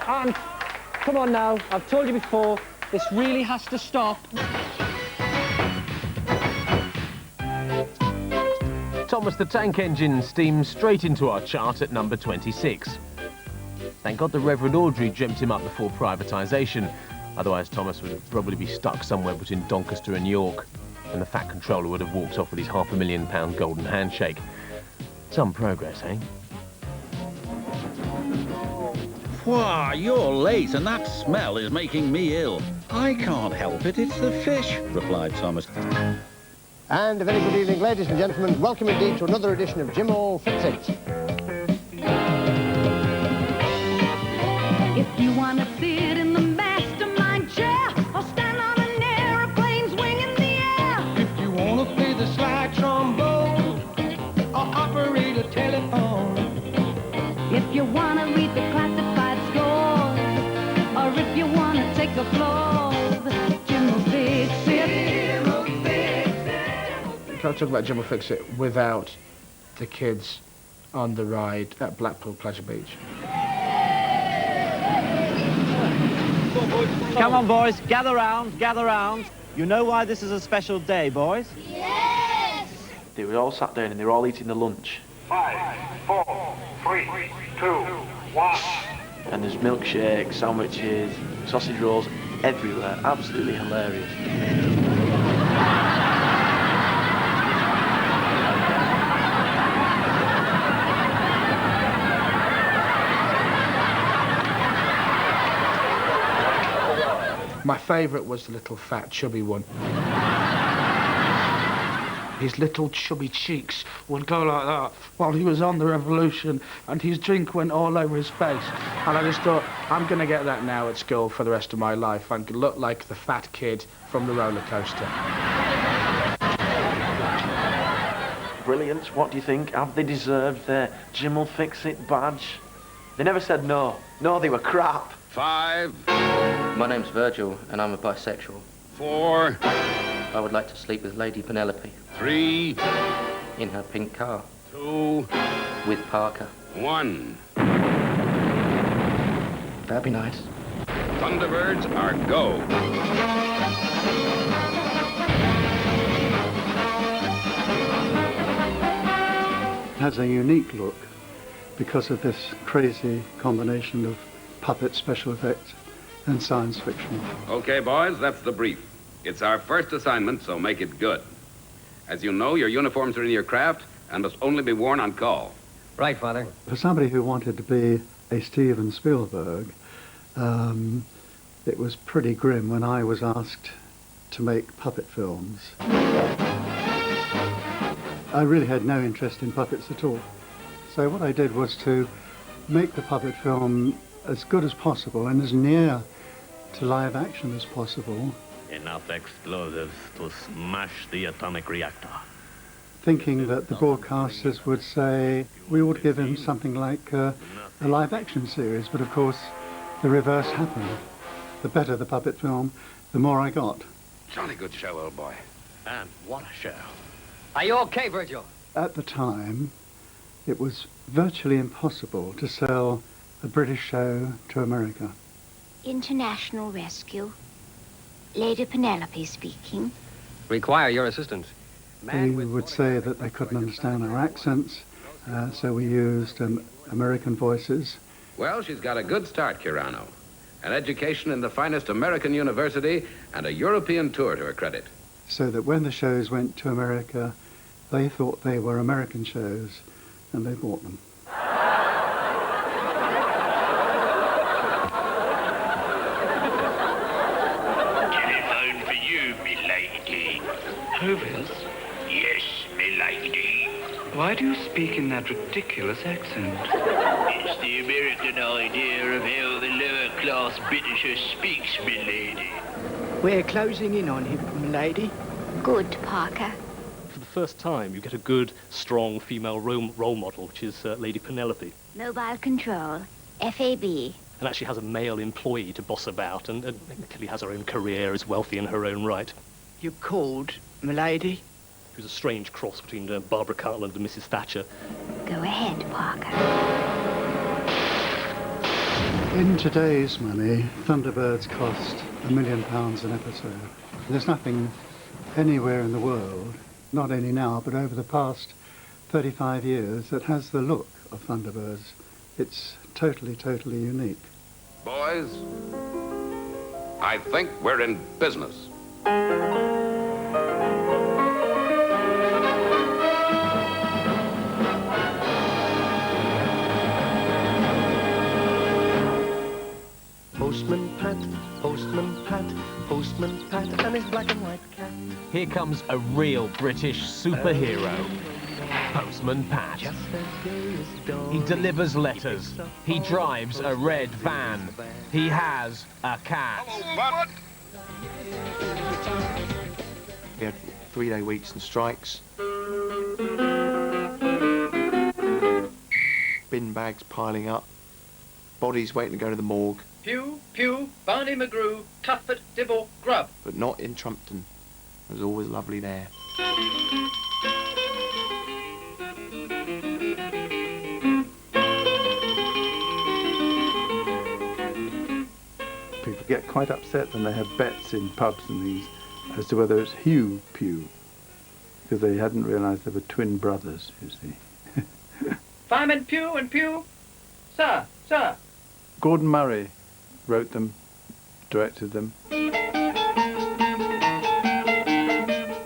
Aunt, come on now. I've told you before, this really has to stop. Top Thomas the Tank Engine steams straight into our chart at number 26. Thank God the Reverend Audrey dreamt him up before privatisation. Otherwise, Thomas would probably be stuck somewhere between Doncaster and York, and the Fat Controller would have walked off with his £500,000 golden handshake. Some progress, eh? Why, you're late, and that smell is making me ill. I can't help it, it's the fish, replied Thomas. And a very good evening, ladies and gentlemen. Welcome indeed to another edition of Jim All Fix It. If you want to sit in the mastermind chair or stand on an aeroplane's wing in the air, If you want to play the slide trombone or operate a telephone, if you want to read the classified scores, or if you want to take the floors, Jim will fix it. Jim will fix it. Can I talk about Jim will Fix It without the kids on the ride at Blackpool Pleasure Beach? Come on, boys, gather round, gather round. You know why this is a special day, boys? Yes! They were all sat down and they were all eating the lunch. 5, 4, 3, 2, 1. And there's milkshakes, sandwiches, sausage rolls everywhere. Absolutely hilarious. My favourite was the little fat chubby one. His little chubby cheeks would go like that while he was on the revolution, and his drink went all over his face. And I just thought, I'm going to get that now at school for the rest of my life. I'm going to look like the fat kid from the roller coaster. Brilliant. What do you think? Have they deserved their Jim will Fix It badge? They never said no. No, they were crap. 5. My name's Virgil, and I'm a bisexual. 4. I would like to sleep with Lady Penelope. 3. In her pink car. 2. With Parker. 1. That'd be nice. Thunderbirds are go. It has a unique look because of this crazy combination of puppet special effects and science fiction. Okay, boys, that's the brief. It's our first assignment, so make it good. As you know, your uniforms are in your craft and must only be worn on call. Right, Father. For somebody who wanted to be a Steven Spielberg, it was pretty grim when I was asked to make puppet films. I really had no interest in puppets at all. So what I did was to make the puppet film as good as possible and as near to live action as possible. Enough explosives to smash the atomic reactor. Thinking that the broadcasters would say we ought to give him something like a live action series, but of course the reverse happened. The better the puppet film, the more I got. Jolly good show, old boy. And what a show. Are you okay, Virgil? At the time, it was virtually impossible to sell a British show to America. International Rescue. Lady Penelope speaking. Require your assistance. They would say that they couldn't understand our accents, so we used American voices. Well, she's got a good start, Kirano. An education in the finest American university and a European tour to her credit. So that when the shows went to America, they thought they were American shows, and they bought them. Telephone for you, milady. Hovis? Yes, milady. Why do you speak in that ridiculous accent? It's the American idea of how the lower class Britisher speaks, milady. We're closing in on him, milady. Good, Parker. For the first time, you get a good, strong female role model, which is Lady Penelope. Mobile control. FAB. And actually has a male employee to boss about, and clearly has her own career, is wealthy in her own right. You called, milady? Who's a strange cross between Barbara Cartland and Mrs. Thatcher. Go ahead, Parker. In today's money, Thunderbirds cost £1 million an episode. There's nothing anywhere in the world, not only now, but over the past 35 years that has the look of Thunderbirds. It's totally, totally unique. Boys, I think we're in business. Postman Pat, Postman Pat, and his black and white cat. Here comes a real British superhero. Postman Pat. He delivers letters. He drives a red van. He has a cat. We had 3-day weeks and strikes. Bin bags piling up. Bodies waiting to go to the morgue. Pew, Pew, Barney McGrew, Cuthbert, Dibble, Grubb. But not in Trumpton. It was always lovely there. People get quite upset when they have bets in pubs and these as to whether it's Hugh Pew, because they hadn't realised they were twin brothers, you see. Fireman Pew and Pew. Sir, sir. Gordon Murray wrote them, directed them.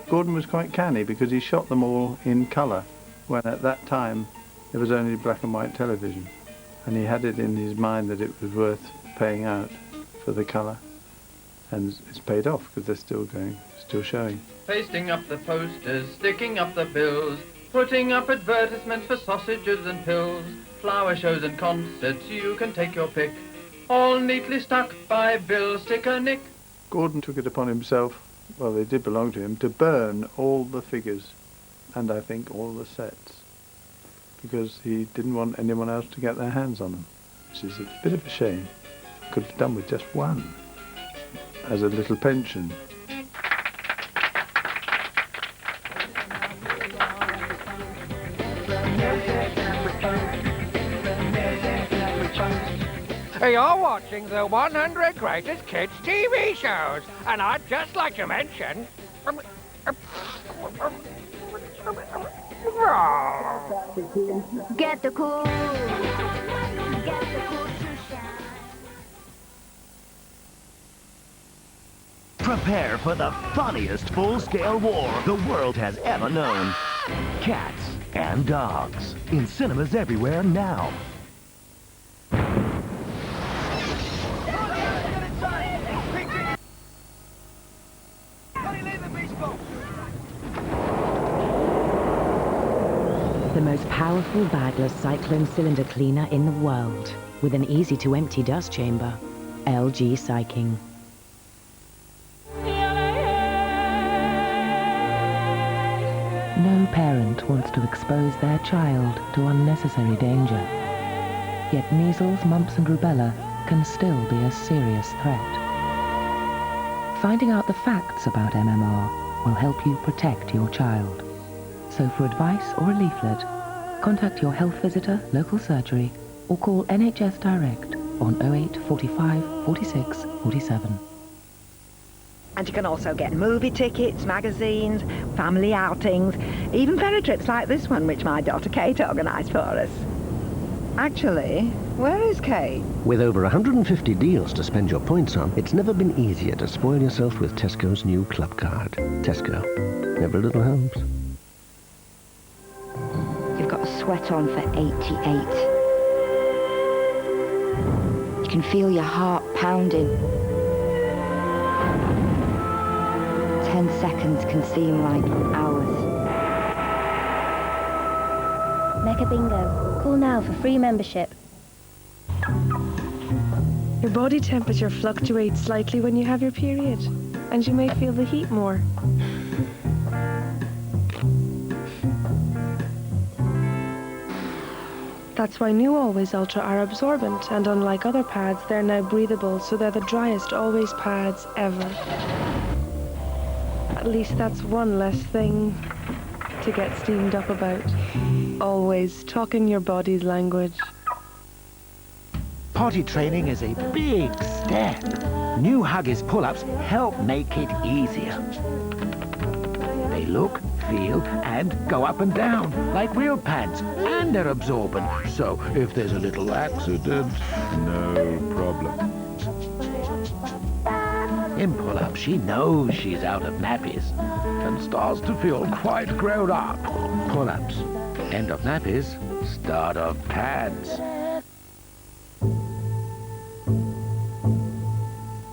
Gordon was quite canny because he shot them all in colour, when at that time there was only black and white television, and he had it in his mind that it was worth paying out for the colour, and it's paid off because they're still going, still showing. Pasting up the posters, sticking up the bills, putting up advertisements for sausages and pills, flower shows and concerts, you can take your pick, all neatly stuck by Bill Sticker Nick. Gordon took it upon himself, well, they did belong to him, to burn all the figures and I think all the sets, because he didn't want anyone else to get their hands on them, which is a bit of a shame. Could have done with just one as a little pension. You're watching the 100 Greatest Kids TV Shows, and I'd just like to mention... Get the cool. Prepare for the funniest full-scale war the world has ever known. Cats and dogs. In cinemas everywhere now. The most powerful bagless cyclone cylinder cleaner in the world, with an easy-to-empty dust chamber. LG Cycling. No parent wants to expose their child to unnecessary danger. Yet measles, mumps and rubella can still be a serious threat. Finding out the facts about MMR will help you protect your child. So for advice or a leaflet, contact your health visitor, local surgery, or call NHS Direct on 08 45 46 47. And you can also get movie tickets, magazines, family outings, even ferry trips like this one, which my daughter Kate organised for us. Actually, where is Kate? With over 150 deals to spend your points on, it's never been easier to spoil yourself with Tesco's new club card. Tesco. Every little helps. You've got a sweat on for 88. You can feel your heart pounding. 10 seconds can seem like hours. Mega Bingo. Call now for free membership. Your body temperature fluctuates slightly when you have your period, and you may feel the heat more. That's why new Always Ultra are absorbent, and unlike other pads, they're now breathable, so they're the driest Always pads ever. At least that's one less thing to get steamed up about. Always talking your body's language. Potty training is a big step. New Huggies pull-ups help make it easier. They look, feel and go up and down like real pants, and they're absorbent. So if there's a little accident, no problem. In pull-up, she knows she's out of nappies and starts to feel quite grown up. Pull-ups, end of nappies, start of pads.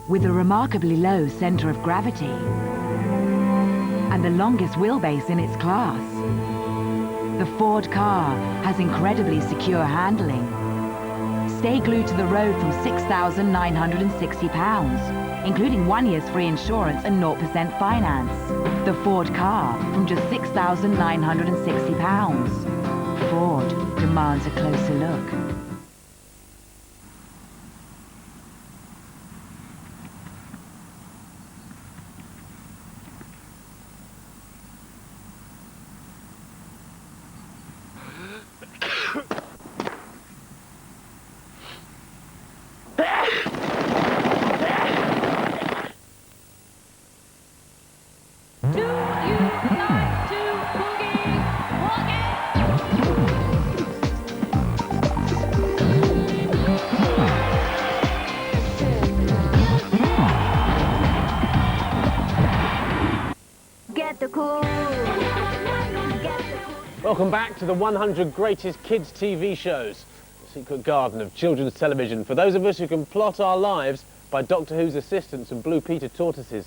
With a remarkably low centre of gravity and the longest wheelbase in its class, the Ford car has incredibly secure handling. Stay glued to the road from £6,960, including 1 year's free insurance and 0% finance. The Ford car from just £6,960. Ford demands a closer look. Welcome back to the 100 Greatest Kids TV Shows, the secret garden of children's television for those of us who can plot our lives by Doctor Who's assistants and Blue Peter tortoises.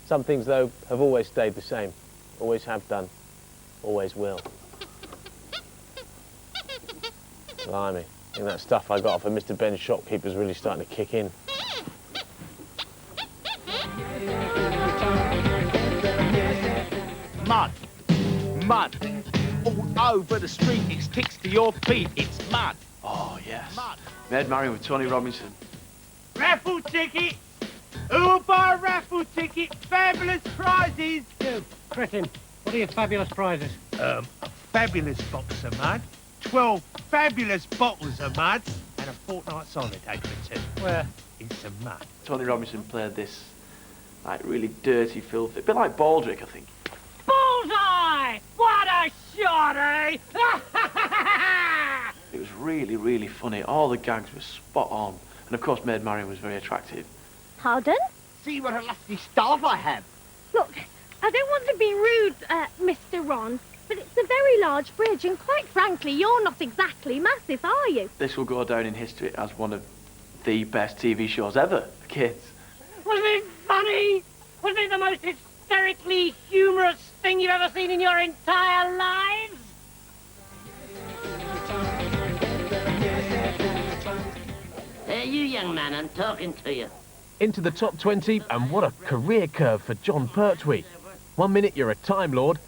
Some things, though, have always stayed the same. Always have done. Always will. Blimey, I think that stuff I got off of Mr. Ben's shopkeeper's really starting to kick in. Mud. Mud. All over the street, it sticks to your feet. It's mud. Oh, yes. Mud. Maid Marian with Tony Robinson. Raffle ticket. Who'll buy a raffle ticket? Fabulous prizes. You, Christian, what are your fabulous prizes? A fabulous box of mud, 12 fabulous bottles of mud, and a fortnight's holiday for two. Where? In some mud. Tony Robinson played this, like, really dirty, filthy, a bit like Baldrick, I think. Bullseye! What a shot, eh? It was really, really funny. All the gags were spot on. And of course, Maid Marian was very attractive. Pardon? See what a lusty staff I have. Look, I don't want to be rude, Mr. Ron, but it's a very large bridge, and quite frankly, you're not exactly massive, are you? This will go down in history as one of the best TV shows ever for kids. Wasn't it funny? Wasn't it the most hysterically humorous thing you've ever seen in your entire lives? Hey, you young man, I'm talking to you. Into the top 20, and what a career curve for John Pertwee. 1 minute you're a Time Lord,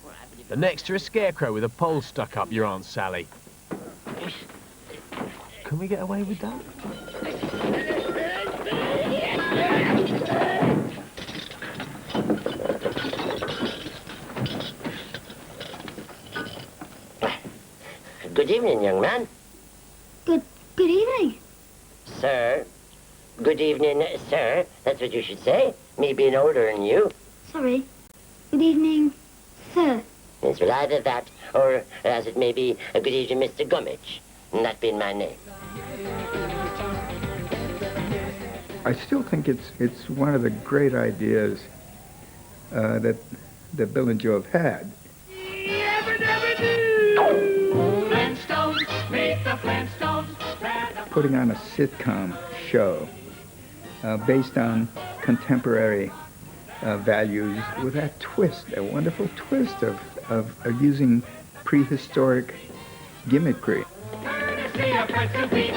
the next you're a scarecrow with a pole stuck up your Aunt Sally. Can we get away with that? Good evening, young man. Good evening. Sir. Good evening, sir. That's what you should say. Me being older than you. Sorry. Good evening, sir. It's either that, or as it may be, a good evening, Mr. Gummidge. That being my name. I still think it's one of the great ideas that Bill and Joe have had. Flintstones, meet the Flintstones. Putting on a sitcom show based on contemporary values with that twist, a wonderful twist of using prehistoric gimmickry. Courtesy of Pretzel Beat,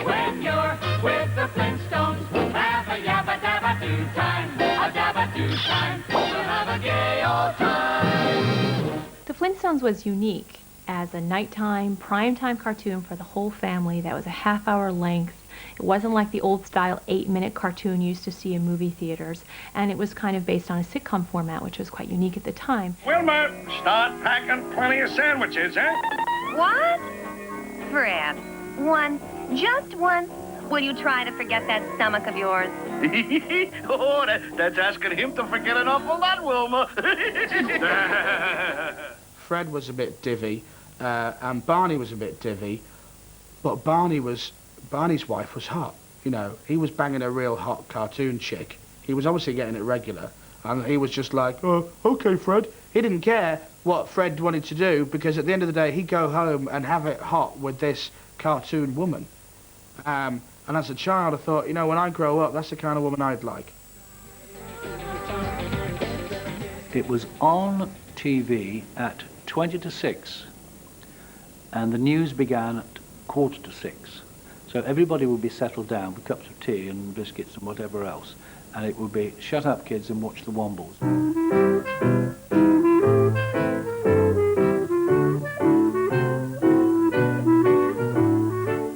when you're with the Flintstones, have a yabba dabba do time, a dabba do time, we'll have a gay old time. The Flintstones was unique as a nighttime, primetime cartoon for the whole family that was a half-hour length. It wasn't like the old-style 8-minute cartoon you used to see in movie theaters, and it was kind of based on a sitcom format, which was quite unique at the time. Wilma, start packing plenty of sandwiches, eh? What? Fred, one, just one. Will you try to forget that stomach of yours? Oh, that's asking him to forget an awful lot, Wilma. Fred was a bit divvy, and Barney was a bit divvy, but Barney's wife was hot. You know, he was banging a real hot cartoon chick. He was obviously getting it regular, and he was just like, oh, okay, Fred. He didn't care what Fred wanted to do, because at the end of the day, he'd go home and have it hot with this cartoon woman. And as a child, I thought, you know, when I grow up, that's the kind of woman I'd like. It was on TV at 20 to 6, and the news began at 6:15. So everybody would be settled down with cups of tea and biscuits and whatever else, and it would be, shut up kids and watch the Wombles.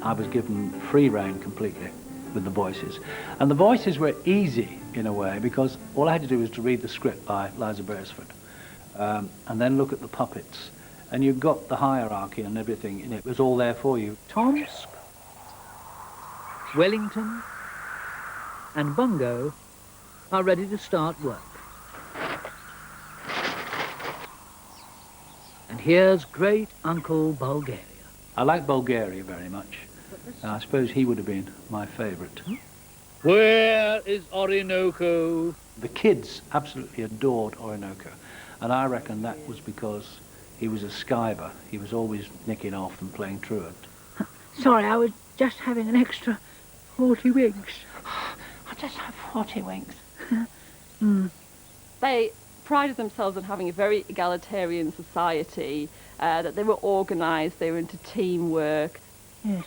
I was given free rein completely with the voices. And the voices were easy in a way, because all I had to do was to read the script by Liza Beresford, and then look at the puppets. And you got the hierarchy and everything, and it was all there for you. Tomsk, Wellington and Bungo are ready to start work. And here's great Uncle Bulgaria. I like Bulgaria very much. I suppose he would have been my favourite. Where is Orinoco? The kids absolutely adored Orinoco, and I reckon that was because he was a skiver. He was always nicking off and playing truant. Sorry, I was just having an extra 40 winks. I'll just have 40 winks. They prided themselves on having a very egalitarian society, that they were organised, they were into teamwork. Yes,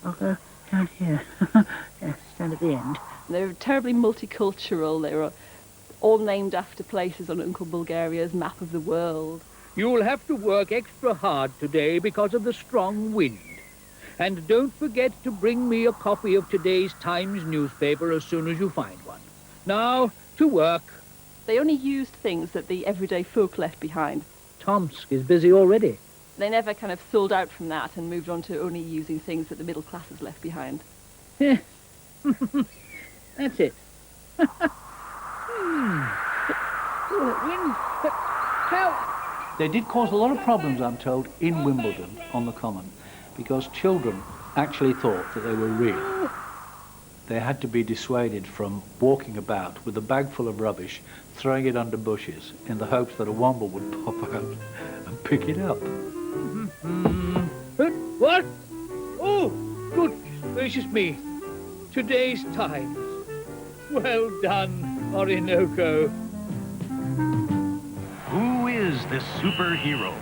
I'll go down here. Yes, stand at the end. They were terribly multicultural. They were all named after places on Uncle Bulgaria's map of the world. You'll have to work extra hard today because of the strong wind. And don't forget to bring me a copy of today's Times newspaper as soon as you find one. Now, to work. They only used things that the everyday folk left behind. Tomsk is busy already. They never kind of sold out from that and moved on to only using things that the middle classes left behind. Yeah. That's it. They did cause a lot of problems, I'm told, in Wimbledon on the Common, because children actually thought that they were real. They had to be dissuaded from walking about with a bag full of rubbish, throwing it under bushes, in the hopes that a womble would pop out and pick it up. What? Oh, goodness gracious me. Today's Times. Well done, Orinoco. Who is this superhero?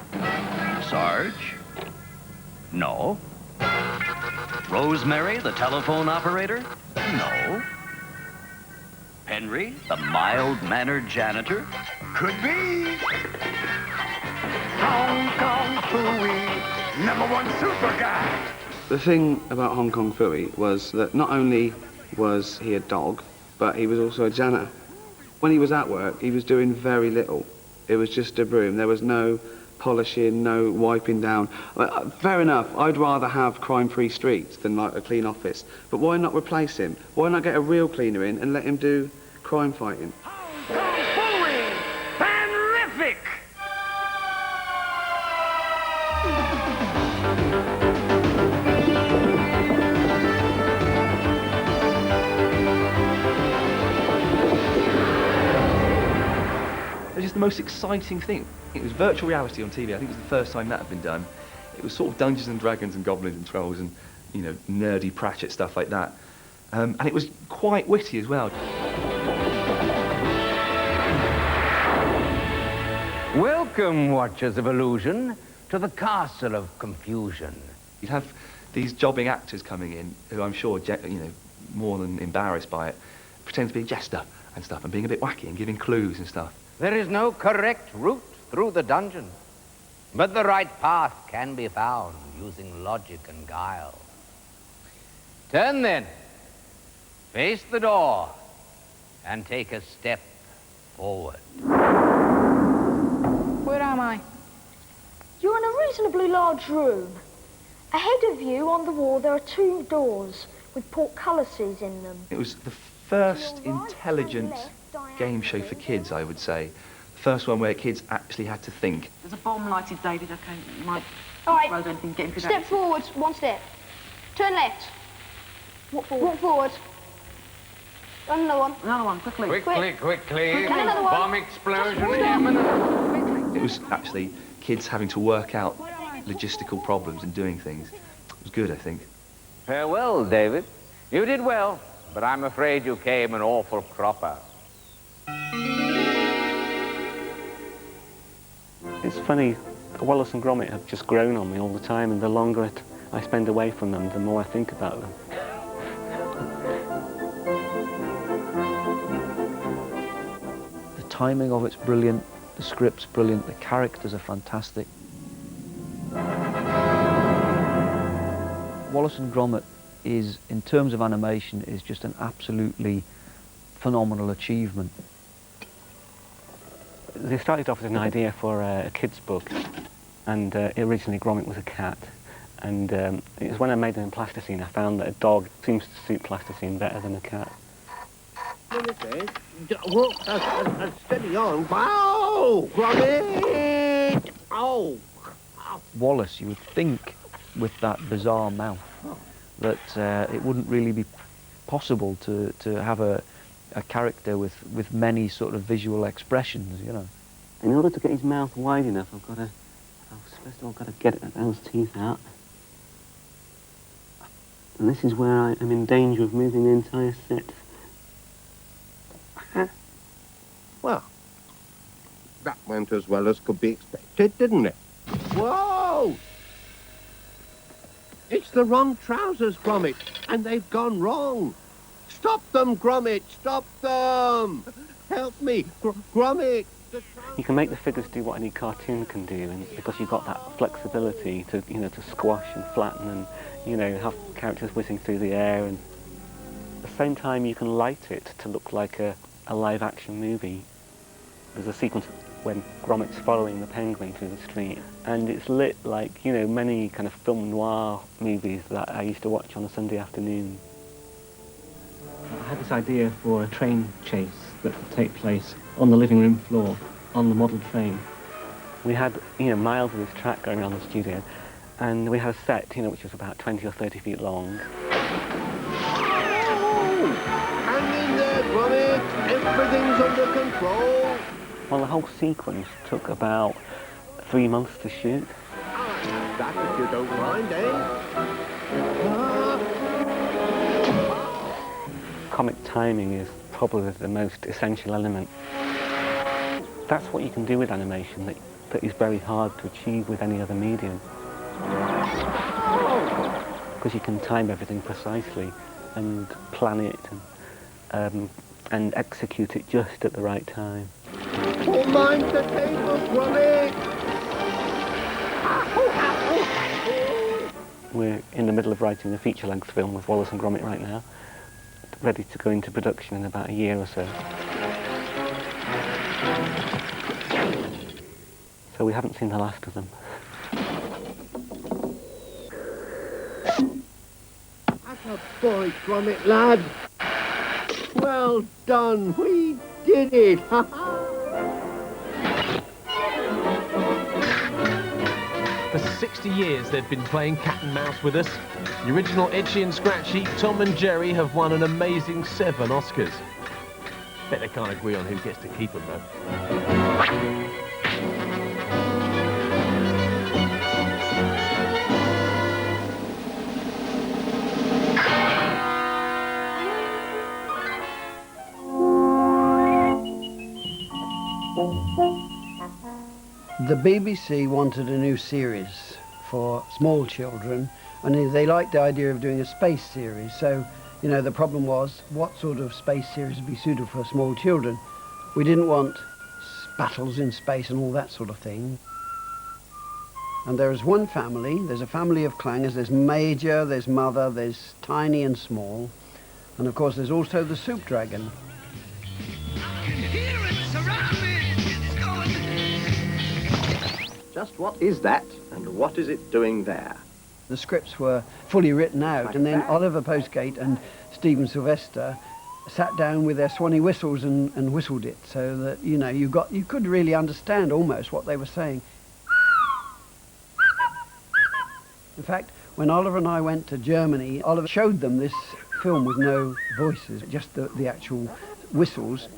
Sarge? No. Rosemary, the telephone operator? No. Henry, the mild-mannered janitor? Could be. Hong Kong Phooey, #1 super guy. The thing about Hong Kong Phooey was that not only was he a dog, but he was also a janitor. When he was at work, he was doing very little. It was just a broom. There was no polishing, no wiping down. Fair enough, I'd rather have crime-free streets than like a clean office. But why not replace him? Why not get a real cleaner in and let him do crime fighting? Phooey, fanrific. It was just the most exciting thing. It was virtual reality on TV. I think it was the first time that had been done. It was sort of Dungeons and Dragons and Goblins and Trolls and, you know, nerdy Pratchett stuff like that. And it was quite witty as well. Welcome, Watchers of Illusion, to the Castle of Confusion. You'd have these jobbing actors coming in who I'm sure, you know, more than embarrassed by it, pretend to be a jester and stuff and being a bit wacky and giving clues and stuff. There is no correct route through the dungeon, but the right path can be found using logic and guile. Turn then, face the door, and take a step forward. Where am I? You're in a reasonably large room. Ahead of you on the wall there are 2 doors with portcullises in them. It was the first intelligent game show for kids, I would say. first one where kids actually had to think. There's a bomb lighted, David. Okay, you might All right. road anything, get him through Step that. forward, one step. Turn left. Walk forward. Walk forward. And another one. Another one, quickly. Quickly. And another one. Bomb explosion imminent. It was actually kids having to work out logistical problems and doing things. It was good, I think. Farewell, David. You did well, but I'm afraid you came an awful cropper. It's funny, Wallace and Gromit have just grown on me all the time, and the longer I spend away from them, the more I think about them. The timing of it's brilliant, the script's brilliant, the characters are fantastic. Wallace and Gromit is, in terms of animation, is just an absolutely phenomenal achievement. They started off as an idea for a kid's book, and originally Gromit was a cat. And it was when I made them in plasticine, I found that a dog seems to suit plasticine better than a cat. Steady on. Wow! Gromit! Oh! Wallace, you would think, with that bizarre mouth, that it wouldn't really be possible to have a character with many sort of visual expressions, you know. In order to get his mouth wide enough, I've first of all got to get those teeth out. And this is where I am in danger of moving the entire set. Well, that went as well as could be expected, didn't it? Whoa! It's the wrong trousers, Gromit, and they've gone wrong. Stop them, Gromit! Stop them! Help me, Gromit! You can make the figures do what any cartoon can do, and because you've got that flexibility to, to squash and flatten and, have characters whizzing through the air, and at the same time you can light it to look like a live-action movie. There's a sequence when Gromit's following the penguin through the street, and it's lit like, many kind of film noir movies that I used to watch on a Sunday afternoon. I had this idea for a train chase that would take place on the living room floor, on the model train. We had, miles of this track going around the studio, and we had a set, which was about 20 or 30 feet long. Hang in there, Gromit! Everything's under control! Well, the whole sequence took about 3 months to shoot. That if you don't mind, Comic timing is probably the most essential element. That's what you can do with animation that is very hard to achieve with any other medium. Because you can time everything precisely and plan it and execute it just at the right time. Don't mind the table, Gromit! We're in the middle of writing a feature-length film with Wallace and Gromit right now, ready to go into production in about a year or so. So we haven't seen the last of them. That's a boy, Gromit, lad. Well done, we did it. For 60 years they've been playing cat and mouse with us. The original Itchy and Scratchy, Tom and Jerry, have won an amazing 7 Oscars. Bet they can't agree on who gets to keep them, though. The BBC wanted a new series for small children, and they liked the idea of doing a space series. So, the problem was, what sort of space series would be suited for small children? We didn't want battles in space and all that sort of thing. And there is one family, there's a family of clangers, there's Major, there's Mother, there's Tiny and Small, and of course there's also the Soup Dragon. Just what is that, and what is it doing there? The scripts were fully written out, and then Oliver Postgate and Stephen Sylvester sat down with their Swanee whistles and whistled it, so that, you know, you could really understand almost what they were saying. In fact, when Oliver and I went to Germany, Oliver showed them this film with no voices, just the actual whistles.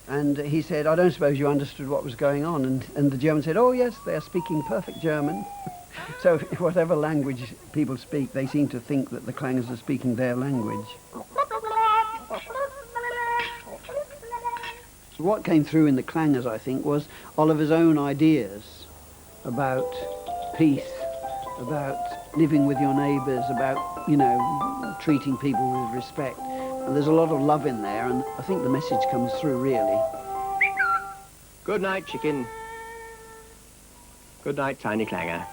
And he said, I don't suppose you understood what was going on. And the German said, oh yes, they're speaking perfect German. So whatever language people speak, they seem to think that the clangers are speaking their language. What came through in the clangers, I think, was Oliver's own ideas about peace, about living with your neighbours, about, you know, treating people with respect. And there's a lot of love in there, and I think the message comes through, really. Good night, chicken. Good night, tiny clanger.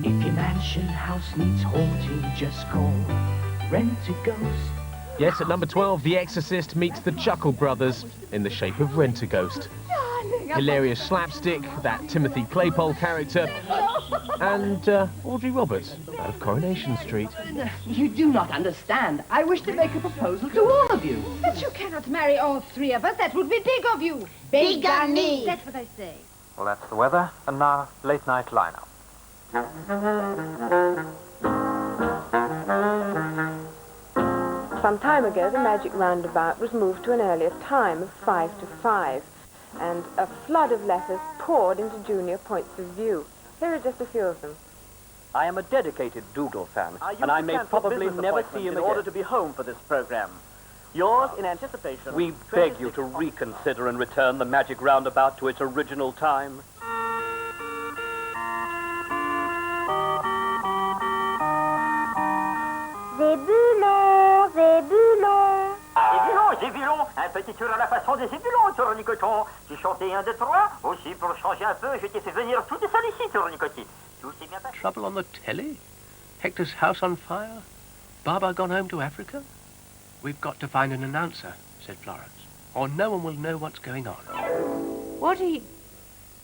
If your mansion house needs haunting, just call Rent-A-Ghost. Yes, at number 12, The Exorcist meets the Chuckle Brothers in the shape of Rent-A-Ghost. Hilarious slapstick, that Timothy Claypole character, and Audrey Roberts out of Coronation Street. You do not understand. I wish to make a proposal to all of you. But you cannot marry all three of us. That would be big of you. Bigamy. That's what I say. Well, that's the weather, and now late night lineup. Some time ago, the magic roundabout was moved to an earlier time of 5 to 5, and a flood of letters poured into junior points of view. Here are just a few of them. I am a dedicated Dougal fan, and I may probably never see him again. In order to be home for this program. Yours in anticipation. We beg you to reconsider and return the magic roundabout to its original time. Zébulon, Zébulon. Zébulon, Zébulon, un petit tour à la façon des Zébulons, Tournicoton. Tu chantais 1, 2, 3, aussi pour changer un peu, je t'ai fait venir tout seul ici, Tournicotis. Tout s'est bien passé. Trouble on the telly? Hector's house on fire? Baba gone home to Africa? We've got to find an announcer, said Florence, or no one will know what's going on. What he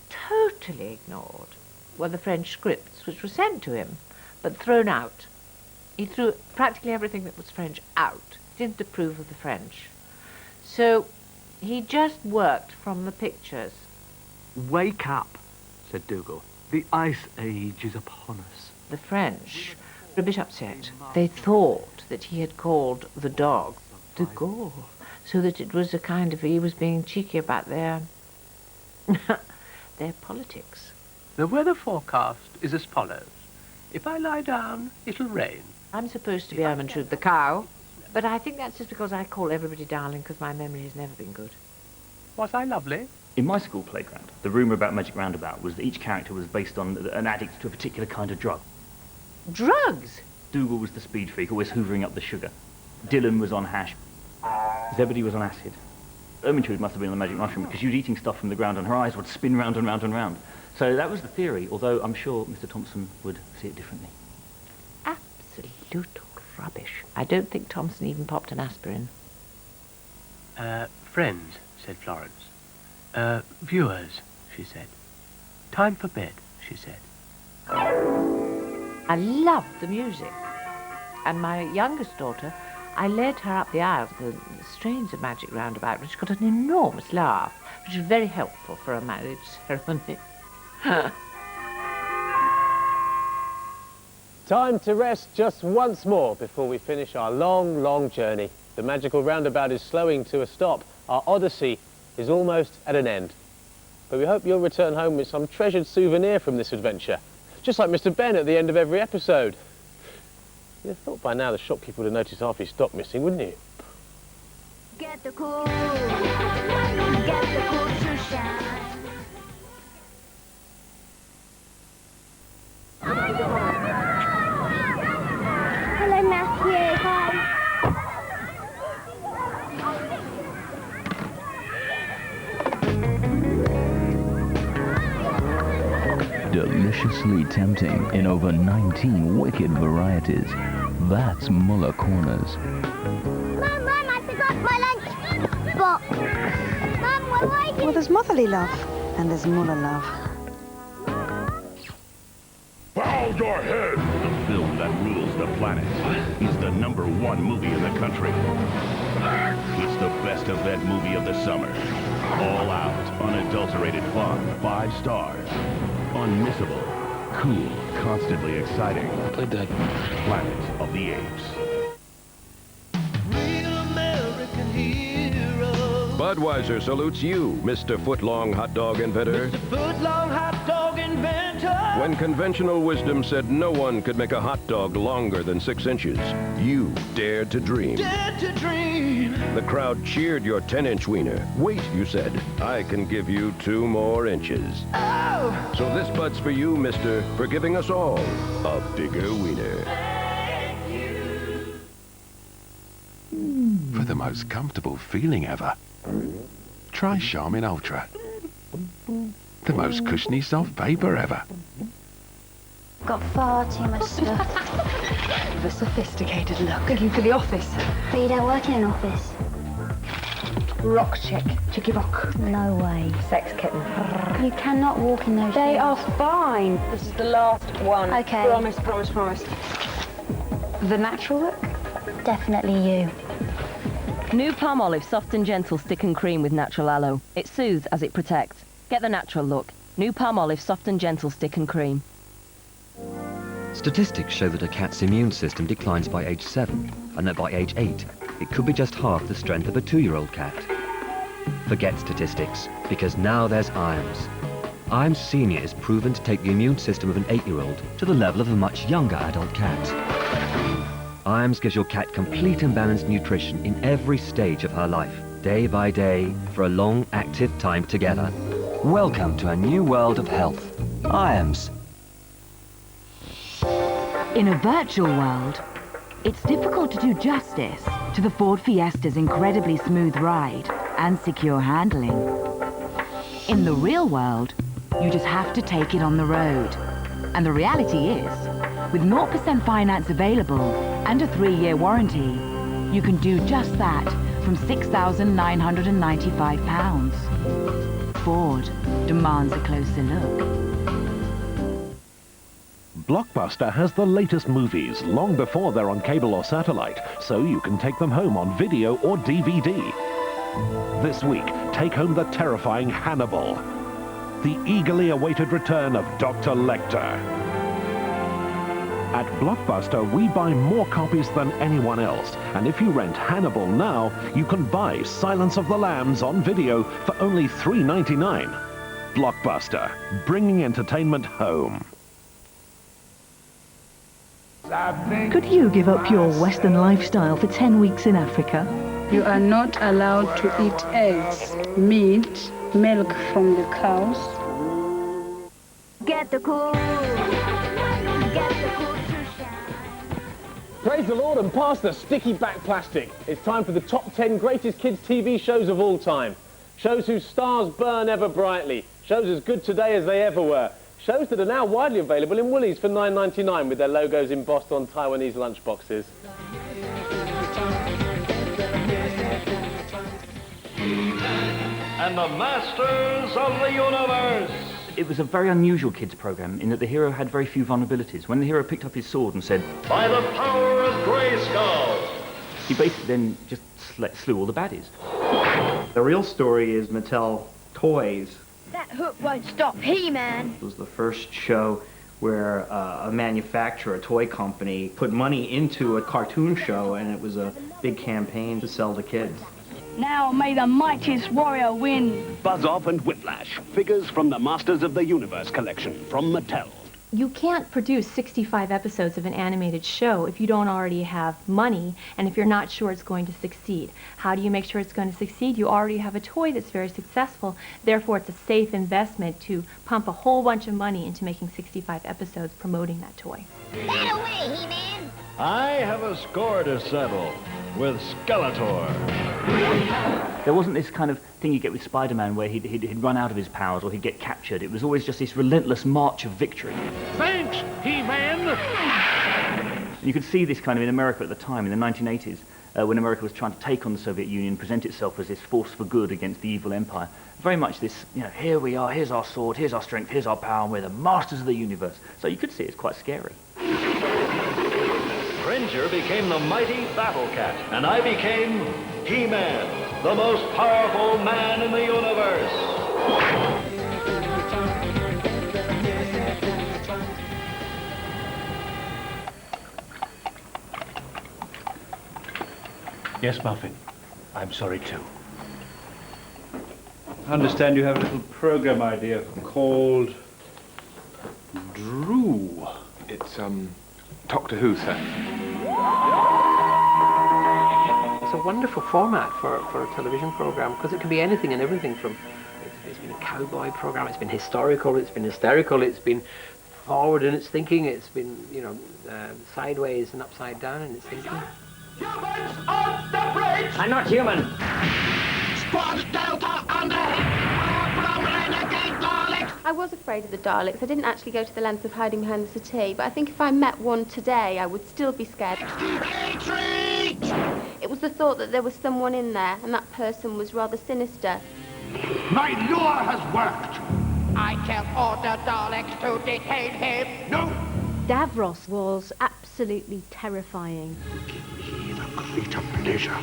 totally ignored were the French scripts, which were sent to him, but thrown out. He threw practically everything that was French out. He didn't approve of the French. So he just worked from the pictures. Wake up, said Dougal. The Ice Age is upon us. The French were a bit upset. They thought that he had called the dog de Gaulle, so that it was a kind of, he was being cheeky about their politics. The weather forecast is as follows. If I lie down, it'll rain. I'm supposed to be Ermintrude the cow, but I think that's just because I call everybody darling, because my memory has never been good. Was I lovely? In my school playground, the rumour about Magic Roundabout was that each character was based on an addict to a particular kind of drug. Drugs? Dougal was the speed freak, always hoovering up the sugar. Dylan was on hash. Zebedee was on acid. Ermintrude must have been on the magic mushroom because she was eating stuff from the ground and her eyes would spin round and round and round. So that was the theory, although I'm sure Mr. Thompson would see it differently. Absolute rubbish. I don't think Thompson even popped an aspirin. Friends, said Florence. Viewers, she said. Time for bed, she said. I loved the music. And my youngest daughter, I led her up the aisle to the strains of Magic Roundabout, and she got an enormous laugh, which was very helpful for a marriage ceremony. Time to rest just once more before we finish our long, long journey. The magical roundabout is slowing to a stop. Our odyssey is almost at an end. But we hope you'll return home with some treasured souvenir from this adventure. Just like Mr. Ben at the end of every episode. You'd have thought by now the shopkeeper would have noticed half his stock missing, wouldn't you? Get the cool. Get the cool to shine. Hello, Matthew. Hi. Deliciously tempting in over 19 wicked varieties. That's Muller Corners. Mum, I forgot my lunch box. Mum, Well, there's motherly love, and there's Muller love. Bow your head! The film that rules the planet is the #1 movie in the country. It's the best event movie of the summer. All out, unadulterated fun, 5 stars. Unmissable, cool, constantly exciting. Play dead. Planet of the Apes. Budweiser salutes you, Mr. Footlong hot dog inventor. Footlong hot dog inventor. When conventional wisdom said no one could make a hot dog longer than 6 inches, you dared to dream. Dared to dream. The crowd cheered your 10-inch wiener. Wait, you said, I can give you 2 more inches. Oh! So this Bud's for you, mister, for giving us all a bigger wiener. For the most comfortable feeling ever, try Charmin Ultra. The most cushiony soft paper ever. Got far too much stuff. The sophisticated look. Looking for the office. But you don't work in an office. Rock chick. Chicky rock. No way. Sex kitten. You cannot walk in those They shoes. are fine. This is the last one. Okay. Promise, promise, promise. The natural look? Definitely you. New Palm Olive Soft and Gentle Stick and Cream with natural aloe. It soothes as it protects. Get the natural look. New Palm Olive Soft and Gentle Stick and Cream. Statistics show that a cat's immune system declines by age 7, and that by age 8, it could be just half the strength of a 2-year-old cat. Forget statistics, because now there's IAMS. IAMS Senior is proven to take the immune system of an 8-year-old to the level of a much younger adult cat. IAMS gives your cat complete and balanced nutrition in every stage of her life, day by day, for a long, active time together. Welcome to a new world of health. IAMS. In a virtual world, it's difficult to do justice to the Ford Fiesta's incredibly smooth ride and secure handling. In the real world, you just have to take it on the road. And the reality is, with 0% finance available and a 3-year warranty, you can do just that from £6,995. Ford demands a closer look. Blockbuster has the latest movies long before they're on cable or satellite, so you can take them home on video or DVD. This week, take home the terrifying Hannibal, the eagerly awaited return of Dr. Lecter. At Blockbuster, we buy more copies than anyone else, and if you rent Hannibal now, you can buy Silence of the Lambs on video for only $3.99. Blockbuster, bringing entertainment home. Could you give up your Western lifestyle for 10 weeks in Africa? You are not allowed to eat eggs, meat, milk from the cows. Get the cool. Get the cool. Praise the Lord and pass the sticky back plastic. It's time for the top 10 greatest kids' TV shows of all time. Shows whose stars burn ever brightly. Shows as good today as they ever were. Shows that are now widely available in Woolies for $9.99 with their logos embossed on Taiwanese lunchboxes. And the Masters of the Universe. It was a very unusual kids' program in that the hero had very few vulnerabilities. When the hero picked up his sword and said, "By the power of Grayskull," he basically then just slew all the baddies. The real story is Mattel Toys. That hook won't stop He-Man. It was the first show where a manufacturer, a toy company, put money into a cartoon show, and it was a big campaign to sell to kids. Now may the mightiest warrior win. Buzz Off and Whiplash, figures from the Masters of the Universe collection from Mattel. You can't produce 65 episodes of an animated show if you don't already have money and if you're not sure it's going to succeed. How do you make sure it's going to succeed? You already have a toy that's very successful, therefore it's a safe investment to pump a whole bunch of money into making 65 episodes promoting that toy. That away, He-Man. I have a score to settle with Skeletor. There wasn't this kind of thing you get with Spider-Man where he'd run out of his powers or he'd get captured. It was always just this relentless march of victory. Thanks, He-Man! And you could see this kind of in America at the time, in the 1980s. when America was trying to take on the Soviet Union, present itself as this force for good against the evil empire. Very much this, here we are, here's our sword, here's our strength, here's our power, and we're the masters of the universe. So you could see it's quite scary. Cringer became the mighty Battle Cat, and I became He-Man, the most powerful man in the universe. Yes, Muffin. I'm sorry too. I understand you have a little program idea called Drew. It's, Doctor Who, sir. It's a wonderful format for a television program because it can be anything and everything from, it's been a cowboy program, it's been historical, it's been hysterical, it's been forward in its thinking, it's been, sideways and upside down in its thinking. I'm not human. Squad Delta under I was afraid of the Daleks. I didn't actually go to the length of hiding behind the settee, but I think if I met one today, I would still be scared. It was the thought that there was someone in there, and that person was rather sinister. My lure has worked. I shall order Daleks to detain him. No! Davros was absolutely terrifying. Greater pleasure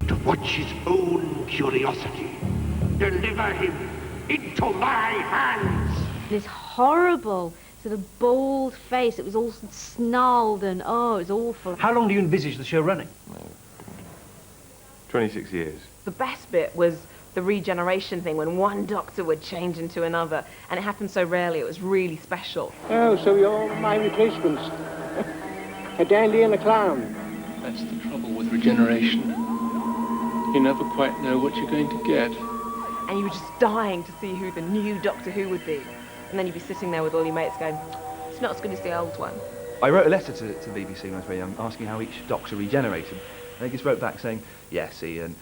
to watch his own curiosity. Deliver him into my hands. This horrible sort of bald face. It was all snarled and, oh, it was awful. How long do you envisage the show running? 26 years. The best bit was the regeneration thing, when one doctor would change into another, and it happened so rarely, it was really special. Oh, so you're my replacements. A dandy and a clown. That's the trouble with regeneration. You never quite know what you're going to get. And you were just dying to see who the new Doctor Who would be. And then you'd be sitting there with all your mates going, it's not as good as the old one. I wrote a letter to the BBC when I was very young, asking how each Doctor regenerated. And they just wrote back saying, yes, Ian,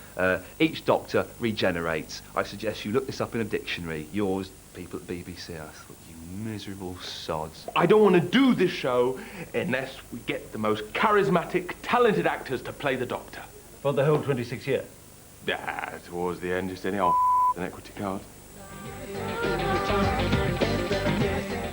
each Doctor regenerates. I suggest you look this up in a dictionary. Yours, people at BBC. I thought, you miserable sods. I don't want to do this show unless we get the most charismatic, talented actors to play the Doctor. For the whole 26 years? Yeah, towards the end, just any old an equity card.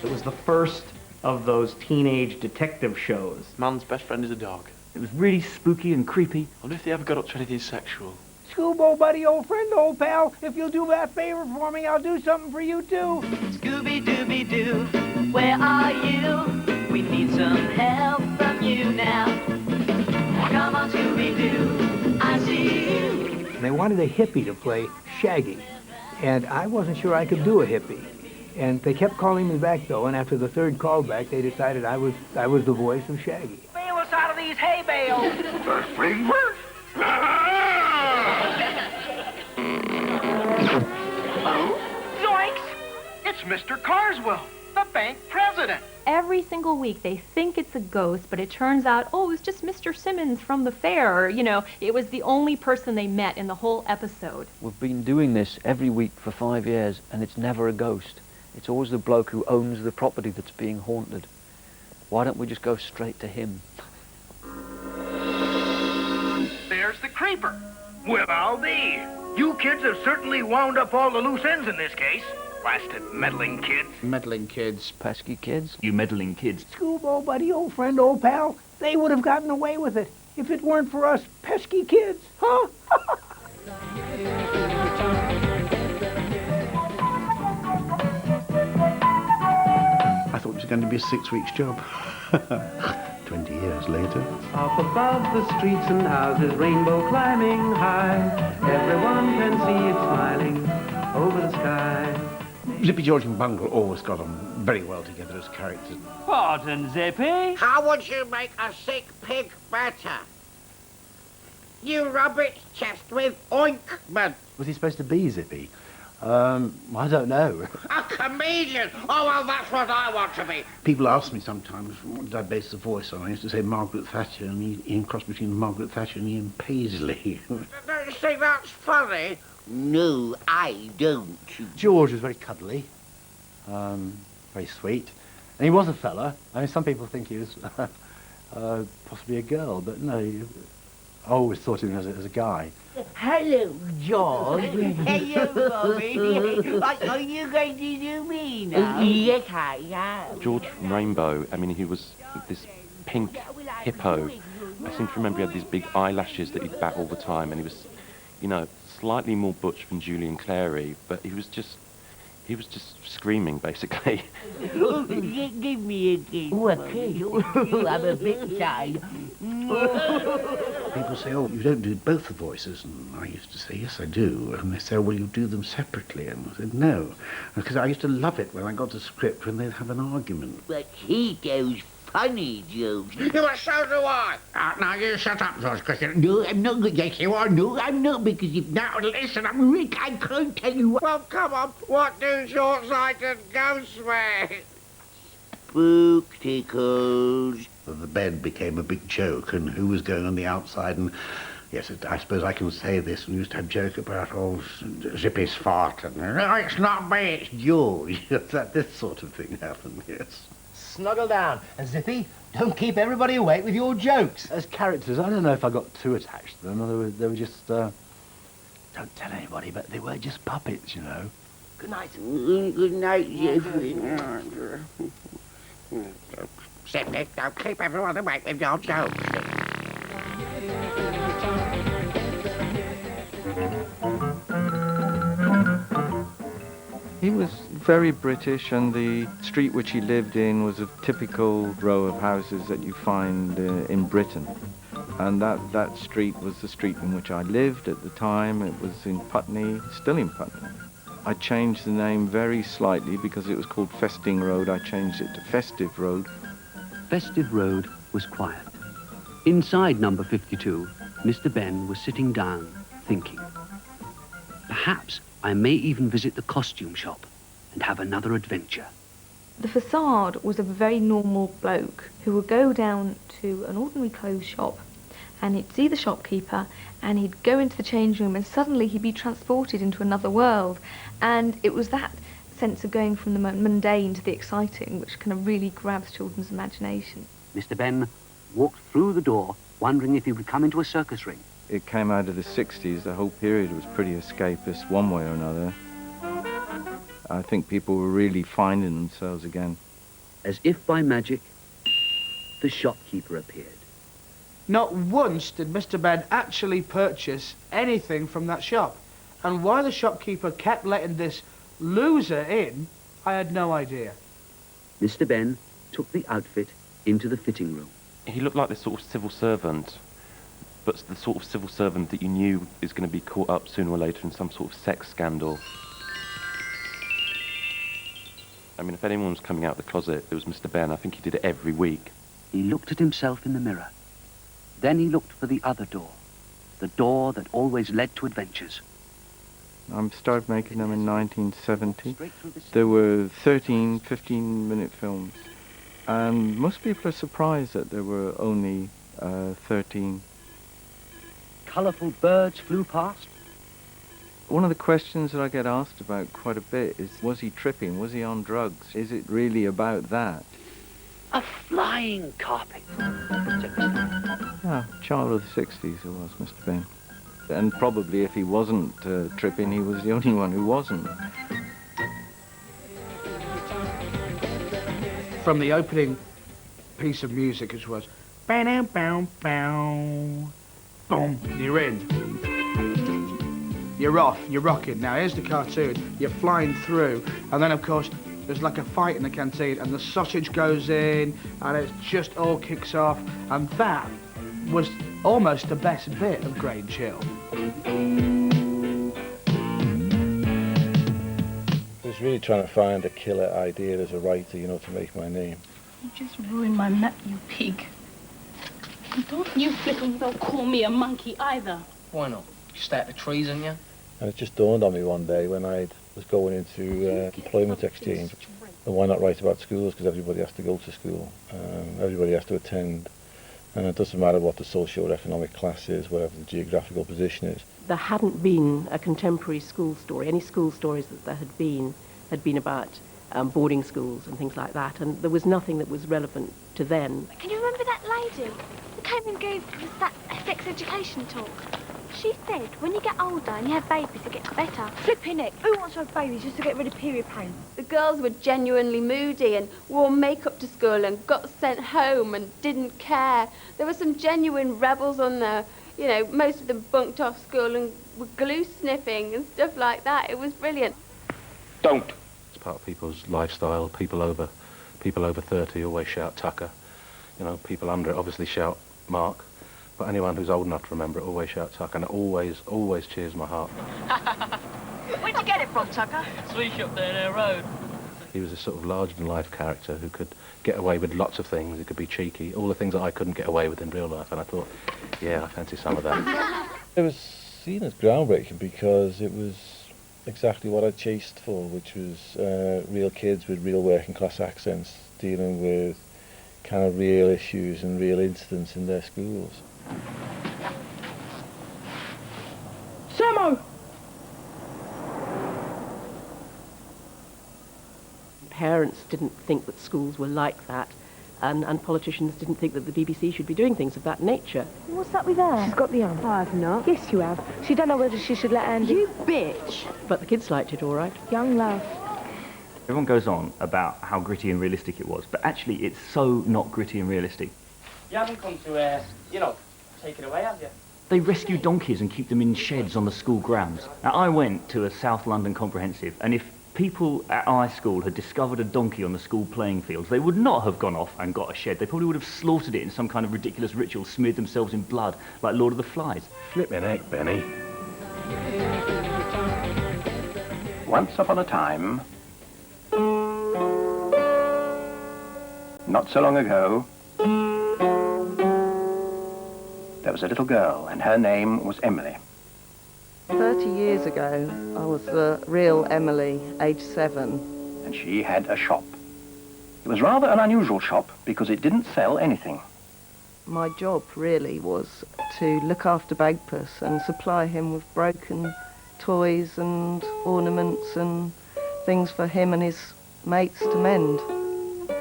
It was the first of those teenage detective shows. Man's best friend is a dog. It was really spooky and creepy. I wonder if they ever got up to anything sexual. Scoobo, buddy, old friend, old pal, if you'll do that favor for me, I'll do something for you, too. Scooby-Dooby-Doo, where are you? We need some help from you now. Come on, Scooby-Doo, I see you. They wanted a hippie to play Shaggy, and I wasn't sure I could do a hippie. And they kept calling me back, though, and after the third callback, they decided I was the voice of Shaggy. Bail us out of these hay bales. Zoinks! It's Mr. Carswell, the bank president. Every single week they think it's a ghost, but it turns out, oh, it was just Mr. Simmons from the fair. Or, it was the only person they met in the whole episode. We've been doing this every week for 5 years, and it's never a ghost. It's always the bloke who owns the property that's being haunted. Why don't we just go straight to him? There's the creeper. Well, I'll be. You kids have certainly wound up all the loose ends in this case. Blasted meddling kids. Meddling kids. Pesky kids. You meddling kids. Scoobo, buddy, old friend, old pal, they would have gotten away with it if it weren't for us pesky kids, huh? I thought it was going to be a 6 weeks job. 20 years later. Up above the streets and houses, rainbow climbing high. Everyone can see it smiling over the sky. Zippy, George and Bungle always got on very well together as characters. Pardon, Zippy? How would you make a sick pig better? You rub its chest with ointment. Was he supposed to be Zippy? I don't know. A comedian! Oh, well, that's what I want to be. People ask me sometimes, what did I base the voice on? I used to say Margaret Thatcher, and Ian cross between Margaret Thatcher and Ian Paisley. Don't you think that's funny? No, I don't. George was very cuddly, very sweet, and he was a fella. I mean, some people think he was possibly a girl, but no, I always thought of him as a guy. Hello, George. Hello, Bobby. Are you going to do me now? Yes, I am. George from Rainbow, I mean, he was this pink hippo. I seem to remember he had these big eyelashes that he'd bat all the time, and he was, you know, slightly more butch than Julian Clary, but he was just screaming, basically. Oh, give me a kiss. Oh, a kiss? Oh, I'm a bit shy. People say, oh, you don't do both the voices, and I used to say, yes, I do. And they say, oh, well, you do them separately. And I said, no. Because I used to love it when I got a script when they'd have an argument. But he goes funny, George. Well, so do I. Now, you shut up, George, because No, I'm not. Yes, you are. No, I'm not, because if now, listen, I'm Rick, I can't tell you what. Well, come on. What do short-sighted ghosts wear? Spectacles. The bed became a big joke, and who was going on the outside, and yes, I suppose I can say this. We used to have joke about old Zippy's fart, and no, it's not me, it's George. This sort of thing happened, yes. Snuggle down, and Zippy, don't keep everybody awake with your jokes. As characters, I don't know if I got too attached to them. They were just, don't tell anybody, but they were just puppets, you know. Good night. Good night, Zippy. Zippy, don't keep everyone awake with your jokes. He was very British, and the street which he lived in was a typical row of houses that you find in Britain. And that street was the street in which I lived at the time. It was in Putney, still in Putney. I changed the name very slightly because it was called Festing Road. I changed it to Festive Road. Festive Road was quiet. Inside number 52, Mr. Ben was sitting down, thinking. Perhaps I may even visit the costume shop and have another adventure. The facade was a very normal bloke who would go down to an ordinary clothes shop and he'd see the shopkeeper and he'd go into the change room and suddenly he'd be transported into another world. And it was that sense of going from the mundane to the exciting which kind of really grabs children's imagination. Mr. Ben walked through the door, wondering if he would come into a circus ring. It came out of the 60s. The whole period was pretty escapist one way or another. I think people were really finding themselves again. As if by magic, the shopkeeper appeared. Not once did Mr. Ben actually purchase anything from that shop. And why the shopkeeper kept letting this loser in, I had no idea. Mr. Ben took the outfit into the fitting room. He looked like this sort of civil servant, but the sort of civil servant that you knew is going to be caught up sooner or later in some sort of sex scandal. I mean, if anyone was coming out of the closet, it was Mr. Ben. I think he did it every week. He looked at himself in the mirror. Then he looked for the other door, the door that always led to adventures. I started making them in 1970. There were 13, 15-minute films. And most people are surprised that there were only 13. Colourful birds flew past. One of the questions that I get asked about quite a bit is, was he tripping? Was he on drugs? Is it really about that? A flying carpet, said Mr. Yeah, child of the 60s it was, Mr. Ben. And probably if he wasn't tripping, he was the only one who wasn't. From the opening piece of music, which was bow bow bow, boom, you're in. You're off, you're rocking. Now here's the cartoon, you're flying through, and then of course there's like a fight in the canteen and the sausage goes in and it just all kicks off, and that was almost the best bit of Grain Chill. I was really trying to find a killer idea as a writer, you know, to make my name. You just ruined my map, you pig. And don't you flippin' well call me a monkey either. Why not? You stay at the trees, ain't you? And it just dawned on me one day when I was going into employment exchange. And why not write about schools? Because everybody has to go to school. Everybody has to attend. And it doesn't matter what the socio-economic class is, whatever the geographical position is. There hadn't been a contemporary school story. Any school stories that there had been about boarding schools and things like that. And there was nothing that was relevant to then. Can you remember that lady who came and gave us that sex education talk. She said when you get older and you have babies, it gets better. Flipping it. Who wants to have babies just to get rid of period pain? The girls were genuinely moody and wore makeup to school and got sent home and didn't care. There were some genuine rebels on there. You know, most of them bunked off school and were glue sniffing and stuff like that. It was brilliant. Don't. It's part of people's lifestyle. People over 30 always shout Tucker. You know, people under it obviously shout Mark. But anyone who's old enough to remember it always shout Tucker, and it always cheers my heart. Where'd you get it from, Tucker? Sweet shop there, their road. He was a sort of larger-than-life character who could get away with lots of things. He could be cheeky, all the things that I couldn't get away with in real life. And I thought, yeah, I fancy some of that. It was seen as groundbreaking because it was exactly what I chased for, which was real kids with real working-class accents dealing with kind of real issues and real incidents in their schools. Samo! Parents didn't think that schools were like that, and politicians didn't think that the BBC should be doing things of that nature. What's that with her? She's got the arm. I've not. Yes, you have. She don't know whether she should let Andy... You bitch! But the kids liked it all right. Young love. Everyone goes on about how gritty and realistic it was, but actually it's so not gritty and realistic. You haven't come to, take it away, have you? They rescue donkeys and keep them in sheds on the school grounds. Now, I went to a South London comprehensive, and if people at our school had discovered a donkey on the school playing fields, they would not have gone off and got a shed. They probably would have slaughtered it in some kind of ridiculous ritual, smeared themselves in blood, like Lord of the Flies. Flippin' heck, Benny. Once upon a time, not so long ago, there was a little girl, and her name was Emily. 30 years ago, I was the real Emily, age 7. And she had a shop. It was rather an unusual shop because it didn't sell anything. My job really was to look after Bagpuss and supply him with broken toys and ornaments and things for him and his mates to mend.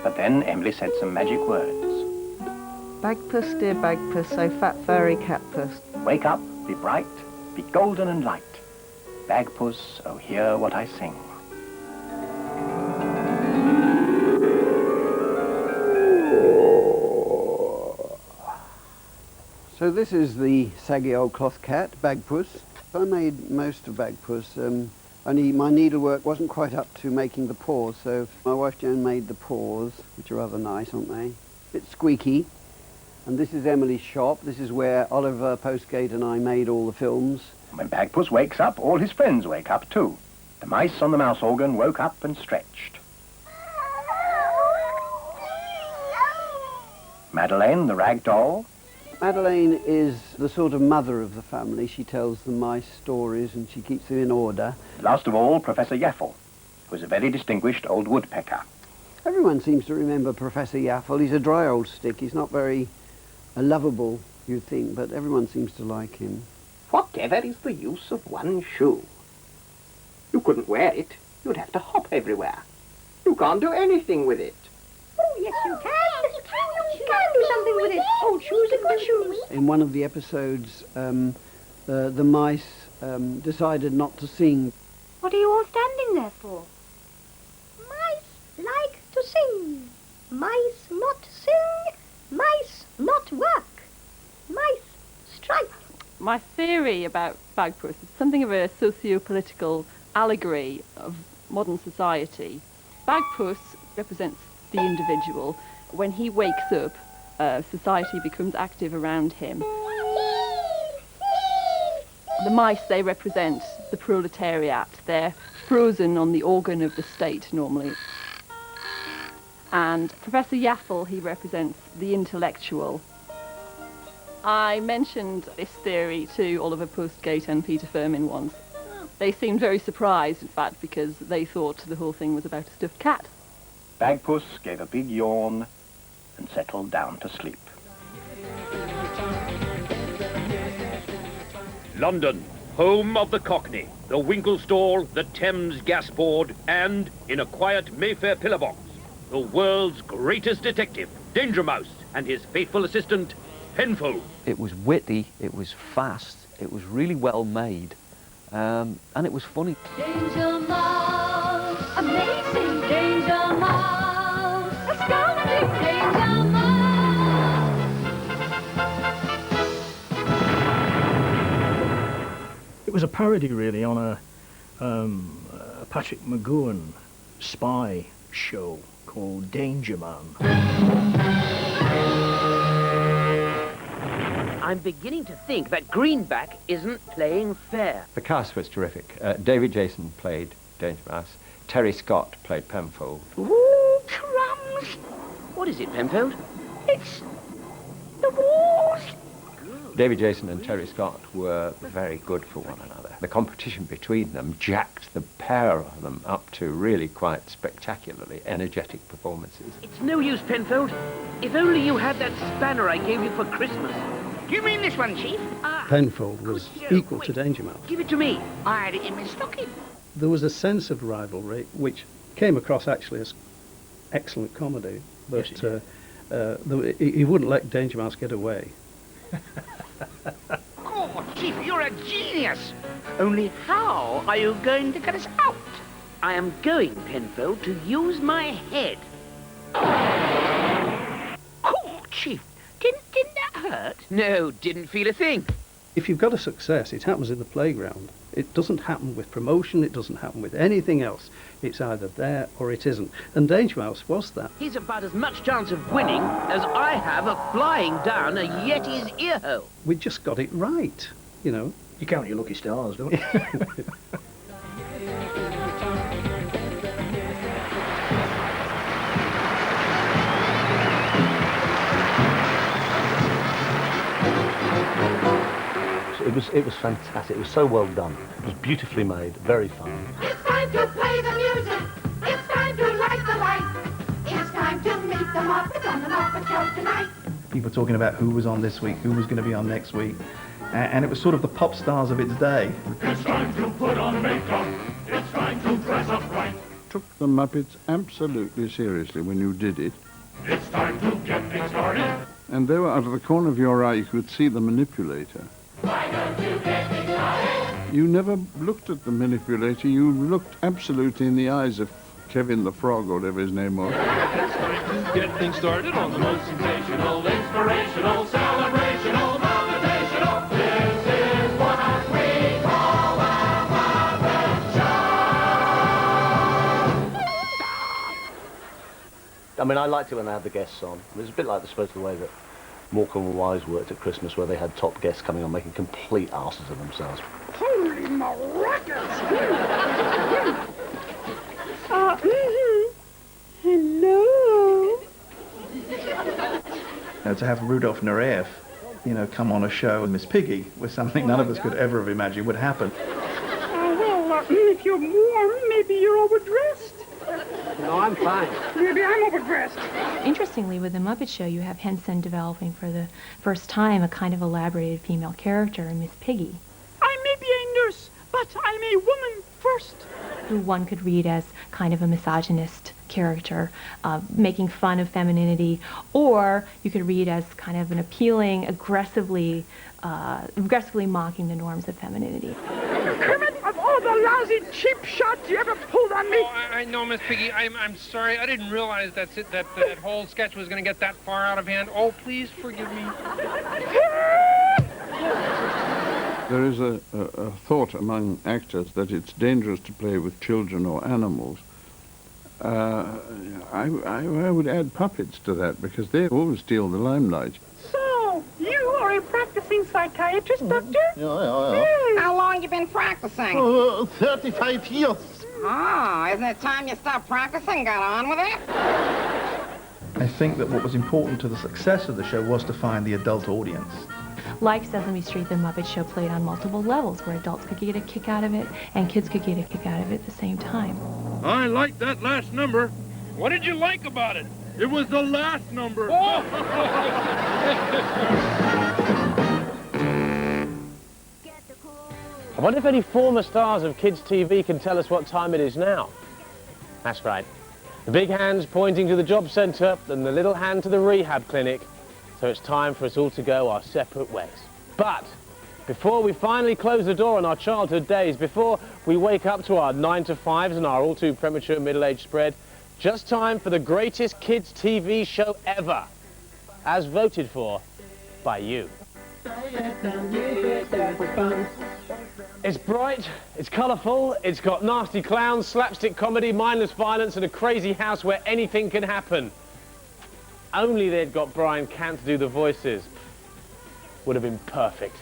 But then Emily said some magic words. Bagpuss, dear Bagpuss, so fat furry catpuss. Wake up, be bright, be golden and light. Bagpuss, oh hear what I sing. So this is the saggy old cloth cat, Bagpuss. I made most of Bagpuss, only my needlework wasn't quite up to making the paws, so my wife Joan made the paws, which are rather nice, aren't they? A bit squeaky. And this is Emily's shop. This is where Oliver Postgate and I made all the films. When Bagpuss wakes up, all his friends wake up too. The mice on the mouse organ woke up and stretched. Madeleine, the rag doll. Madeleine is the sort of mother of the family. She tells the mice stories and she keeps them in order. Last of all, Professor Yaffle, who is a very distinguished old woodpecker. Everyone seems to remember Professor Yaffle. He's a dry old stick. He's not very lovable, you'd think, but everyone seems to like him. Whatever is the use of one shoe? You couldn't wear it. You'd have to hop everywhere. You can't do anything with it. Oh, yes, you can. You can do something with it. Old shoes are good shoes. In one of the episodes, the mice decided not to sing. What are you all standing there for? Mice like to sing. Mice not sing. Mice not work. Mice strike. My theory about Bagpuss is something of a socio-political allegory of modern society. Bagpuss represents the individual. When he wakes up, society becomes active around him. The mice, they represent the proletariat. They're frozen on the organ of the state, normally. And Professor Yaffle, he represents the intellectual. I mentioned this theory to Oliver Postgate and Peter Firmin once. They seemed very surprised, in fact, because they thought the whole thing was about a stuffed cat. Bagpuss gave a big yawn and settled down to sleep. London, home of the Cockney, the Winkle Stall, the Thames Gas Board, and, in a quiet Mayfair pillar box, the world's greatest detective, Danger Mouse, and his faithful assistant, Penfold. It was witty, it was fast, it was really well made, and it was funny. Danger Mouse, amazing Danger Mouse, astounding Danger Mouse. It was a parody, really, on a Patrick McGowan spy show called Danger Man. I'm beginning to think that Greenback isn't playing fair. The cast was terrific. David Jason played Danger Mouse. Terry Scott played Penfold. Ooh, crumbs! What is it, Penfold? It's the wars! David Jason and Terry Scott were very good for one another. The competition between them jacked the pair of them up to really quite spectacularly energetic performances. It's no use, Penfold. If only you had that spanner I gave you for Christmas. Do you mean this one, Chief? Penfold was equal to Danger Mouse. Give it to me. I had it in my stocking. There was a sense of rivalry which came across actually as excellent comedy, but he wouldn't let Danger Mouse get away. Oh, Chief, you're a genius. Only how are you going to get us out? I am going, Penfold, to use my head. Oh, Chief, didn't that hurt? No, didn't feel a thing. If you've got a success, it happens in the playground. It doesn't happen with promotion, it doesn't happen with anything else. It's either there or it isn't. And Danger Mouse was that. He's about as much chance of winning as I have of flying down a Yeti's earhole. We just got it right, you know. You count your lucky stars, don't you? It was fantastic. It was so well done. It was beautifully made, very fun. It's time to play the music. It's time to light the light. It's time to meet the Muppets on the Muppet Show tonight. People talking about who was on this week, who was going to be on next week, and it was sort of the pop stars of its day. It's time to put on makeup. It's time to dress up right. Took the Muppets absolutely seriously when you did it. It's time to get things started. And there, out of the corner of your eye, you could see the manipulator. Why don't you get things started? You never looked at the manipulator. You looked absolutely in the eyes of Kevin the Frog, or whatever his name was. It's time to get things started on the most sensational, inspirational, celebrational, motivational. This is what we call a Muppet Show. I mean, I liked it when they had the guests on. It was a bit like, I suppose, the way that Morecambe and Wise worked at Christmas, where they had top guests coming on making complete asses of themselves. Holy maracas! Hello. To have Rudolph Nureyev, come on a show with Miss Piggy was something none of us could ever have imagined would happen. If you're warm, maybe you're overdressed. No, I'm fine. Maybe I'm overdressed. Interestingly, with the Muppet Show, you have Henson developing for the first time a kind of elaborated female character in Miss Piggy, I may be a nurse, but I'm a woman first. who one could read as kind of a misogynist character, making fun of femininity, or you could read as kind of an appealing, aggressively mocking the norms of femininity. Kermit, of all the lousy cheap shots you ever pulled on me. Oh, I know, Miss Piggy. I'm sorry. I didn't realize that whole sketch was going to get that far out of hand. Oh, please forgive me. There is a thought among actors that it's dangerous to play with children or animals. I would add puppets to that, because they always steal the limelight. So, you are a practicing psychiatrist, Doctor? Yeah. How long you been practicing? 35 years. Oh, isn't it time you stopped practicing and got on with it? I think that what was important to the success of the show was to find the adult audience. Like Sesame Street, the Muppet Show played on multiple levels where adults could get a kick out of it and kids could get a kick out of it at the same time. I like that last number. What did you like about it? It was the last number. I wonder if any former stars of kids' TV can tell us what time it is now. That's right. The big hand's pointing to the job centre and the little hand to the rehab clinic. So it's time for us all to go our separate ways. But before we finally close the door on our childhood days, before we wake up to our 9 to 5s and our all too premature middle-age spread, just time for the greatest kids TV show ever, as voted for by you. It's bright, it's colourful, it's got nasty clowns, slapstick comedy, mindless violence, and a crazy house where anything can happen. Only they'd got Brian Cant to do the voices. Would have been perfect.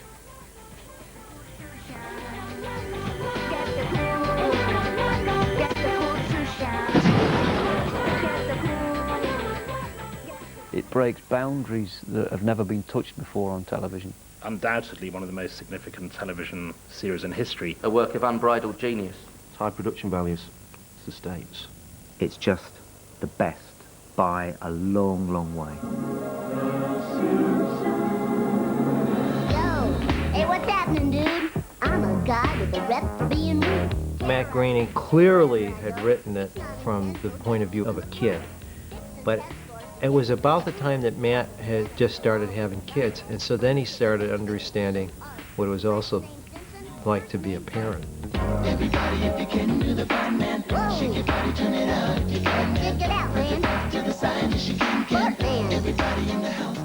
It breaks boundaries that have never been touched before on television. Undoubtedly one of the most significant television series in history. A work of unbridled genius. High production values. Sustains. It's just the best by a long, long way. Yo, hey, what's happening, dude? I'm a guy with a rep for being rude. Matt Groening clearly had written it from the point of view of a kid, but it was about the time that Matt had just started having kids, and so then he started understanding what it was also like to be a parent. Everybody, if you can do the fine man, shake your body, turn it out if you can. Check it out, man. To the side, yes, you can. Everybody in the house.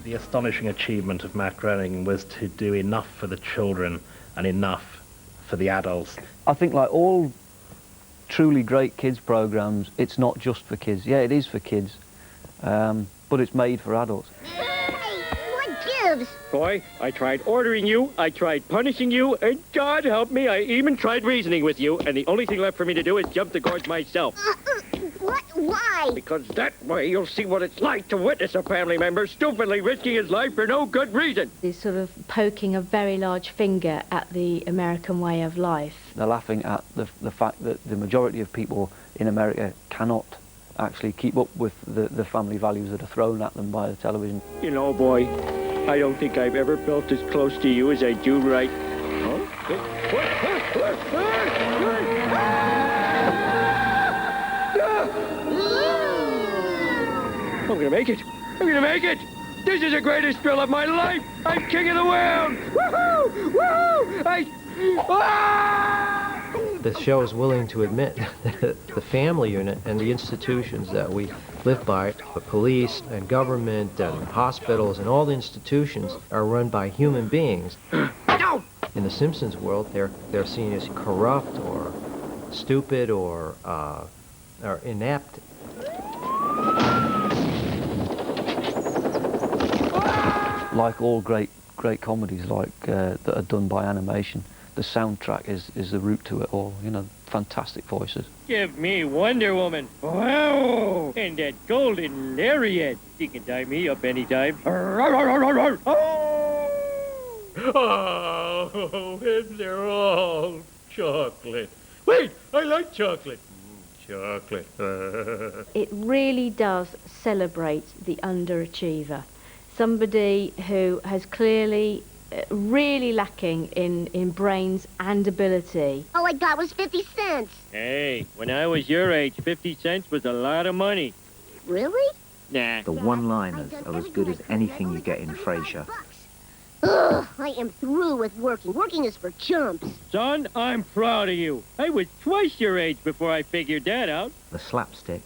The astonishing achievement of Matt Groening was to do enough for the children and enough for the adults. I think like all truly great kids programs, it's not just for kids. Yeah, it is for kids, but it's made for adults. Boy, I tried ordering you, I tried punishing you, and God help me, I even tried reasoning with you, and the only thing left for me to do is jump the gorge myself. What? Why? Because that way you'll see what it's like to witness a family member stupidly risking his life for no good reason. He's sort of poking a very large finger at the American way of life. They're laughing at the fact that the majority of people in America cannot actually keep up with the family values that are thrown at them by the television. You know, boy, I don't think I've ever felt as close to you as I do right. I'm gonna make it. I'm gonna make it. This is the greatest thrill of my life. I'm king of the world. Woohoo! Woohoo! The show is willing to admit that the family unit and the institutions that we live by, the police and government and hospitals and all the institutions are run by human beings. In the Simpsons world, they're seen as corrupt or stupid or inept. Like all great comedies that are done by animation, the soundtrack is the root to it all. You know, fantastic voices. Give me Wonder Woman. Wow! And that golden lariat. She can tie me up anytime. Oh, and they're all chocolate. Wait, I like chocolate. Chocolate. It really does celebrate the underachiever. Somebody who has clearly really lacking in brains and ability. All I got was 50 cents. Hey, when I was your age, 50 cents was a lot of money. Really? Nah. The one-liners are as good as anything you get in Frasier. Ugh, I am through with working. Working is for chumps. Son, I'm proud of you. I was twice your age before I figured that out. The slapstick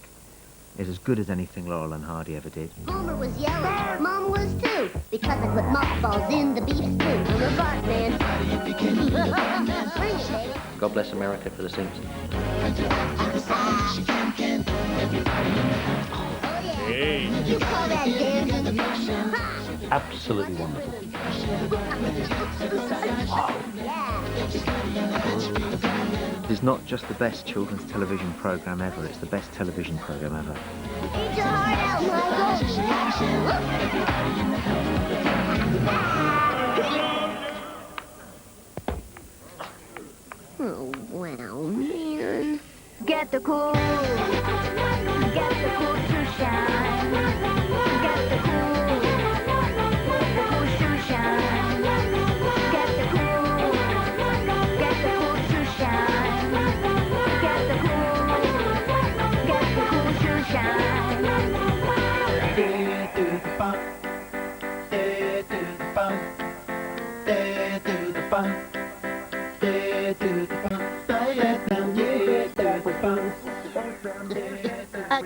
is as good as anything Laurel and Hardy ever did. Homer was yelling. Mom was too. Because I put mothballs in the beef stew. I'm a bark man. Bring it, baby. God bless America for the Simpsons. Hey. You call that dancing? Absolutely wonderful. It's not just the best children's television program ever, it's the best television program ever. Eat your heart out, Michael. Oh, wow, man. Get the cool. Get the cool to shine. Get the cool. The cool to shine. Get the cool. Get the cool to shine. Get the cool. Get the cool to shine.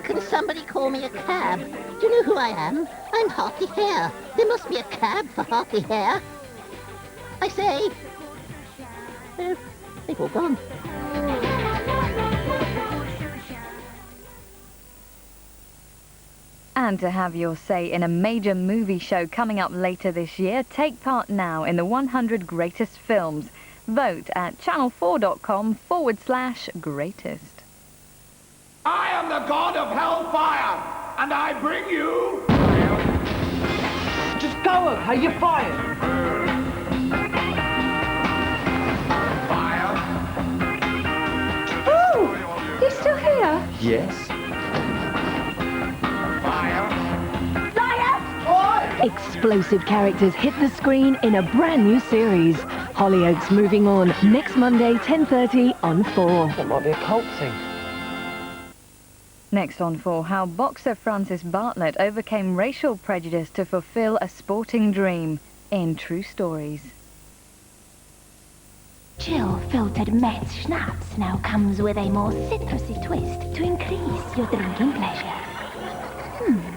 Could somebody call me a cab? Do you know who I am? I'm Hartley Hare. There must be a cab for Hartley Hare. I say. They've all gone. And to have your say in a major movie show coming up later this year, take part now in the 100 Greatest Films. Vote at channel4.com/greatest. I am the god of hellfire, and I bring you... Just go, okay? You're fired. Fire. Oh! He's still here? Yes. Fire. Explosive characters hit the screen in a brand new series. Hollyoaks moving on next Monday, 10:30 on 4. That might be a cult thing. Next on 4, how boxer Francis Bartlett overcame racial prejudice to fulfill a sporting dream in True Stories. Chill filtered meth schnapps now comes with a more citrusy twist to increase your drinking pleasure.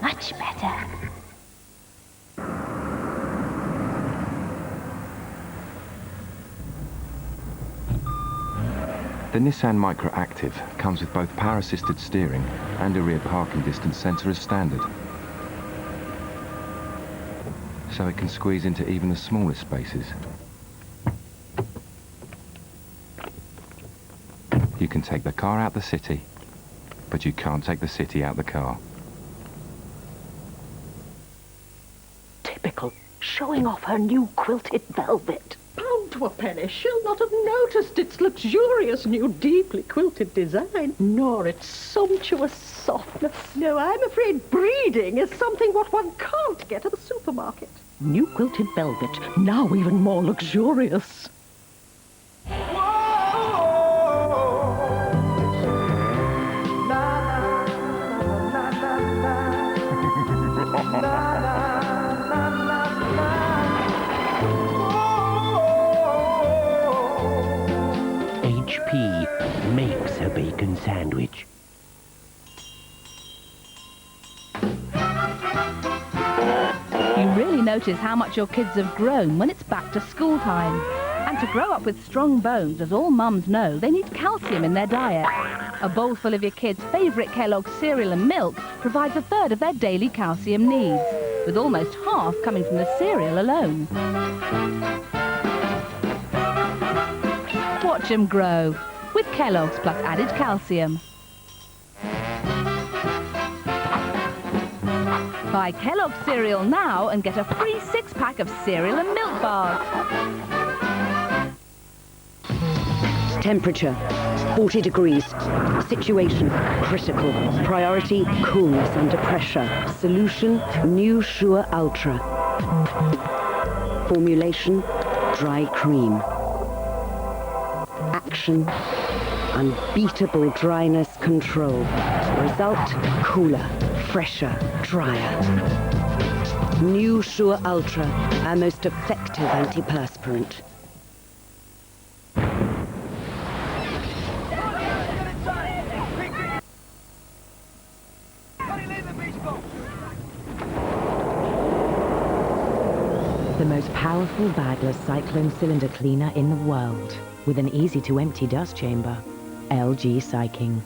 Much better. The Nissan Micra Active comes with both power-assisted steering and a rear parking distance sensor as standard. So it can squeeze into even the smallest spaces. You can take the car out the city, but you can't take the city out the car. Typical, showing off her new quilted velvet. Pound to a penny, she'll not have noticed its luxurious new deeply quilted design, nor its sumptuous softness. No, I'm afraid breeding is something what one can't get at the supermarket. New quilted velvet, now even more luxurious. HP makes a bacon sandwich. You really notice how much your kids have grown when it's back to school time. And to grow up with strong bones, as all mums know, they need calcium in their diet. A bowl full of your kids' favourite Kellogg's cereal and milk provides a third of their daily calcium needs, with almost half coming from the cereal alone. Watch them grow with Kellogg's plus added calcium. Buy Kellogg's cereal now and get a free 6-pack of cereal and milk bars. Temperature, 40 degrees. Situation, critical. Priority, coolness under pressure. Solution, New Sure Ultra. Formulation, dry cream. Action, unbeatable dryness control. Result, cooler, fresher, drier. New Sure Ultra, our most effective antiperspirant. The most powerful bagless cyclone cylinder cleaner in the world, with an easy-to-empty dust chamber. LG Cycling.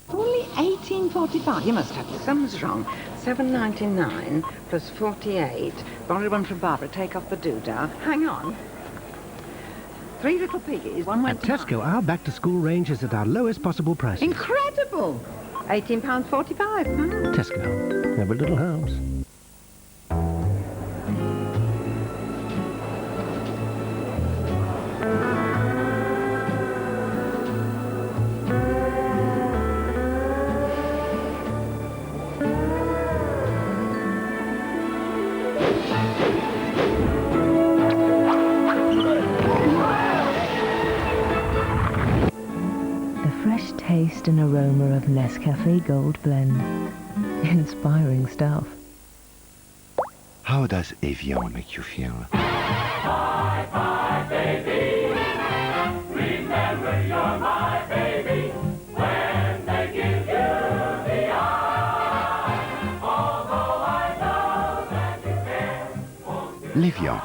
Only 18.45. You must have the sums wrong. 7.99 plus 48. Borrow one from Barbara. Take off the doodah. Hang on. 3 little piggies. One went At Tesco, our back-to-school range is at our lowest possible price. Incredible! £18.45. Tesco, every little helps. Taste and aroma of Nescafe Gold Blend. Inspiring stuff. How does Evian make you feel? Bye, bye, baby. Livion.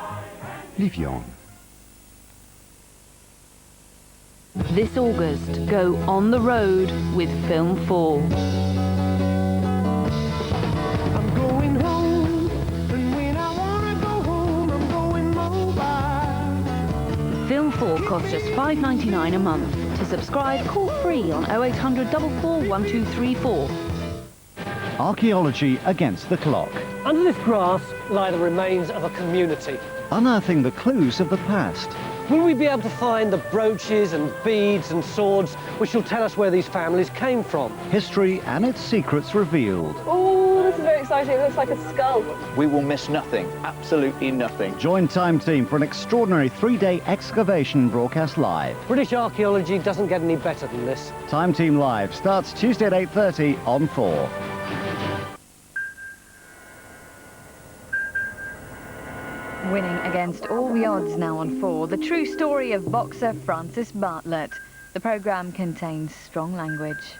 Livion. This August, go on the road with Film 4. I'm going home, and when I wanna go home, I'm going mobile. Film 4 costs just $5.99 a month. To subscribe, call free on 0800 44 1234. Archaeology against the clock. Under this grass lie the remains of a community. Unearthing the clues of the past. Will we be able to find the brooches and beads and swords which will tell us where these families came from? History and its secrets revealed. Oh, this is very exciting. It looks like a skull. We will miss nothing, absolutely nothing. Join Time Team for an extraordinary 3-day excavation broadcast live. British archaeology doesn't get any better than this. Time Team Live starts Tuesday at 8:30 on 4. Winning against all the odds now on 4, the true story of boxer Francis Bartlett. The programme contains strong language.